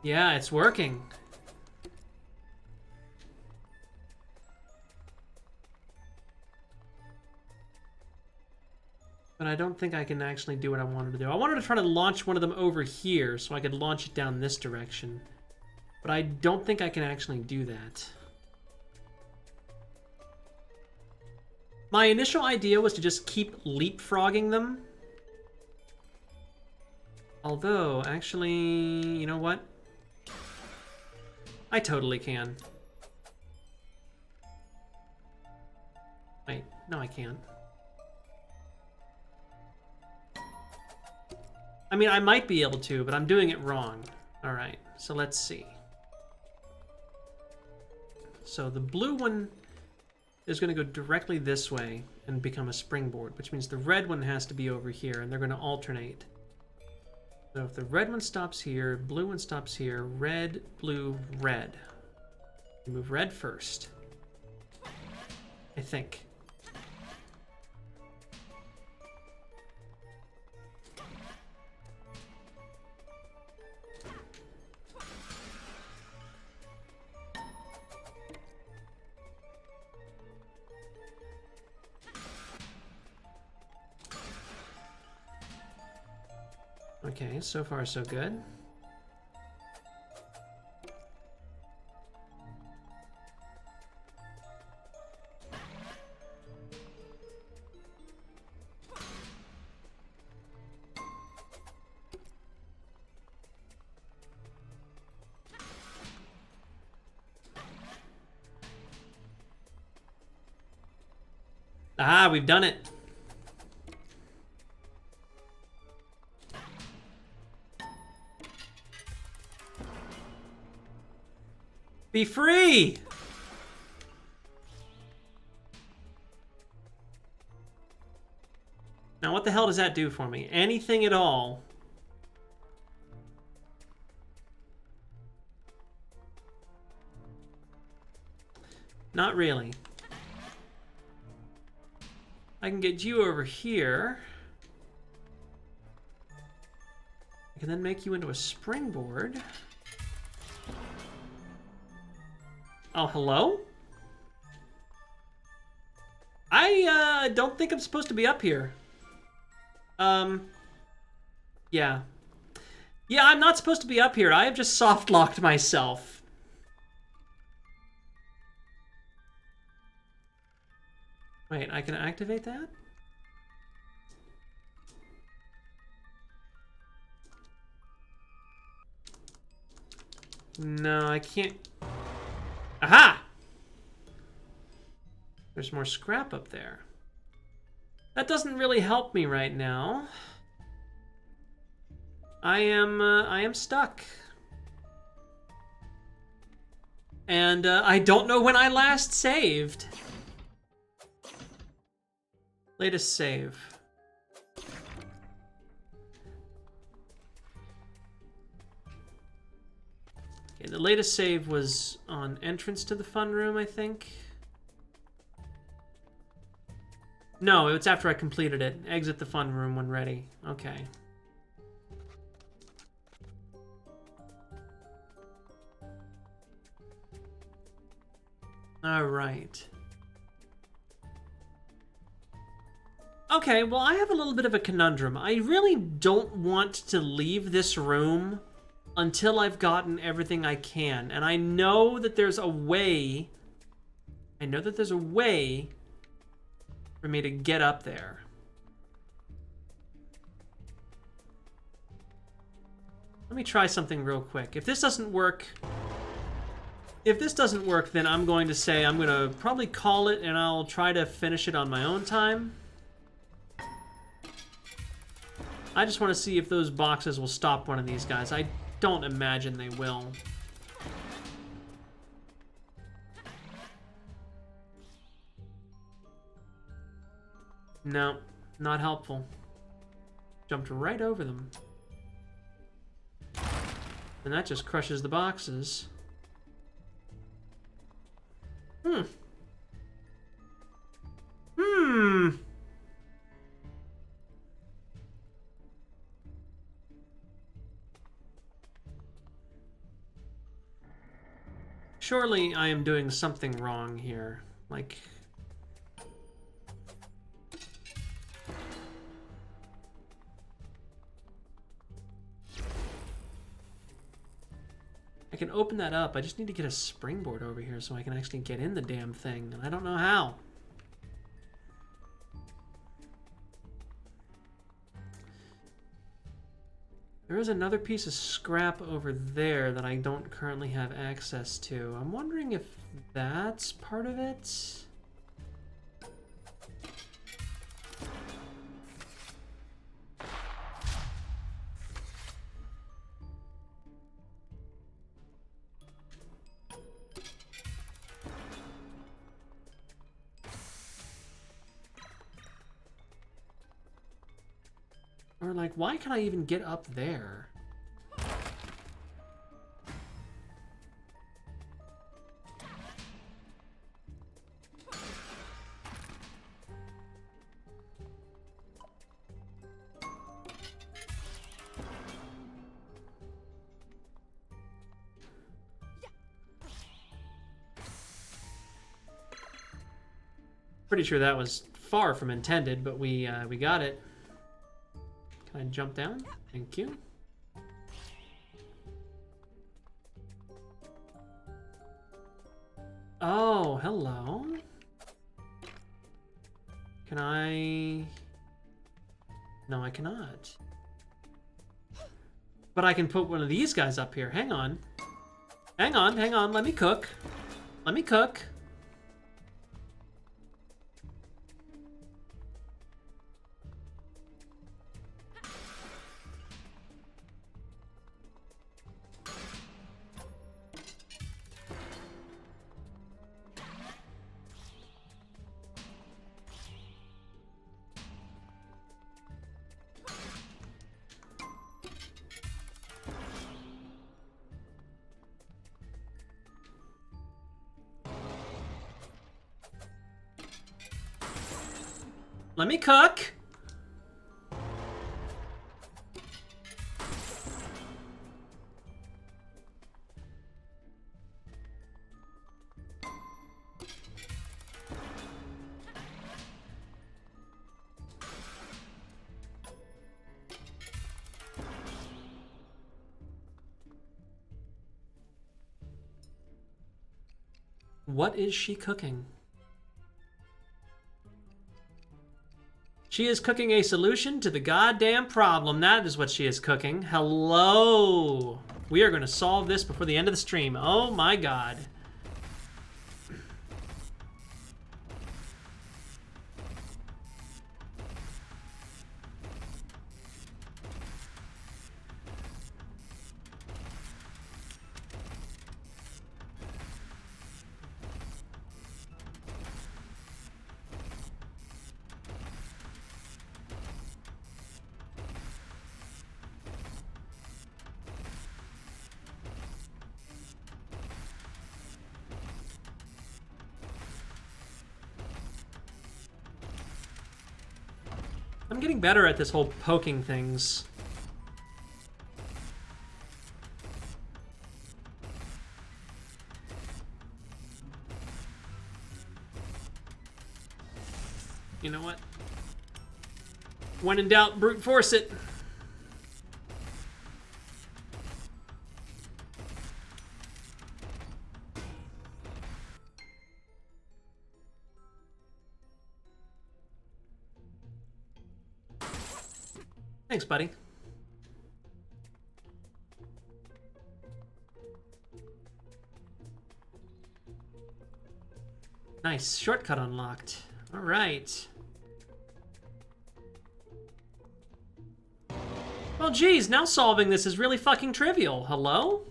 Yeah, it's working. But I don't think I can actually do what I wanted to do. I wanted to try to launch one of them over here so I could launch it down this direction. But I don't think I can actually do that. My initial idea was to just keep leapfrogging them. Although, actually, you know what? I totally can. Wait, no I can't. I mean, I might be able to, but I'm doing it wrong. Alright, so let's see. So the blue one is going to go directly this way and become a springboard, which means the red one has to be over here, and they're going to alternate. So if the red one stops here, blue one stops here, red, blue, red. You move red first. I think. Okay, so far so good. Ah, we've done it. Be free! Now what the hell does that do for me? Anything at all? Not really. I can get you over here. I can then make you into a springboard. Oh, hello? I don't think I'm supposed to be up here. Yeah, Yeah. Yeah, I'm not supposed to be up here. I have just soft-locked myself. Wait, I can activate that? No, I can't. Aha! There's more scrap up there. That doesn't really help me right now. I am stuck. And I don't know when I last saved. Latest save. Okay, the latest save was on entrance to the fun room, I think. No, it's after I completed it. Exit the fun room when ready. Okay. All right. Okay, well, I have a little bit of a conundrum. I really don't want to leave this room until I've gotten everything I can. And I know that there's a way... for me to get up there. Let me try something real quick. If this doesn't work, then I'm going to say I'm going to probably call it and I'll try to finish it on my own time. I just want to see if those boxes will stop one of these guys. I don't imagine they will. No, not helpful. Jumped right over them. And that just crushes the boxes. Surely I am doing something wrong here. Like... I can open that up. I just need to get a springboard over here so I can actually get in the damn thing. And I don't know how. There is another piece of scrap over there that I don't currently have access to. I'm wondering if that's part of it. Or like, why can I even get up there? Pretty sure that was far from intended, but we got it. Can I jump down? Thank you. Oh, hello. Can I... No, I cannot. But I can put one of these guys up here. Hang on. Hang on, hang on. Let me cook. Let me cook. Let me cook. what is she cooking? She is cooking a solution to the goddamn problem. That is what she is cooking. Hello. We are going to solve this before the end of the stream. Oh my god. I'm getting better at this whole poking things. You know what? When in doubt, brute force it. Thanks, buddy. Nice. Shortcut unlocked. All right. Well, geez, now solving this is really fucking trivial. Hello?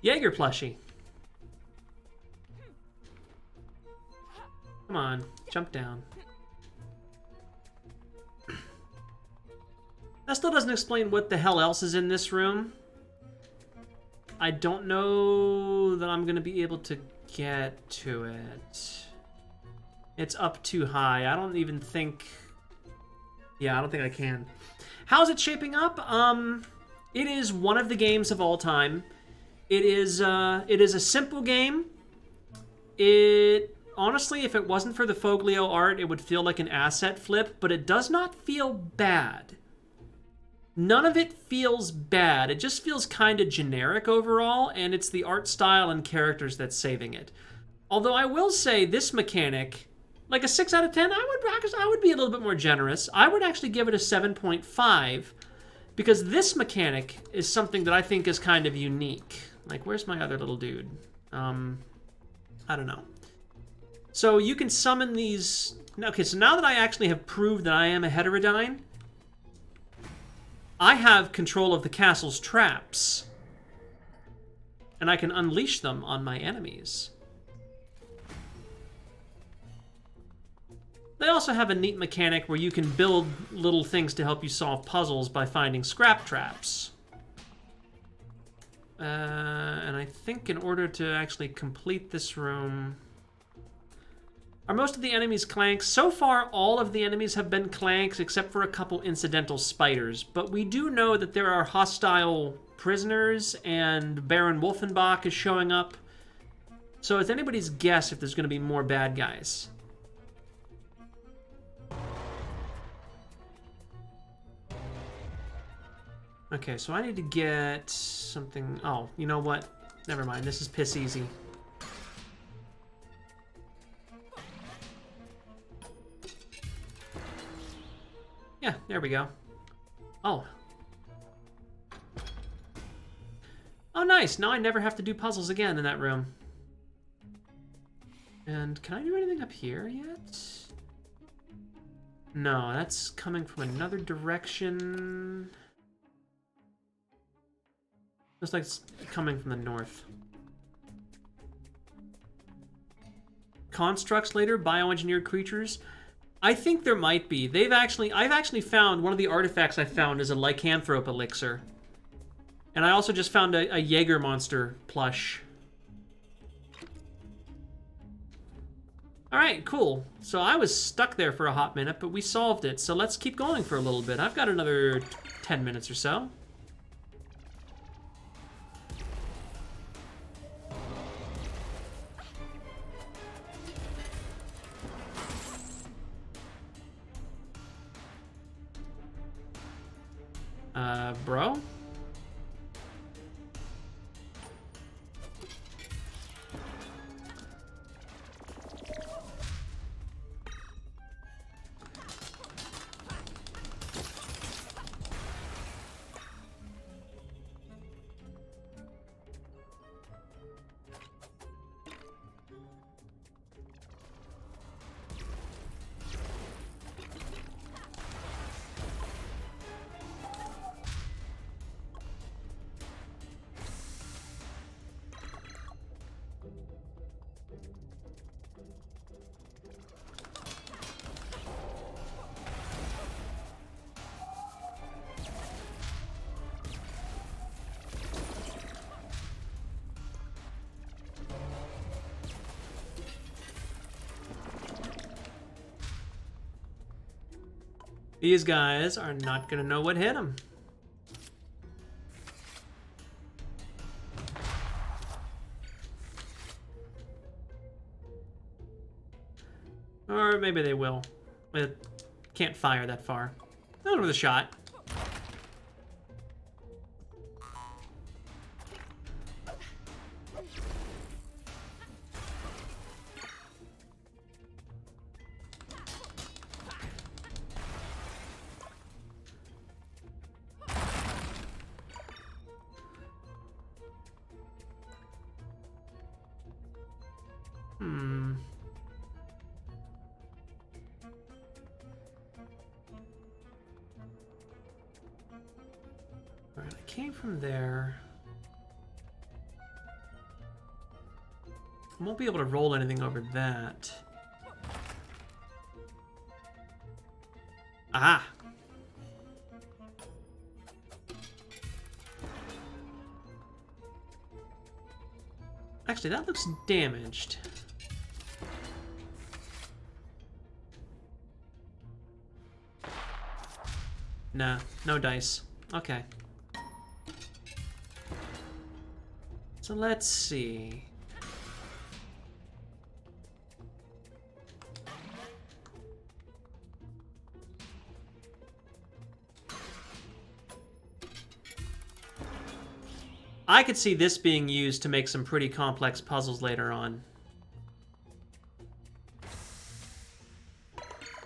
Jaeger plushie. Come on, jump down. That still doesn't explain what the hell else is in this room. I don't know that I'm gonna be able to get to it. It's up too high. I don't even think... Yeah, I don't think I can. How's it shaping up? It is one of the games of all time. It is a simple game. Honestly, if it wasn't for the Foglio art, it would feel like an asset flip, but it does not feel bad. None of it feels bad. It just feels kind of generic overall, and it's the art style and characters that's saving it. Although I will say this mechanic, like a 6 out of 10, I would be a little bit more generous. I would actually give it a 7.5, because this mechanic is something that I think is kind of unique. Like, where's my other little dude? I don't know. So you can summon these... Okay, so now that I actually have proved that I am a heterodyne, I have control of the castle's traps. And I can unleash them on my enemies. They also have a neat mechanic where you can build little things to help you solve puzzles by finding scrap traps. And I think in order to actually complete this room... Are most of the enemies clanks? So far, all of the enemies have been clanks, except for a couple incidental spiders. But we do know that there are hostile prisoners, and Baron Wolfenbach is showing up. So it's anybody's guess if there's going to be more bad guys. Okay, so I need to get something... Oh, you know what? Never mind, this is piss easy. Yeah, there we go. Oh. Oh, nice. Now I never have to do puzzles again in that room. And can I do anything up here yet? No, that's coming from another direction. Looks like it's coming from the north. Constructs later, bioengineered creatures. I think there might be. I've actually found, one of the artifacts I found is a lycanthrope elixir. And I also just found a Jaeger monster plush. Alright, cool. So I was stuck there for a hot minute, but we solved it. So let's keep going for a little bit. I've got another 10 minutes or so. Bro? These guys are not gonna know what hit them. Or maybe they will. It can't fire that far. Not with a shot. Alright, I came from there. I won't be able to roll anything over that. Ah! Actually, that looks damaged. Nah, no dice. Okay. So let's see. I could see this being used to make some pretty complex puzzles later on.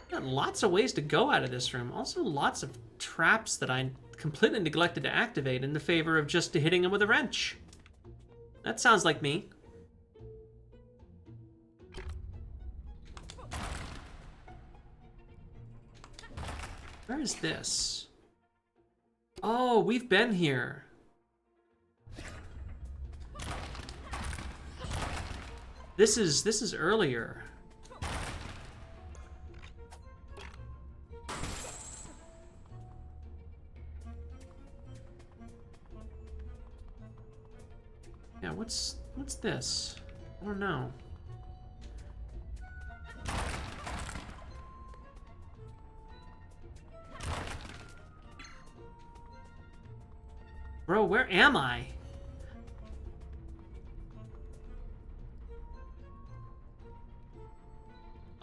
Got lots of ways to go out of this room. Also lots of traps that I completely neglected to activate in the favor of just hitting them with a wrench. That sounds like me. Where is this? Oh, we've been here. This is earlier. Yeah, what's this? I don't know. Bro, where am I?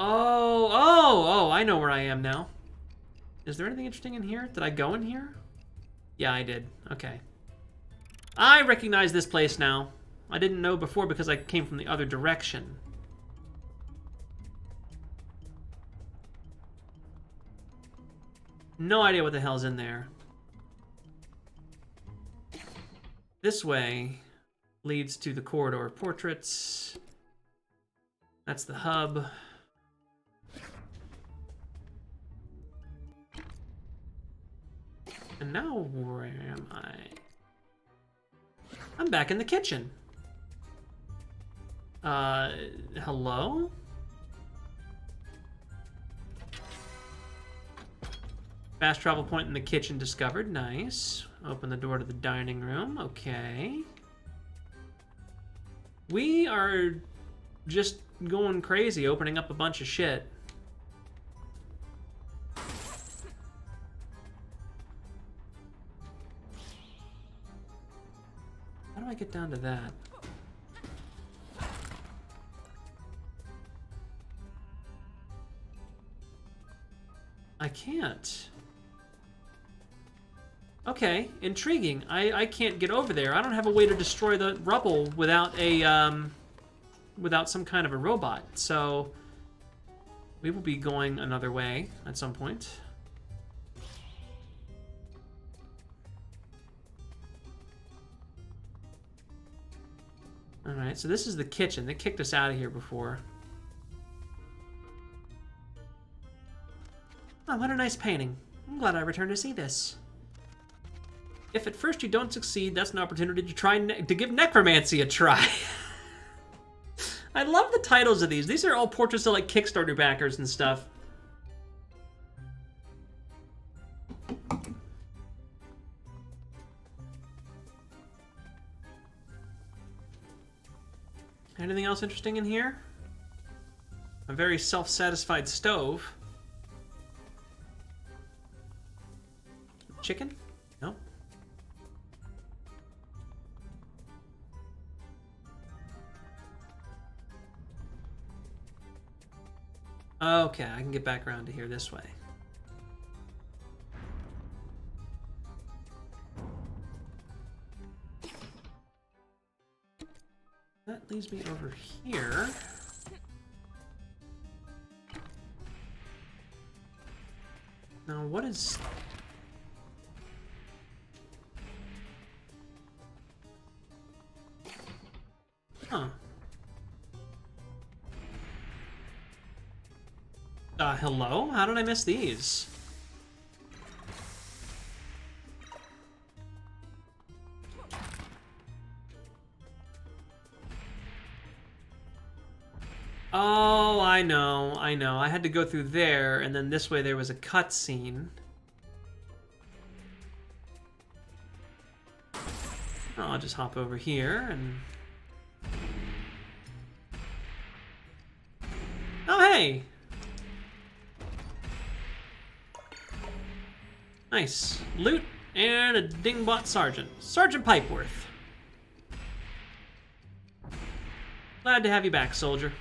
Oh, I know where I am now. Is there anything interesting in here? Did I go in here? Yeah, I did. Okay. I recognize this place now. I didn't know before because I came from the other direction. No idea what the hell's in there. This way leads to the corridor of portraits. That's the hub. And now where am I? I'm back in the kitchen. Hello? Fast travel point in the kitchen discovered. Nice. Open the door to the dining room. Okay. We are just going crazy, opening up a bunch of shit. do I get down to that? I can't. Okay, intriguing. I can't get over there. I don't have a way to destroy the rubble without a without some kind of a robot. So we will be going another way at some point. All right, so this is the kitchen. They kicked us out of here before. Oh, what a nice painting. I'm glad I returned to see this. If at first you don't succeed, that's an opportunity to try to give necromancy a try. I love the titles of these. These are all portraits of like Kickstarter backers and stuff. Anything else interesting in here? A very self-satisfied stove. Chicken? No. Okay, I can get back around to here this way. That leads me over here. Now, what is... Huh. Hello? How did I miss these? Oh, I know. I had to go through there, and then this way there was a cutscene. I'll just hop over here and... Oh, hey! Nice. Loot and a dingbot sergeant. Sergeant Pipeworth. Glad to have you back, soldier.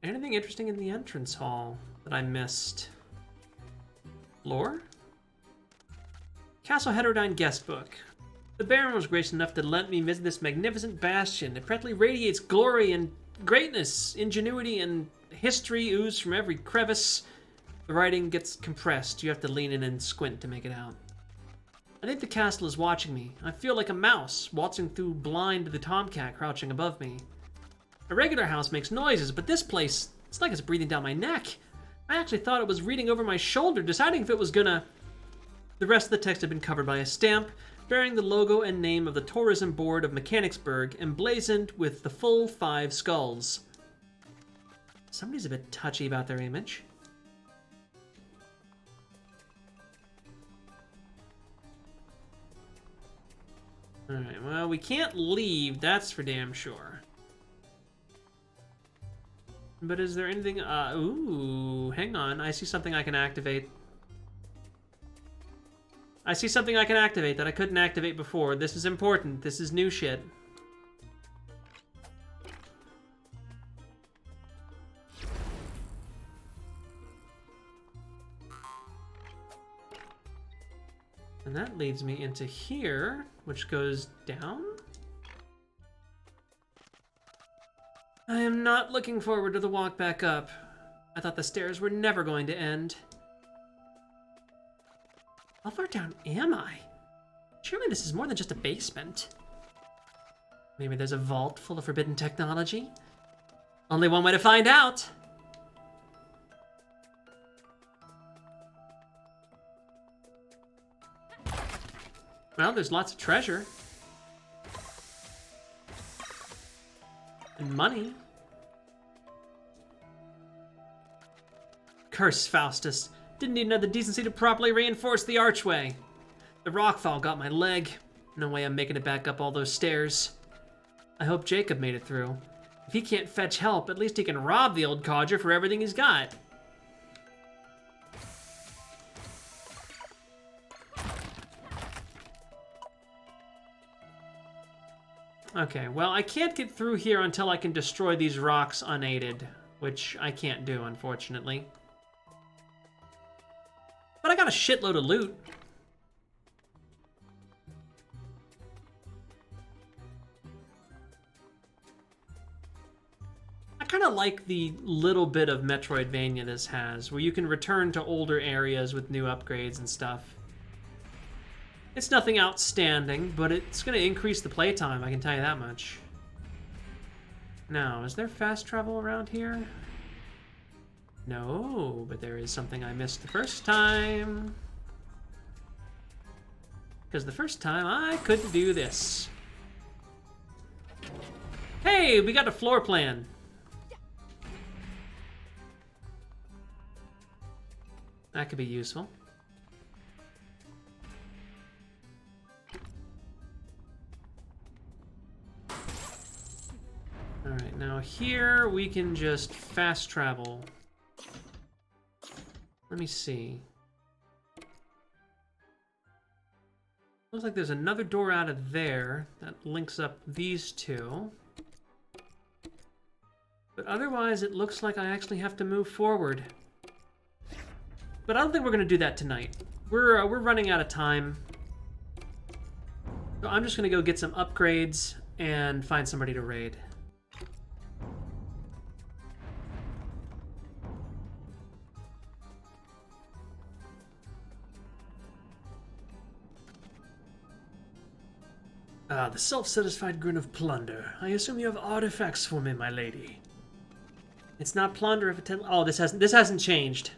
Anything interesting in the entrance hall that I missed? Lore? Castle Heterodyne guest book. The Baron was gracious enough to let me visit this magnificent bastion. It practically radiates glory and greatness, ingenuity and history ooze from every crevice. The writing gets compressed. You have to lean in and squint to make it out. I think the castle is watching me. I feel like a mouse waltzing through blind to the tomcat crouching above me. A regular house makes noises, but this place, it's like it's breathing down my neck. I actually thought it was reading over my shoulder, deciding if it was gonna... The rest of the text had been covered by a stamp bearing the logo and name of the Tourism Board of Mechanicsburg, emblazoned with the full 5 skulls. Somebody's a bit touchy about their image. Alright, well, we can't leave, that's for damn sure. But is there anything... ooh, hang on. I see something I can activate. I see something I can activate that I couldn't activate before. This is important. This is new shit. And that leads me into here, which goes down? I am not looking forward to the walk back up. I thought the stairs were never going to end. How far down am I? Surely this is more than just a basement. Maybe there's a vault full of forbidden technology? Only one way to find out! Well, there's lots of treasure. And money. Curse Faustus. Didn't even have the decency to properly reinforce the archway. The rockfall got my leg. No way I'm making it back up all those stairs. I hope Jacob made it through. If he can't fetch help, at least he can rob the old codger for everything he's got. Okay, well, I can't get through here until I can destroy these rocks unaided, which I can't do, unfortunately. But I got a shitload of loot. I kind of like the little bit of Metroidvania this has, where you can return to older areas with new upgrades and stuff. It's nothing outstanding, but it's going to increase the playtime, I can tell you that much. Now, is there fast travel around here? No, but there is something I missed the first time. Because the first time I couldn't do this. Hey, we got a floor plan. That could be useful. Alright, now here we can just fast travel. Let me see. Looks like there's another door out of there that links up these two. But otherwise, it looks like I actually have to move forward. But I don't think we're gonna do that tonight. We're running out of time. So I'm just gonna go get some upgrades and find somebody to raid. Ah, the self-satisfied grin of plunder. I assume you have artifacts for me, my lady. It's not plunder if it... Oh, this hasn't changed.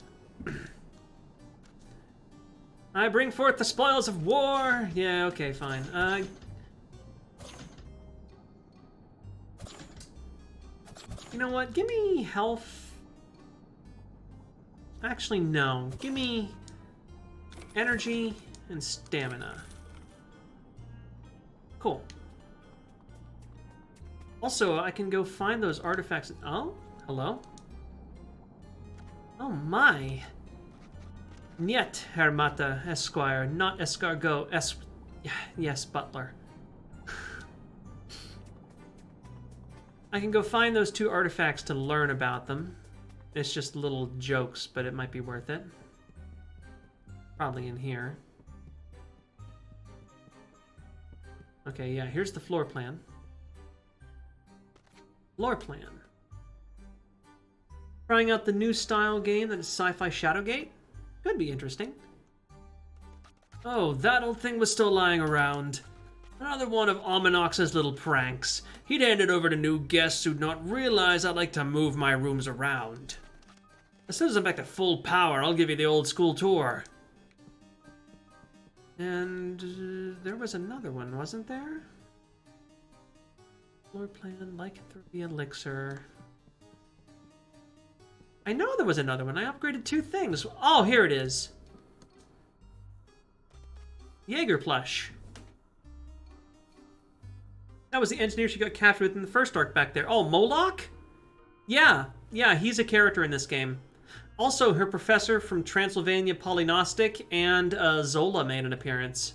I bring forth the spoils of war. Yeah, okay, fine. You know what? Give me health. Actually, no. Give me energy and stamina. Cool. Also, I can go find those artifacts. Oh, hello. Oh my. Niet, Herr Mata, Esquire, not escargot, yes, butler. I can go find those two artifacts to learn about them. It's just little jokes, but it might be worth it. Probably in here. Okay, yeah, here's the floor plan. Floor plan. Trying out the new style game that is Sci-Fi Shadowgate? Could be interesting. Oh, that old thing was still lying around. Another one of Almanox's little pranks. He'd hand it over to new guests who'd not realize I like to move my rooms around. As soon as I'm back to full power, I'll give you the old school tour. And there was another one, wasn't there? Floor plan, lycanthropy elixir. I know there was another one. I upgraded 2 things. Oh, here it is. Jaeger plush. That was the engineer she got captured with in the first arc back there. Oh, Moloch? Yeah, he's a character in this game. Also, her professor from Transylvania Polynostic and Zola made an appearance.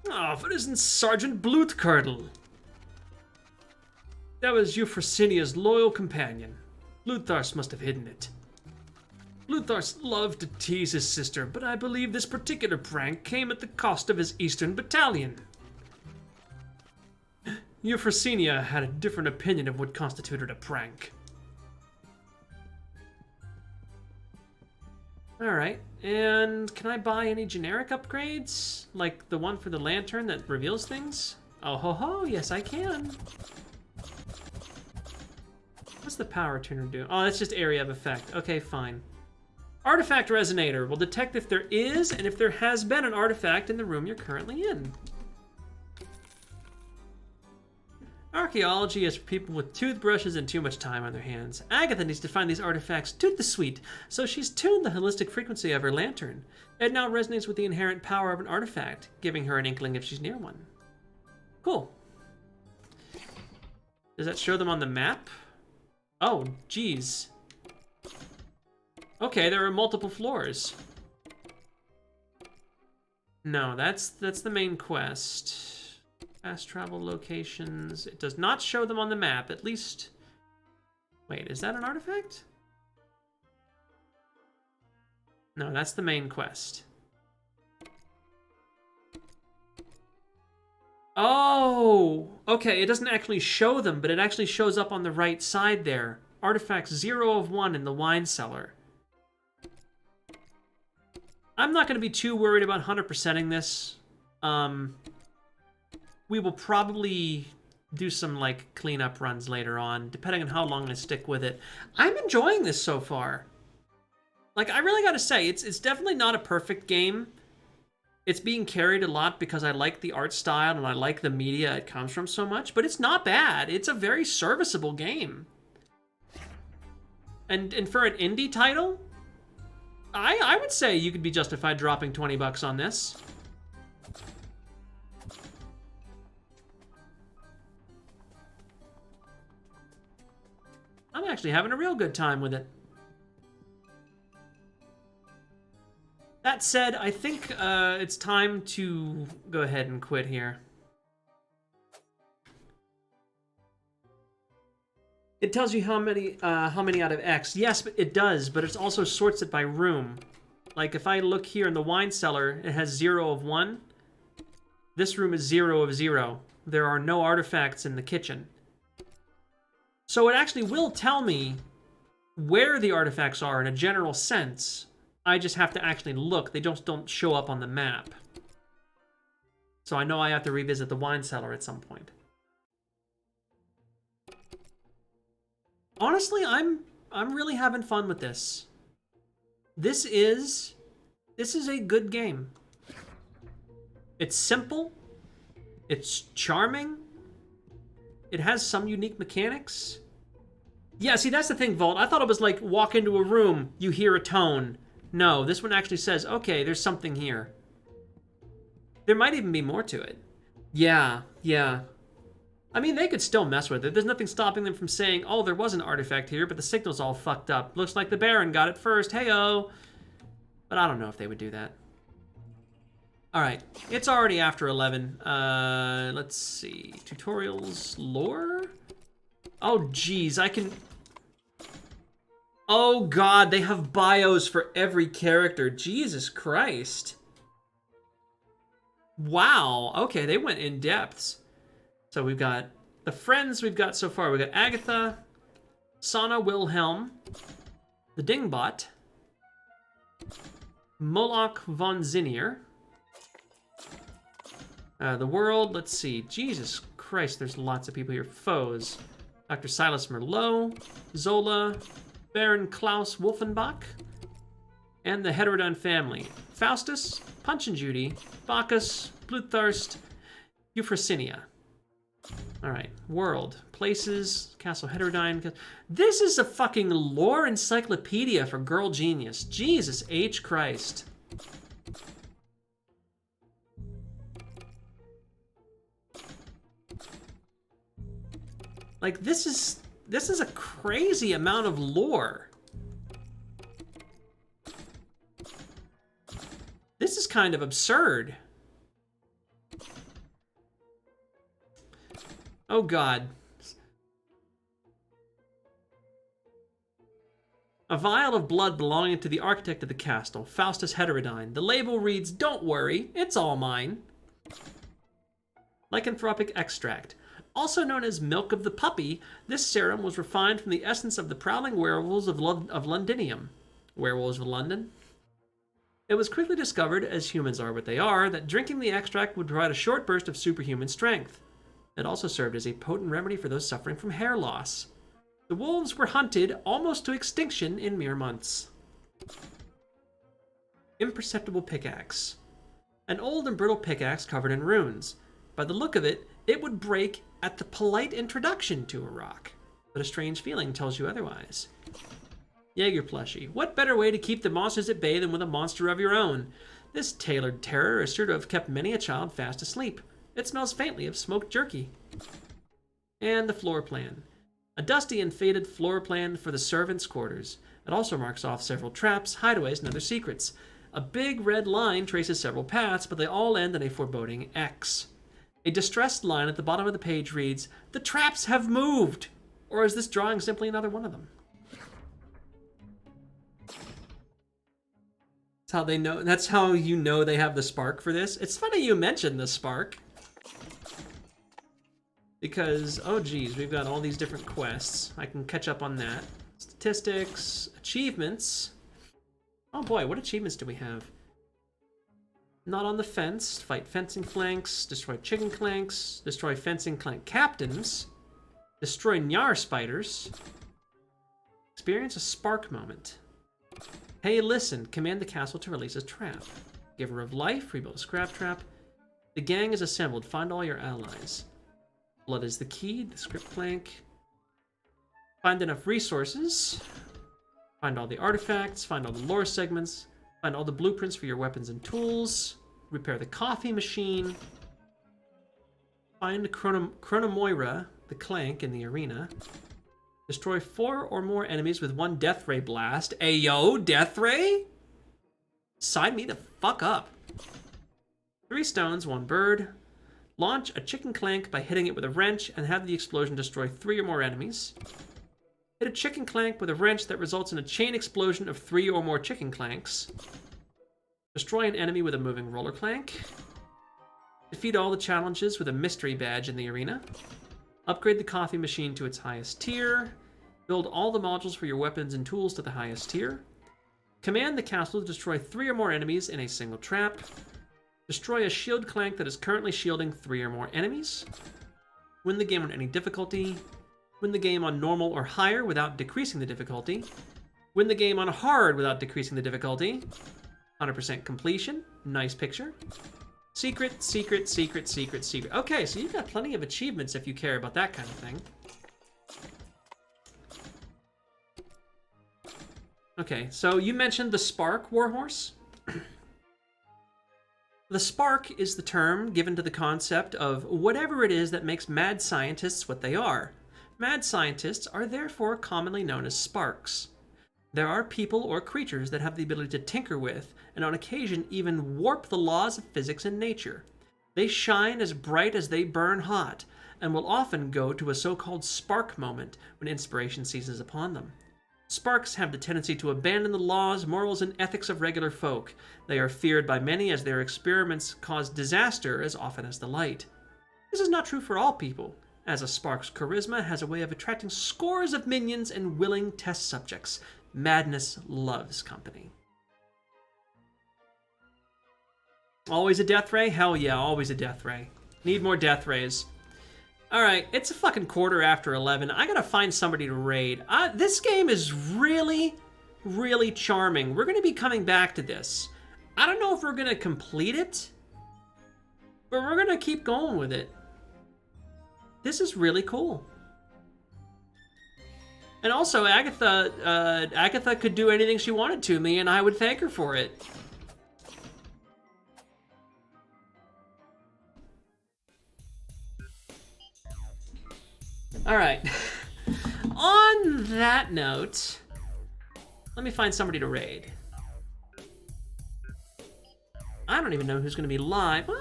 Oh, if it isn't Sergeant Blutkirtle. That was Euphrosynia's loyal companion. Bluthars must have hidden it. Bluthars loved to tease his sister, but I believe this particular prank came at the cost of his Eastern Battalion. Euphrosynia had a different opinion of what constituted a prank. Alright, and can I buy any generic upgrades? Like the one for the lantern that reveals things? Oh ho ho, yes I can. What's the power tuner do? Oh, that's just area of effect. Okay, fine. Artifact resonator will detect if there is and if there has been an artifact in the room you're currently in. Archaeology is for people with toothbrushes and too much time on their hands. Agatha needs to find these artifacts to the sweet, so she's tuned the holistic frequency of her lantern. It now resonates with the inherent power of an artifact, giving her an inkling if she's near one. Cool. Does that show them on the map? Oh, geez. Okay, there are multiple floors. No, that's the main quest. Fast travel locations. It does not show them on the map, at least... Wait, is that an artifact? No, that's the main quest. Oh! Okay, it doesn't actually show them, but it actually shows up on the right side there. Artifact 0 of 1 in the wine cellar. I'm not going to be too worried about 100%ing this. We will probably do some, like, cleanup runs later on, depending on how long I stick with it. I'm enjoying this so far. Like, I really gotta say, it's definitely not a perfect game. It's being carried a lot because I like the art style and I like the media it comes from so much, but it's not bad. It's a very serviceable game. And for an indie title, I would say you could be justified dropping 20 bucks on this. I'm actually having a real good time with it. That said, I think it's time to go ahead and quit here. It tells you how many out of X. Yes, it does, but it also sorts it by room. Like if I look here in the wine cellar, it has 0 of 1. This room is 0 of 0. There are no artifacts in the kitchen. So it actually will tell me where the artifacts are in a general sense. I just have to actually look. They don't show up on the map. So I know I have to revisit the wine cellar at some point. Honestly, I'm really having fun with this. This is a good game. It's simple. It's charming. It has some unique mechanics. Yeah, see, that's the thing, Vault. I thought it was like walk into a room, you hear a tone. No, this one actually says, okay, there's something here. There might even be more to it. Yeah. I mean, they could still mess with it. There's nothing stopping them from saying, oh, there was an artifact here, but the signal's all fucked up. Looks like the Baron got it first. Hey-oh. But I don't know if they would do that. All right, it's already after 11. Let's see. Tutorials, lore? Oh, geez, I can... Oh, God, they have bios for every character. Jesus Christ. Wow. Okay, they went in depths. So we've got the friends we've got so far. We've got Agatha, Sana Wilhelm, the Dingbot, Moloch von Zinnier, the world, let's see. Jesus Christ, there's lots of people here. Foes. Dr. Silas Merlot, Zola, Baron Klaus Wolfenbach, and the Heterodon family. Faustus, Punch and Judy, Bacchus, Blutthirst, Euphrosynia. Alright, world, places, Castle Heterodyne. This is a fucking lore encyclopedia for Girl Genius. Jesus H. Christ. Like, this is a crazy amount of lore. This is kind of absurd. Oh, God. A vial of blood belonging to the architect of the castle, Faustus Heterodyne. The label reads, "Don't worry, it's all mine." Lycanthropic extract. Also known as milk of the puppy, this serum was refined from the essence of the prowling werewolves of Londinium. Werewolves of London? It was quickly discovered, as humans are what they are, that drinking the extract would provide a short burst of superhuman strength. It also served as a potent remedy for those suffering from hair loss. The wolves were hunted almost to extinction in mere months. Imperceptible pickaxe. An old and brittle pickaxe covered in runes. By the look of it, it would break at the polite introduction to a rock. But a strange feeling tells you otherwise. Jaeger plushie. What better way to keep the monsters at bay than with a monster of your own? This tailored terror is sure to have kept many a child fast asleep. It smells faintly of smoked jerky. And the floor plan. A dusty and faded floor plan for the servants' quarters. It also marks off several traps, hideaways, and other secrets. A big red line traces several paths, but they all end in a foreboding X. A distressed line at the bottom of the page reads, "The traps have moved!" Or is this drawing simply another one of them? That's how they know. That's how you know they have the spark for this. It's funny you mentioned the spark. Because, oh geez, we've got all these different quests. I can catch up on that. Statistics, achievements. Oh boy, what achievements do we have? Not on the fence. Fight fencing flanks. Destroy chicken clanks. Destroy fencing clank captains. Destroy Nyar spiders. Experience a spark moment. Hey, listen. Command the castle to release a trap. Giver of life. Rebuild a scrap trap. The gang is assembled. Find all your allies. Blood is the key. The script plank. Find enough resources. Find all the artifacts. Find all the lore segments. Find all the blueprints for your weapons and tools. Repair the coffee machine. Find Chronomoira, the clank in the arena. Destroy 4 or more enemies with 1 death ray blast. Ayo, death ray? Sign me the fuck up. 3 stones, 1 bird. Launch a chicken clank by hitting it with a wrench and have the explosion destroy 3 or more enemies. Hit a chicken clank with a wrench that results in a chain explosion of 3 or more chicken clanks. Destroy an enemy with a moving roller clank. Defeat all the challenges with a mystery badge in the arena. Upgrade the coffee machine to its highest tier. Build all the modules for your weapons and tools to the highest tier. Command the castle to destroy 3 or more enemies in a single trap. Destroy a shield clank that is currently shielding 3 or more enemies. Win the game on any difficulty. Win the game on normal or higher without decreasing the difficulty. Win the game on hard without decreasing the difficulty. 100% completion. Nice picture. Secret, secret, secret, secret, secret. Okay, so you've got plenty of achievements if you care about that kind of thing. Okay, so you mentioned the Spark, Warhorse. The spark is the term given to the concept of whatever it is that makes mad scientists what they are. Mad scientists are therefore commonly known as sparks. There are people or creatures that have the ability to tinker with, and on occasion even warp the laws of physics and nature. They shine as bright as they burn hot, and will often go to a so-called spark moment when inspiration seizes upon them. Sparks have the tendency to abandon the laws, morals, and ethics of regular folk. They are feared by many as their experiments cause disaster as often as the light. This is not true for all people, as a spark's charisma has a way of attracting scores of minions and willing test subjects. Madness loves company. Always a death ray? Hell yeah, always a death ray. Need more death rays. Alright, it's a fucking 11:15. I gotta find somebody to raid. This game is really, really charming. We're gonna be coming back to this. I don't know if we're gonna complete it, but we're gonna keep going with it. This is really cool. And also, Agatha could do anything she wanted to me, and I would thank her for it. All right. On that note, let me find somebody to raid. I don't even know who's going to be live. Well,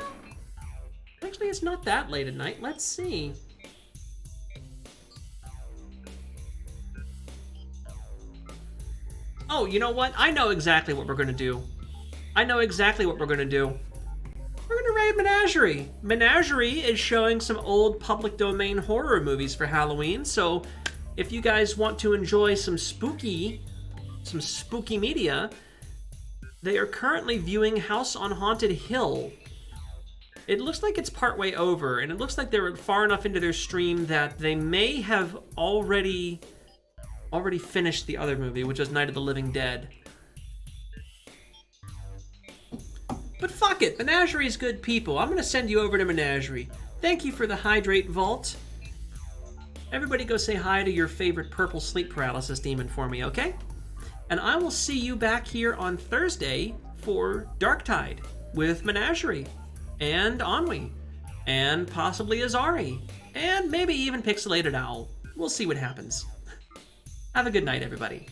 actually, it's not that late at night. Let's see. Oh, you know what? I know exactly what we're going to do. I know exactly what we're going to do. We're going to raid Menagerie. Menagerie is showing some old public domain horror movies for Halloween, so if you guys want to enjoy some spooky media, they are currently viewing House on Haunted Hill. It looks like it's partway over, and it looks like they're far enough into their stream that they may have already finished the other movie, which was Night of the Living Dead. But fuck it, Menagerie is good people. I'm gonna send you over to Menagerie. Thank you for the Hydrate Vault. Everybody go say hi to your favorite purple sleep paralysis demon for me, okay? And I will see you back here on Thursday for Darktide with Menagerie and Ennui and possibly Azari and maybe even Pixelated Owl. We'll see what happens. Have a good night, everybody.